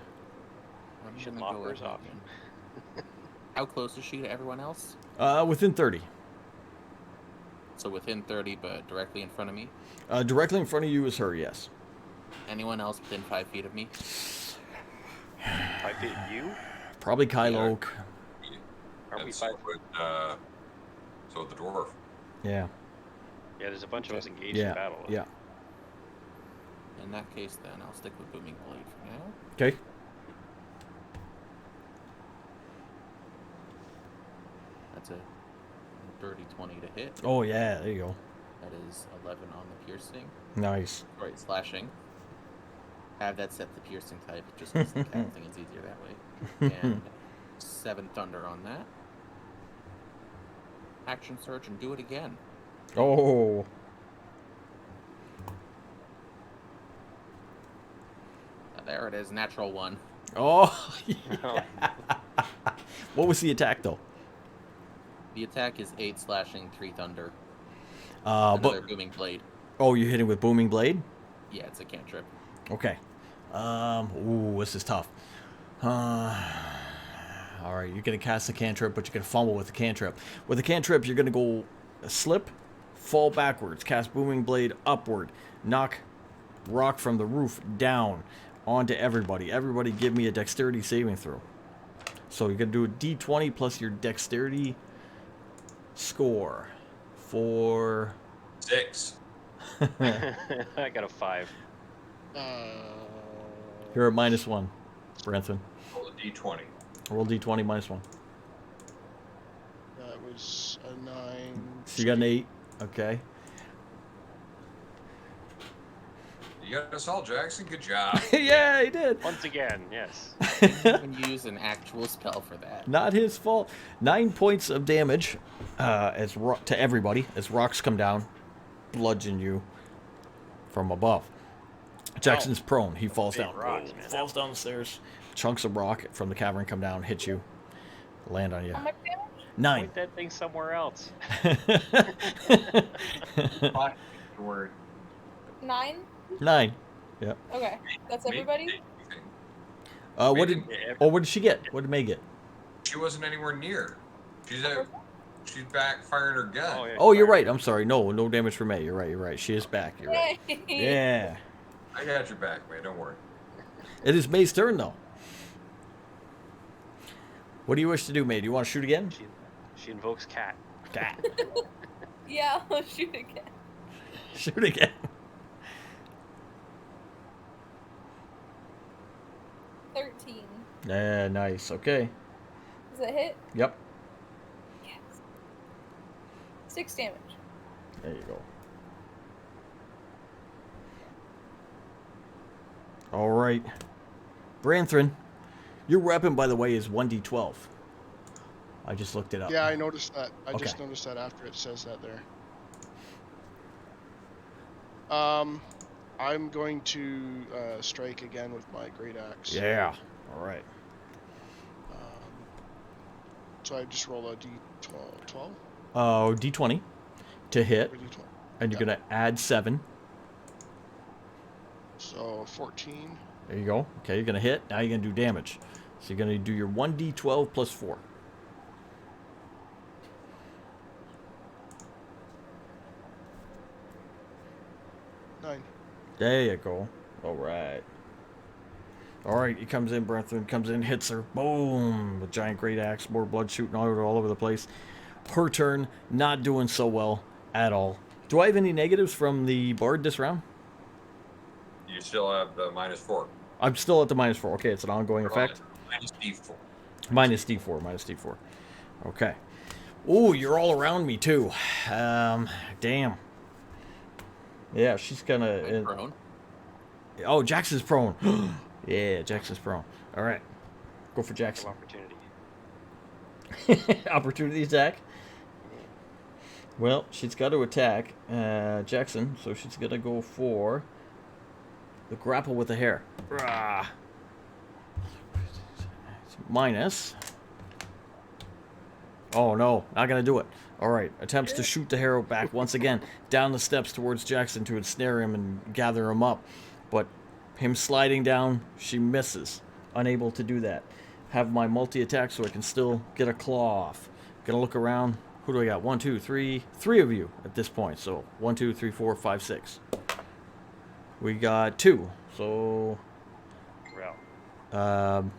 I'm You should gonna lop go hers ahead off. and- How close is she to everyone else? Within 30. So within 30, but directly in front of me? Directly in front of you is her, yes. Anyone else within 5 feet of me? 5 feet of you? Probably Kylok. Aren't we and 5? So the dwarf. Yeah. Yeah, there's a bunch of us engaged Yeah. in battle. Yeah. In that case, then, I'll stick with Booming Blade for now. Okay. That's a dirty 20 to hit. Oh, yeah, there you go. That is 11 on the piercing. Nice. Right, slashing. Have that set to piercing type, just because the counting is easier that way. And 7 thunder on that. Action surge and do it again. Oh. There it is, natural 1. Oh. Oh, What was the attack, though? The attack is 8 slashing, 3 thunder. But Another Booming Blade. oh, you're hitting with booming blade. Yeah, it's a cantrip. Okay. Ooh, this is tough. All right, you're gonna cast a cantrip, but you're gonna fumble with the cantrip. With the cantrip, you're gonna go slip, fall backwards, cast booming blade upward, knock rock from the roof down onto everybody. Everybody, give me a dexterity saving throw. So you're gonna do a d20 plus your dexterity score for. 6. I got a 5. You're at -1, Branson. Roll a d20. Roll d20 -1. That was a 9. So you got an 8. Okay. You got us all, Jackson. Good job. Yeah, he did. Once again, yes. Didn't even use an actual spell for that. Not his fault. 9 points of damage to everybody as rocks come down, bludgeon you from above. Jackson's prone. He falls Big down. rocks, man. Falls down the stairs. Chunks of rock from the cavern come down, hit you, land on you. How much damage? 9. Point that thing somewhere else. Fine. Word. 9? 9. Yep. Okay, that's everybody. What did? Yeah, Oh, what did she get? What did May get? She wasn't anywhere near. She's back firing her gun. yeah, Oh, you're fire. right. I'm sorry. No damage for May. You're right. You're right. She is back. You're right. Yay. Yeah. I got your back, man. Don't worry. It is May's turn though. What do you wish to do, May? Do you want to shoot again? She invokes cat. Cat. Yeah, I'll shoot again. Shoot again. 13. Yeah, nice. Okay. Does that hit? Yep. Yes. 6 damage. There you go. All right. Branthrin, your weapon, by the way, is 1d12. I just looked it up. Yeah, I noticed that. I Okay. just noticed that after it says that there. I'm going to strike again with my great axe. Yeah. All right. So I just roll a d12, 12 Oh, d20 to hit, or d12. and you're Yeah. gonna add 7. So 14. There you go. Okay, you're gonna hit. Now you're gonna do damage. So you're gonna do your 1d12 plus 4. Nine. There you go. All right. All right, he comes in, Branthrin comes in, hits her. Boom! The giant great axe, more blood shooting all over the place. Her turn, not doing so well at all. Do I have any negatives from the bard this round? You still have the -4. I'm still at the -4. Okay, it's an ongoing effect. -D4. Minus D4, minus D4. Okay. Ooh, you're all around me too. Damn. Yeah, she's gonna. I'm prone. Oh, Jackson's prone. Yeah, Jackson's prone. All right, go for Some Jackson. opportunity. Opportunity attack. Well, she's got to attack Jackson, so she's gonna go for the grapple with the hair. Rah. It's minus. Oh no, not gonna do it. All right, attempts to shoot the arrow back once again down the steps towards Jackson to ensnare him and gather him up, but him sliding down, she misses, unable to do that. Have my multi-attack so I can still get a claw off. Gonna look around. Who do I got? 1, 2, 3, 3 of you at this point. So 1, 2, 3, 4, 5, 6. We got 2. So Well,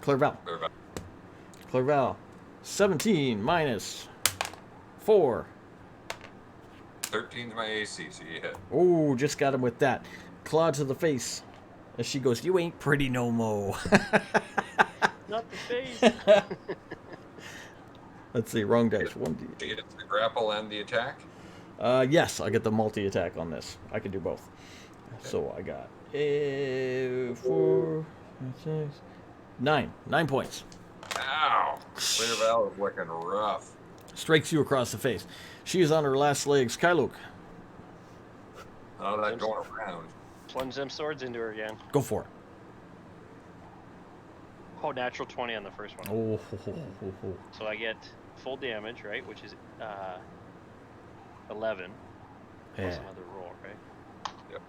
Clairval. Clairval. 17 minus 4. 13's my AC, so you hit. Oh, just got him with that. Claw to the face. As she goes, you ain't pretty no mo. not the face. Let's see, wrong dice. 1d. She hits the grapple and the attack. Yes, I get the multi-attack on this. I can do both. So I got 4, 6, 9. 9 points. Ow! Clairval is looking rough. Strikes you across the face. She is on her last legs. Kyluk, Oh, that going around. Plunge them swords into her again. go for it. Oh, natural 20 on the first one. Oh, ho, ho, ho, ho. So I get full damage, right? Which is 11 plus Yeah. another roll, right? Yep.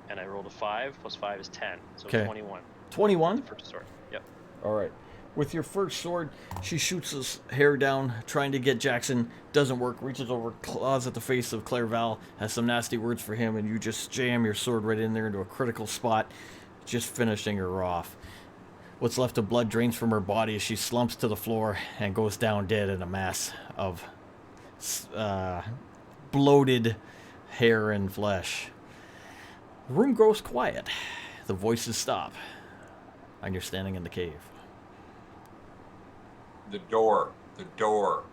And I rolled a 5 plus 5 is 10, so 'Kay. 21. 21? First sword. Yep. All right. With your first sword, she shoots his hair down, trying to get Jackson. Doesn't work. Reaches over, claws at the face of Clairval, has some nasty words for him, and you just jam your sword right in there into a critical spot, just finishing her off. What's left of blood drains from her body as she slumps to the floor and goes down dead in a mass of bloated hair and flesh. The room grows quiet. The voices stop, and you're standing in the cave. The door. The door.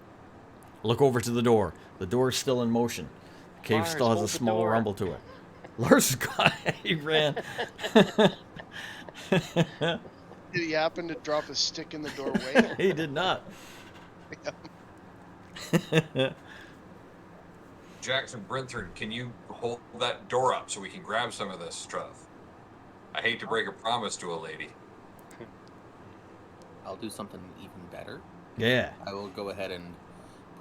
Look over to the door. The door is still in motion. The cave Mars, still has a hold the small door. rumble to it. Lars got he ran. Did he happen to drop a stick in the doorway? He did not. Jackson Brinthorn, can you hold that door up so we can grab some of this stuff? I hate to break a promise to a lady. I'll do something even better. Yeah. I will go ahead and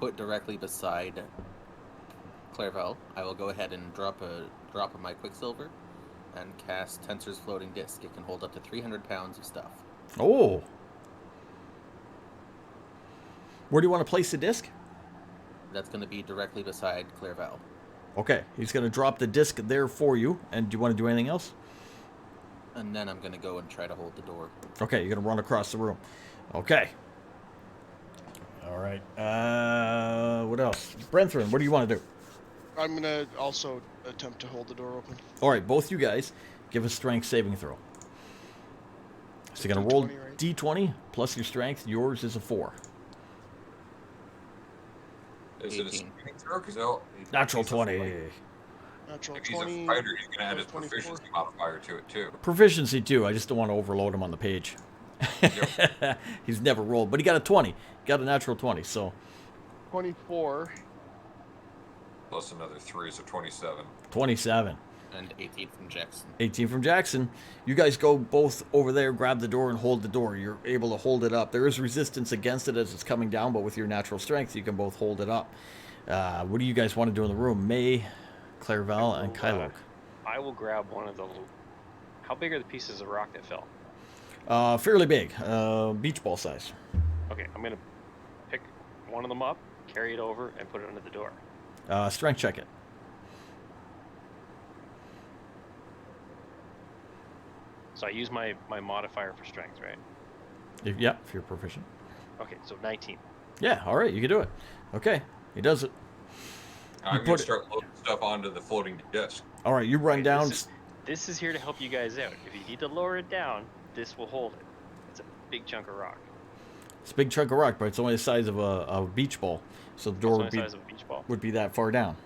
put directly beside Clairvel. I will go ahead and drop a drop of my Quicksilver and cast Tensor's Floating Disc. It can hold up to 300 pounds of stuff. Oh. Where do you want to place the disc? That's going to be directly beside Clairvel. Okay, he's going to drop the disc there for you. And do you want to do anything else? And then I'm going to go and try to hold the door. Okay, you're going to run across the room. Okay. All right. What else? Brenthrin, what do you want to do? I'm gonna also attempt to hold the door open. All right, both you guys give a strength saving throw. So you're going to roll D20, right? D20 plus your strength. Yours is a 4. Is it a 18. saving throw? 'Cause they'll- Natural he's a 20. fighter. Natural If he's 20. a fighter, he's going to add his 24. proficiency modifier to it, too. Proficiency too. I just don't want to overload him on the page. He's never rolled, but he got a 20. He got a natural 20. So 24. Plus another 3, so 27. 27. And 18 from Jackson. 18 from Jackson. You guys go both over there, grab the door, and hold the door. You're able to hold it up. There is resistance against it as it's coming down, but with your natural strength, you can both hold it up. What do you guys want to do in the room? May, Clairvel, and Kylok. I will grab one of the. How big are the pieces of rock that fell? Fairly big. Beach ball size. Okay, I'm gonna pick one of them up, carry it over, and put it under the door. Strength check it. So I use my modifier for strength, right? If you're proficient. Okay, so 19. Yeah, all right, you can do it. Okay, he does it. I'm put going it- to start loading stuff onto the floating disc. All right, you run Okay, down. This is here to help you guys out. If you need to lower it down, this will hold it. It's a big chunk of rock. It's a big chunk of rock, but it's only the size of a beach ball. So the door It's would only the be, size of a beach ball. would be that far down.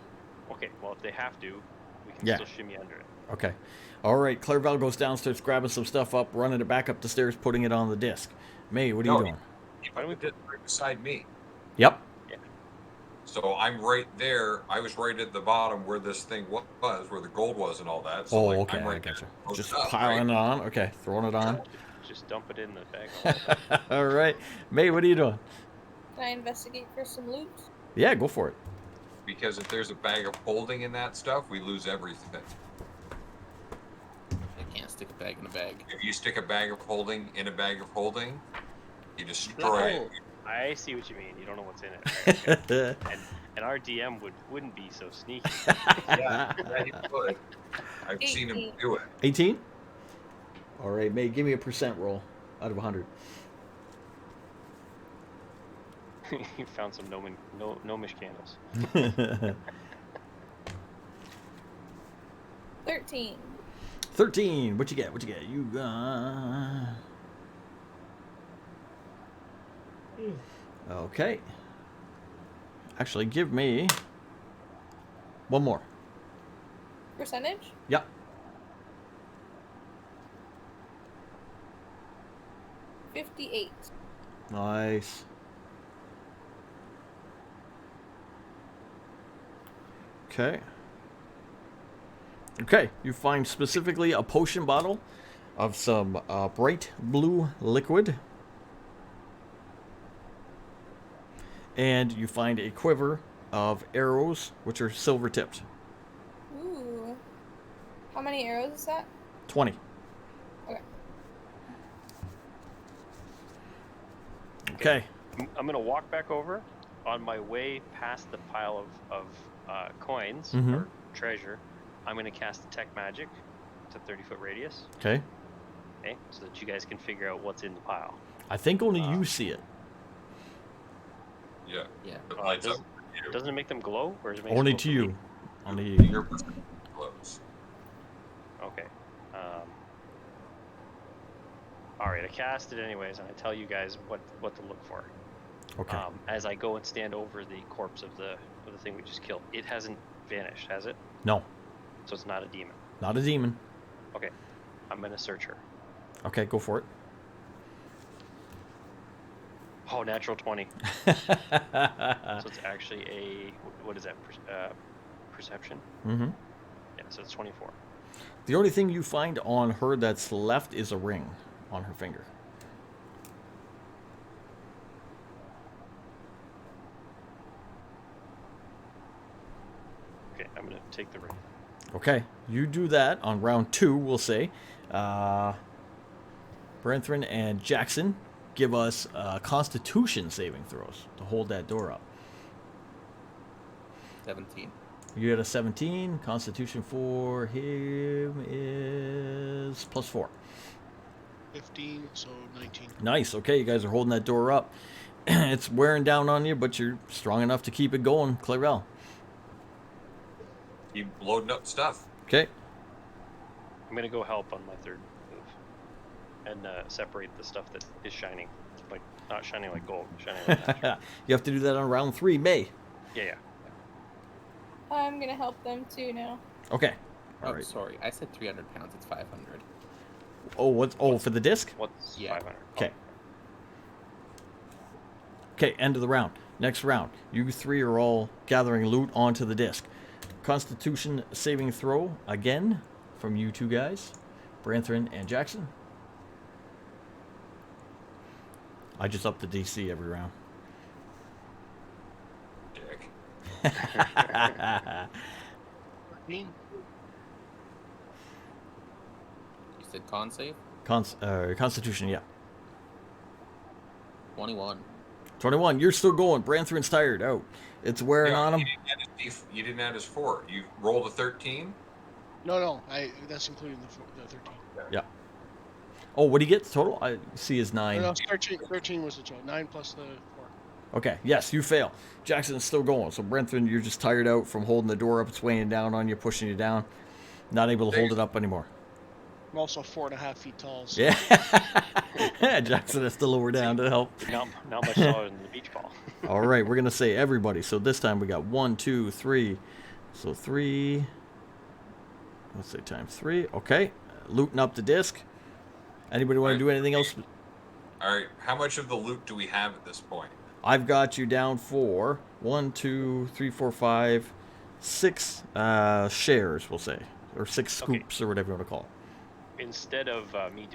Okay, well if they have to, we can Yeah. still shimmy under it. Okay. All right, Clairvel goes down, starts grabbing some stuff up, running it back up the stairs, putting it on the disc. May, what are you No, doing? Why don't we put it right beside me? Yep. So I'm right there. I was right at the bottom where this thing was, where the gold was and all that. So Oh, like, okay, I'm I right gotcha. there. Load Just it up, piling right? it on. Okay, throwing it on. Just dump it in the bag. All right. May, what are you doing? Can I investigate for some loot? Yeah, go for it. Because if there's a bag of holding in that stuff, we lose everything. I can't stick a bag in a bag. If you stick a bag of holding in a bag of holding, you destroy it. I see what you mean. You don't know what's in it. Right? Okay. And our DM wouldn't be so sneaky. Yeah, he would. I've seen him 18. do it. 18? All right, May, give me a percent roll out of 100. You found some gnomish candles. 13. 13. What you get? What you get? You got... Okay. Actually, give me one more. Percentage? Yep. $58. Nice. Okay. Okay, you find specifically a potion bottle of some bright blue liquid. And you find a quiver of arrows, which are silver tipped. Ooh. How many arrows is that? 20. Okay. Okay. I'm gonna walk back over. On my way past the pile of coins Mhm. or treasure, I'm gonna cast detect magic to 30-foot radius. Okay. Okay, so that you guys can figure out what's in the pile. I think only you see it. Yeah. Yeah. It lights up. Doesn't it make them glow, or does it make Only it to glow for you. me? Only you. Your percentage glows. Okay. All right, I cast it anyways, and I tell you guys what to look for. Okay. As I go and stand over the corpse of the thing we just killed, it hasn't vanished, has it? No. So it's not a demon. Not a demon. Okay, I'm gonna search her. Okay, go for it. Oh, natural 20. So it's actually a what is that? Perception. Mm-hmm. Yeah, so it's 24. The only thing you find on her that's left is a ring on her finger. Okay, I'm gonna take the ring. Okay, you do that on round 2, we'll say. Brenthrin and Jackson, give us Constitution saving throws to hold that door up. 17. You get a 17. Constitution for him is +4. 15, so 19. Nice. Okay, you guys are holding that door up. It's wearing down on you, but you're strong enough to keep it going, Clarel. Keep loading up stuff. Okay. I'm gonna go help on my third move and separate the stuff that is shining, like not shining like gold, shining like magic. You have to do that on round 3, May. Yeah. I'm gonna help them too now. Okay. All Oh, right. sorry. I said 300 pounds. It's 500. Oh, what's for the disc? What's Yeah. 500? Okay. Okay, end of the round. Next round. You 3 are all gathering loot onto the disc. Constitution saving throw again from you 2 guys, Branthrin and Jackson. I just up the DC every round. Dick. 13? You said con save? Constitution, yeah. 21. 21. You're still going. Branthrin's tired out. It's wearing Yeah, on him. You didn't add his 4. You rolled a 13. No. That's including the 13. Yeah. Oh, what do you get total? I see his 9. No, 13 was the total. 9 plus the 4. Okay, yes, you fail. Jackson's still going. So, Brenthrin, you're just tired out from holding the door up. It's weighing down on you, pushing you down. Not able to hold it up anymore. I'm also 4.5 feet tall. So Yeah. Jackson has to lower down to help. Not much taller than the beach ball. All right, we're going to say everybody. So, this time we got 1, 2, 3. So, 3. Let's say times 3. Okay. Looting up the disc. Anybody want to do anything else? All right. How much of the loot do we have at this point? I've got you down for 1, 2, 3, 4, 5, 6 shares, we'll say, or 6 Okay. scoops, or whatever you want to call it. Instead of me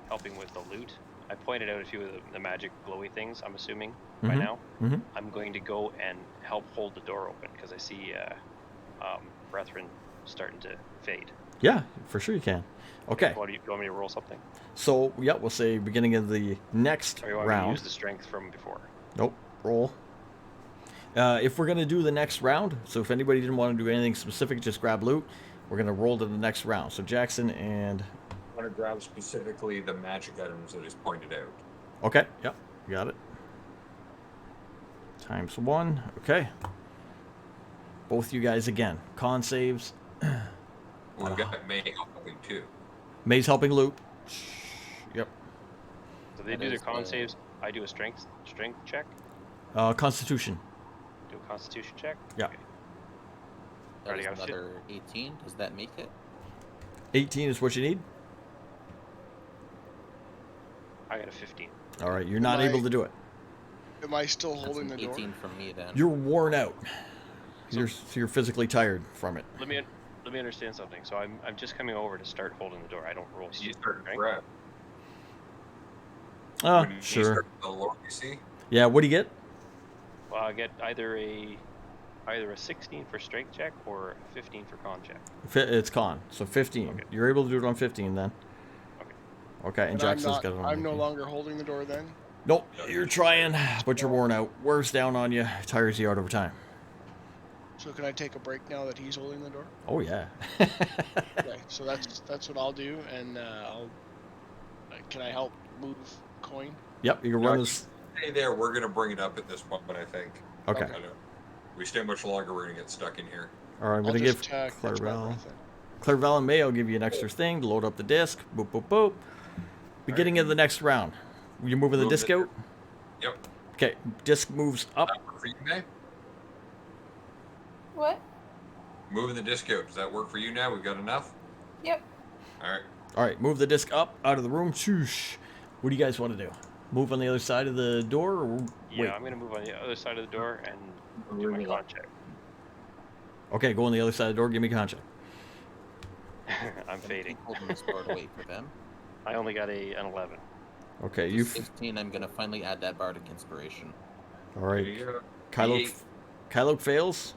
helping with the loot, I pointed out a few of the magic glowy things. I'm assuming by Mhm. now. Mhm. I'm going to go and help hold the door open because I see Brethren starting to fade. Yeah, for sure you can. Okay, Do you want me to roll something? so yeah, we'll say beginning of the next Or you want me to round. use the strength from before? Nope, roll. If we're going to do the next round, so if anybody didn't want to do anything specific, just grab loot. We're going to roll to the next round. So Jackson and... I want to grab specifically the magic items that is pointed out. Okay, yep, got it. Times 1, okay. Both you guys again. Con saves. We've got May helping too. May's helping loot. Yep. So they That do their is con the- saves. I do a strength check. Constitution. Do a Constitution check. Yeah. Okay. That Alright, is I got a another 18. Does that make it? 18 is what you need? I got a 15. All right, you're not Am I- able to do it. am I still That's holding an the door? 18 from me then. You're worn out. So- You're physically tired from it. Let me understand something. So I'm just coming over to start holding the door. I don't roll. You start to right? grab. Oh, When you sure. start the lower DC. Yeah, what do you get? Well, I get either a 16 for strength check or a 15 for con check. It's con, so 15. Okay. You're able to do it on 15 then. Okay. Okay, and And Jackson's got it on I'm no 15. longer holding the door then? Nope, you're trying, but you're worn out. Wears down on you, tires you out over time. So can I take a break now that he's holding the door? Oh, yeah. Okay, so that's what I'll do, and can I help move coin? Yep, you can run this. Stay there. We're gonna bring it up at this point, I think. Okay. I know. We stay much longer, we're gonna get stuck in here. All right, I'm I'll going to give just, catch my Clarabelle. breath then. Clarabelle and May, I'll give you an extra thing to load up the disc. Boop, boop, boop. Beginning of the next round. You're moving the Move disc it. out? Yep. Okay, disc moves up. That work for you, May? What? Moving the disc out. Does that work for you now? We've got enough? Yep. All right. All right, move the disc up out of the room. Shoosh. What do you guys want to do? Move on the other side of the door, or Yeah, wait? I'm gonna move on the other side of the door and do my con check. Okay, go on the other side of the door. Give me con check. I'm fading. Keep holding this door to wait for them. I only got an 11. Okay, To you. 16, I'm gonna finally add that bardic inspiration. All There right. you go. Kylo. Kylo fails.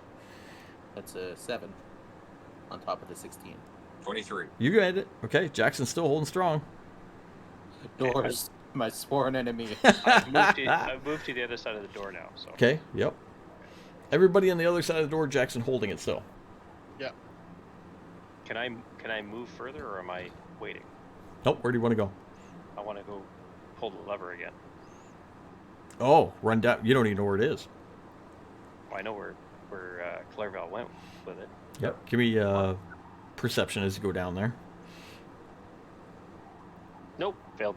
That's a 7 on top of the 16. 23. You get it. Okay, Jackson's still holding strong. Doors, my sworn enemy. I've moved to the other side of the door now. So Okay. Yep. Everybody on the other side of the door. Jackson holding it still. can I move further, or am I waiting? Nope. Where do you want to go? I want to go pull the lever again. Oh, run down. You don't even know where it is. Well, I know where Clairval went with it. Yep. Give me perception as you go down there. Nope, failed.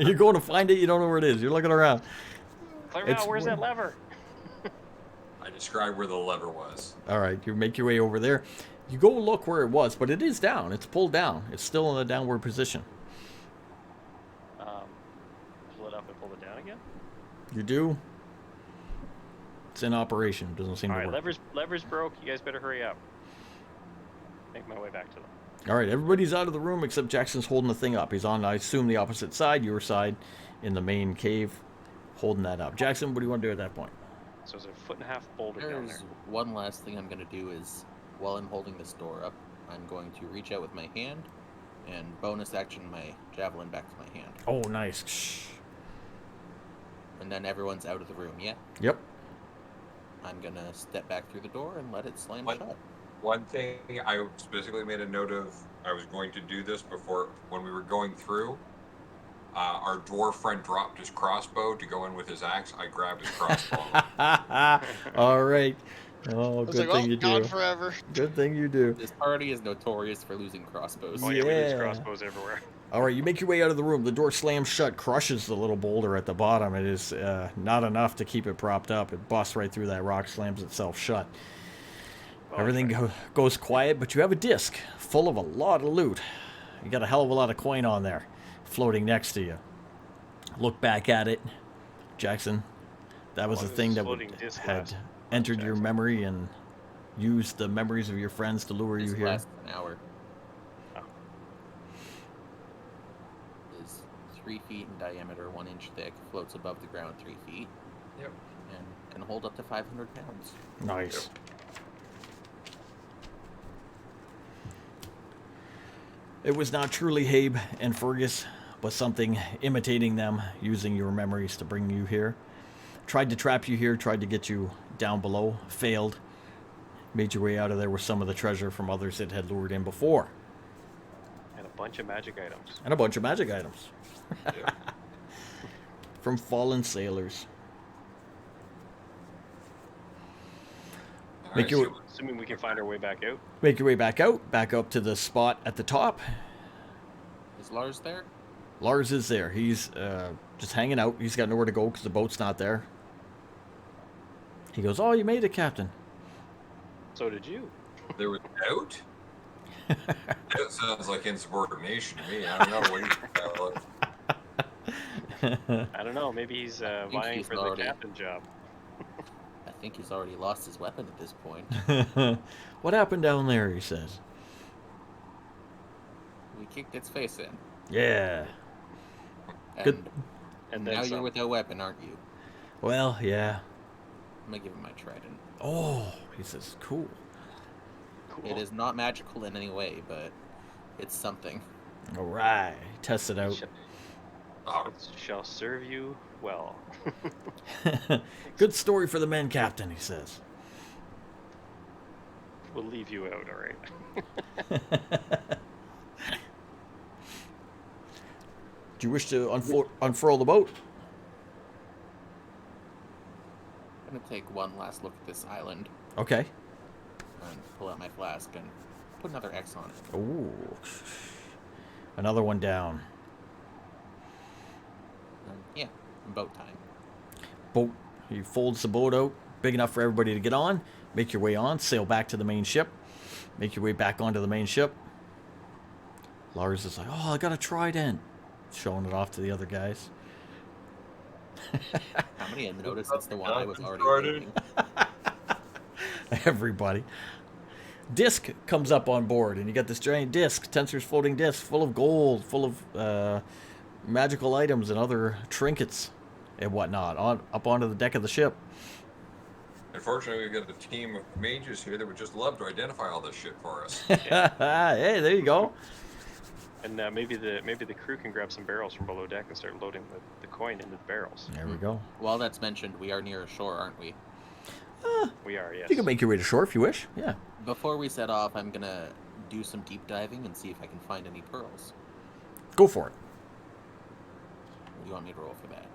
You're going to find it. You don't know where it is. You're looking around. Clairval, It's where's that where- lever? I described where the lever was. All right. You make your way over there. You go look where it was, but it is down. It's pulled down. It's still in a downward position. Pull it up and pull it down again. You do. It's in operation. Doesn't seem All to right, work. levers broke. You guys better hurry up. Make my way back to them. All right. Everybody's out of the room except Jackson's holding the thing up. He's on, I assume, the opposite side, your side, in the main cave, holding that up. Jackson, what do you want to do at that point? So there's a 1.5 boulder down there. There's one last thing I'm gonna do is, while I'm holding this door up, I'm going to reach out with my hand, and bonus action my javelin back to my hand. Oh, nice. Shh. And then everyone's out of the room. Yeah, Yep. I'm gonna step back through the door and let it slam What? shut. One thing I specifically made a note of, I was going to do this before when we were going through. Our dwarf friend dropped his crossbow to go in with his axe. I grabbed his crossbow. All right. Oh, I was good like, thing oh, you gone do. forever. Good thing you do. This party is notorious for losing crossbows. Oh yeah, we lose Yeah. crossbows everywhere. All right, you make your way out of the room. The door slams shut, crushes the little boulder at the bottom. It is not enough to keep it propped up. It busts right through that rock, slams itself shut. Oh, Everything goes quiet, but you have a disc full of a lot of loot. You got a hell of a lot of coin on there, floating next to you. Look back at it, Jackson. That was long the as thing this that floating disc had lasts, entered your Jackson. memory and used the memories of your friends to lure you This here. lasts an hour. Oh. Is 3 feet in diameter, 1 inch thick, floats above the ground 3 feet, Yep. and can hold up to 500 pounds. Nice. It was not truly Habe and Fergus, but something imitating them, using your memories to bring you here. Tried to trap you here, tried to get you down below, failed. Made your way out of there with some of the treasure from others that had lured in before. And a bunch of magic items. And a bunch of magic items Yeah. from fallen sailors. All Make right, your- so Assuming we can find our way back out. Make your way back out, back up to the spot at the top. Is Lars there? Lars is there. He's just hanging out. He's got nowhere to go because the boat's not there. He goes, "Oh, you made it, Captain." So did you. there was out? That sounds like insubordination to me. I don't know. What do you think? I don't know. Maybe he's think vying he's for the already- captain job. I think he's already lost his weapon at this point. What happened down there? He says. We kicked its face in. Yeah. And Good. And then now you're some. without weapon, aren't you? Well, yeah. I'm gonna give him my trident. Oh, he says, cool. Cool. It is not magical in any way, but it's something. All right. Test it out. Oh, Shall serve you well. Good story for the men, Captain, he says. We'll leave you out, all right? Do you wish to unfurl the boat? I'm gonna take one last look at this island Okay. and pull out my flask and put another X on it. Ooh. Another one down. And yeah, boat time. Boat. He folds the boat out, big enough for everybody to get on. Make your way on, sail back to the main ship. Make your way back onto the main ship. Lars is like, oh, I got a trident. Showing it off to the other guys. How many had noticed it's the one I was already Started. waving? Everybody. Disc comes up on board, and you got this giant disc, Tensor's floating disc, full of gold, full of magical items and other trinkets and whatnot, up onto the deck of the ship. Unfortunately, we've got a team of mages here that would just love to identify all this shit for us. Hey, there you go. And maybe the crew can grab some barrels from below deck and start loading the coin into the barrels. There we go. While that's mentioned, we are near a shore, aren't we? We are, yes. You can make your way to shore if you wish. Yeah. Before we set off, I'm gonna do some deep diving and see if I can find any pearls. Go for it. What do you want me to roll for that?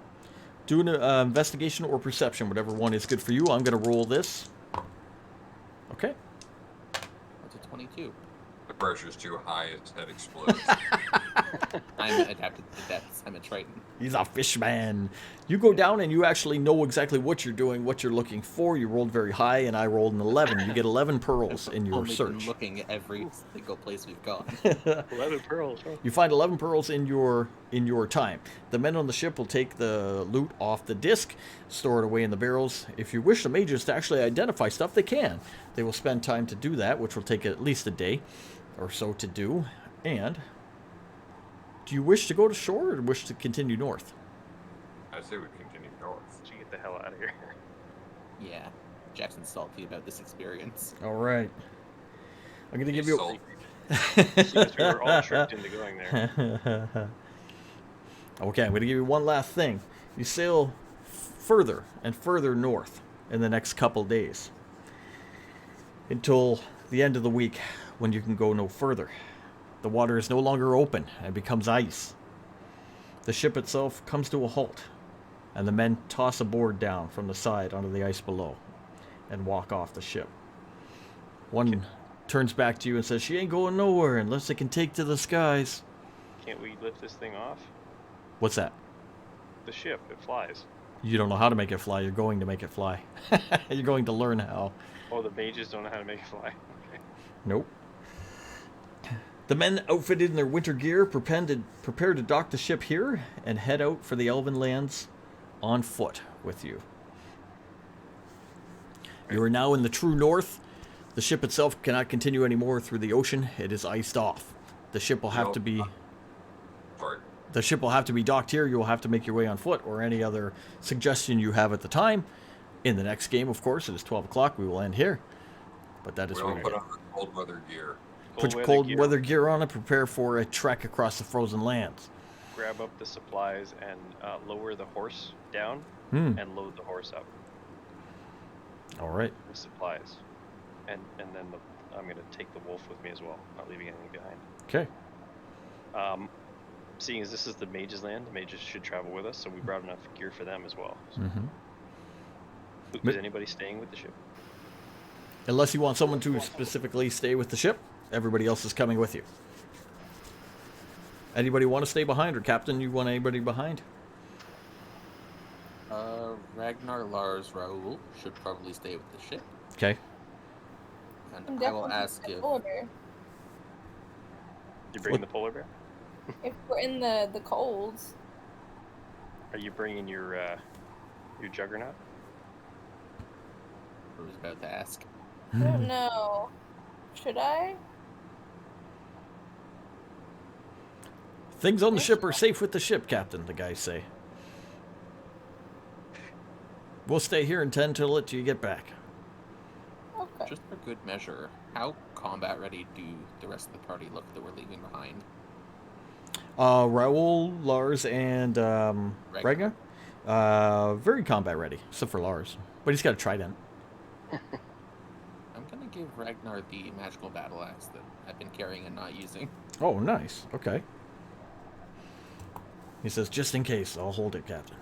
Do an investigation or perception, whatever one is good for you. I'm going to roll this. Okay. That's a 22. The pressure's too high, its head explodes. I'm adapted to the depths. I'm a Triton. He's a fish man. You go down and you actually know exactly what you're doing, what you're looking for. You rolled very high, and I rolled an 11. You get 11 pearls in your Only search. been looking at every single place we've gone. 11 pearls. Huh? You find 11 pearls in your time. The men on the ship will take the loot off the disc, store it away in the barrels. If you wish the mages to actually identify stuff, they can. They will spend time to do that, which will take at least a day or so to do. And do you wish to go to shore or wish to continue north? I say we continue north. Did you get the hell out of here? Yeah. Jackson's salty about this experience. All right. I'm going to give you... Salt. Because we were all tricked into going there. Okay, I'm going to give you one last thing. You sail further and further north in the next couple days until the end of the week when you can go no further. The water is no longer open and becomes ice. The ship itself comes to a halt, and the men toss a board down from the side onto the ice below and walk off the ship. One turns back to you and says, she ain't going nowhere unless they can take to the skies. Can't we lift this thing off? What's that? The ship, it flies. You don't know how to make it fly. You're going to make it fly. You're going to learn how. Oh, the mages don't know how to make it fly. Okay. Nope. The men outfitted in their winter gear prepare to dock the ship here and head out for the Elven lands on foot with you. You are now in the true north. The ship itself cannot continue anymore through the ocean. It is iced off. The ship will have to be... Sorry. The ship will have to be docked here. You will have to make your way on foot or any other suggestion you have at the time. In the next game, of course, it is 12 o'clock. We will end here. But that is We where don't we're put on the cold weather gear. Put your cold weather gear on and prepare for a trek across the frozen lands. Grab up the supplies and lower the horse down and load the horse up All right. with supplies. And then I'm going to take the wolf with me as well, not leaving anything behind. Okay. Seeing as this is the mages' land, the mages should travel with us, so we brought enough gear for them as well. So, But- is anybody staying with the ship? Unless you want someone to specifically stay with the ship, everybody else is coming with you. Anybody want to stay behind, or Captain, you want anybody behind? Ragnar, Lars, Raoul should probably stay with the ship. Okay. And I'm I will definitely ask the if... polar bear. You bringing the polar bear? If we're in the colds, Are you bringing your juggernaut? I was about to ask. I don't know. Should I? Things on the ship are safe with the ship, Captain, the guys say. We'll stay here and tend till you get back. Okay. Just for good measure, how combat ready do the rest of the party look that we're leaving behind? Raoul, Lars, and Ragnar. Very combat ready, except for Lars. But he's got a trident. I'm gonna give Ragnar the magical battle axe that I've been carrying and not using. Oh, nice. Okay. He says, just in case, I'll hold it, Captain.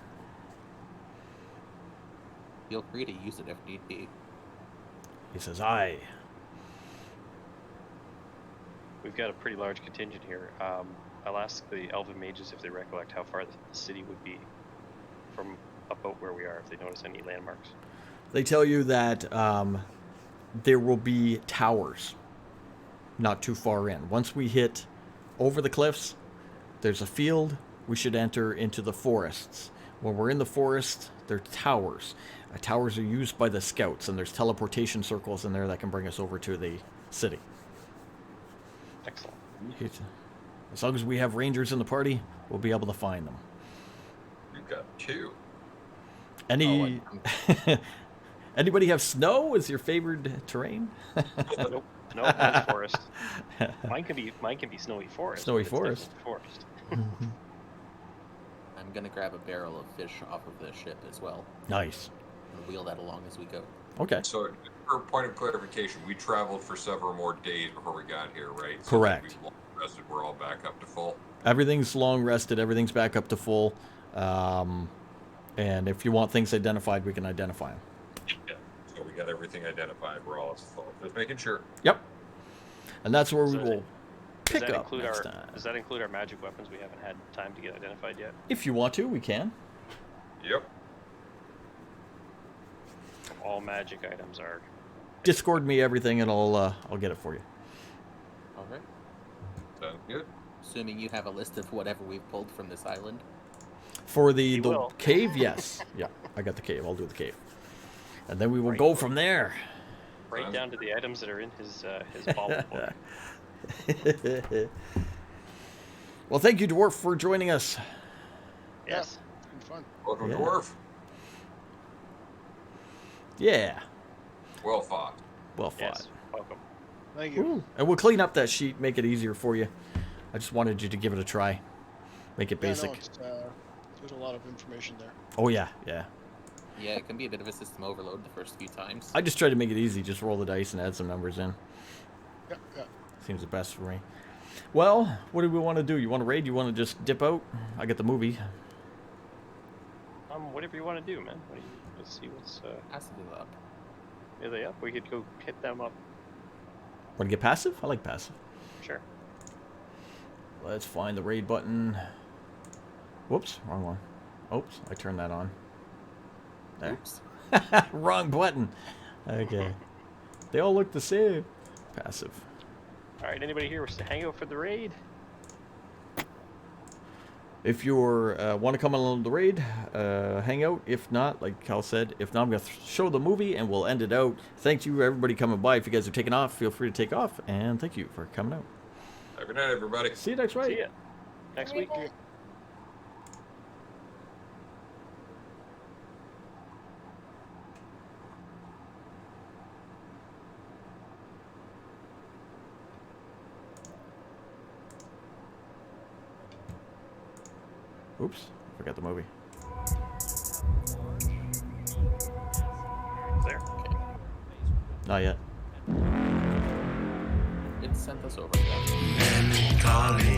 Feel free to use it if need be. He says, aye. We've got a pretty large contingent here. I'll ask the elven mages if they recollect how far the city would be from about where we are, if they notice any landmarks. They tell you that there will be towers not too far in. Once we hit over the cliffs, there's a field. We should enter into the forests. When we're in the forest, there are towers. Towers are used by the scouts, and there's teleportation circles in there that can bring us over to the city. Excellent. As long as we have rangers in the party, we'll be able to find them. We've got 2. Any anybody have snow as your favored terrain? Nope. No, no forest. Mine can be snowy forest. Snowy but it's forest. definitely forest. I'm gonna grab a barrel of fish off of the ship as well Nice. and wheel that along as we go. Okay. So, for a point of clarification, we traveled for several more days before we got here, right? So Correct. We rested, we're all back up to full. Everything's long rested. Everything's back up to full. And if you want things identified, we can identify them. Yeah. So we got everything identified. We're all at full. Just making sure. Yep. And that's where we So will pick up include next our time. Does that include our magic weapons we haven't had time to get identified yet? If you want to, we can. Yep. All magic items are. Discord me everything, and I'll get it for you. All right. Sounds good. Assuming you have a list of whatever we've pulled from this island. For the You will. cave, yes. Yeah, I got the cave. I'll do the cave, and then we will Right. go from there. Right down to the items that are in his bauble book. Well, thank you, Dwarf, for joining us. Yes. Been fun. Welcome, Yeah. Dwarf. Yeah. Well fought. Well fought. Yes. Welcome. Thank you. Ooh. And we'll clean up that sheet, make it easier for you. I just wanted you to give it a try. Make it Yeah, basic. no, it's, there's a lot of information there. Oh, yeah, yeah. Yeah, it can be a bit of a system overload the first few times. I just try to make it easy. Just roll the dice and add some numbers in. Yeah, yeah. Seems the best for me. Well, what do we want to do? You want to raid? You want to just dip out? I get the movie. Whatever you want to do, man. Let's see what's. Passive up. Are they up? We could go hit them up. Want to get passive? I like passive. Sure. Let's find the raid button. Whoops, wrong one. Oops, I turned that on. There. Oops. Wrong button. Okay. They all look the same. Passive. All right. Anybody here wants to hang out for the raid? If you want to come on the raid, hang out. If not, like Cal said, if not, I'm going to show the movie and we'll end it out. Thank you, everybody coming by. If you guys are taking off, feel free to take off. And thank you for coming out. Have a good night, everybody. See you next raid. See ya. Next week. Maybe- Oops, forgot the movie. There. Not yet. It sent us over. Yeah. Melancholy,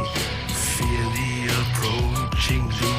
fear the approaching doom.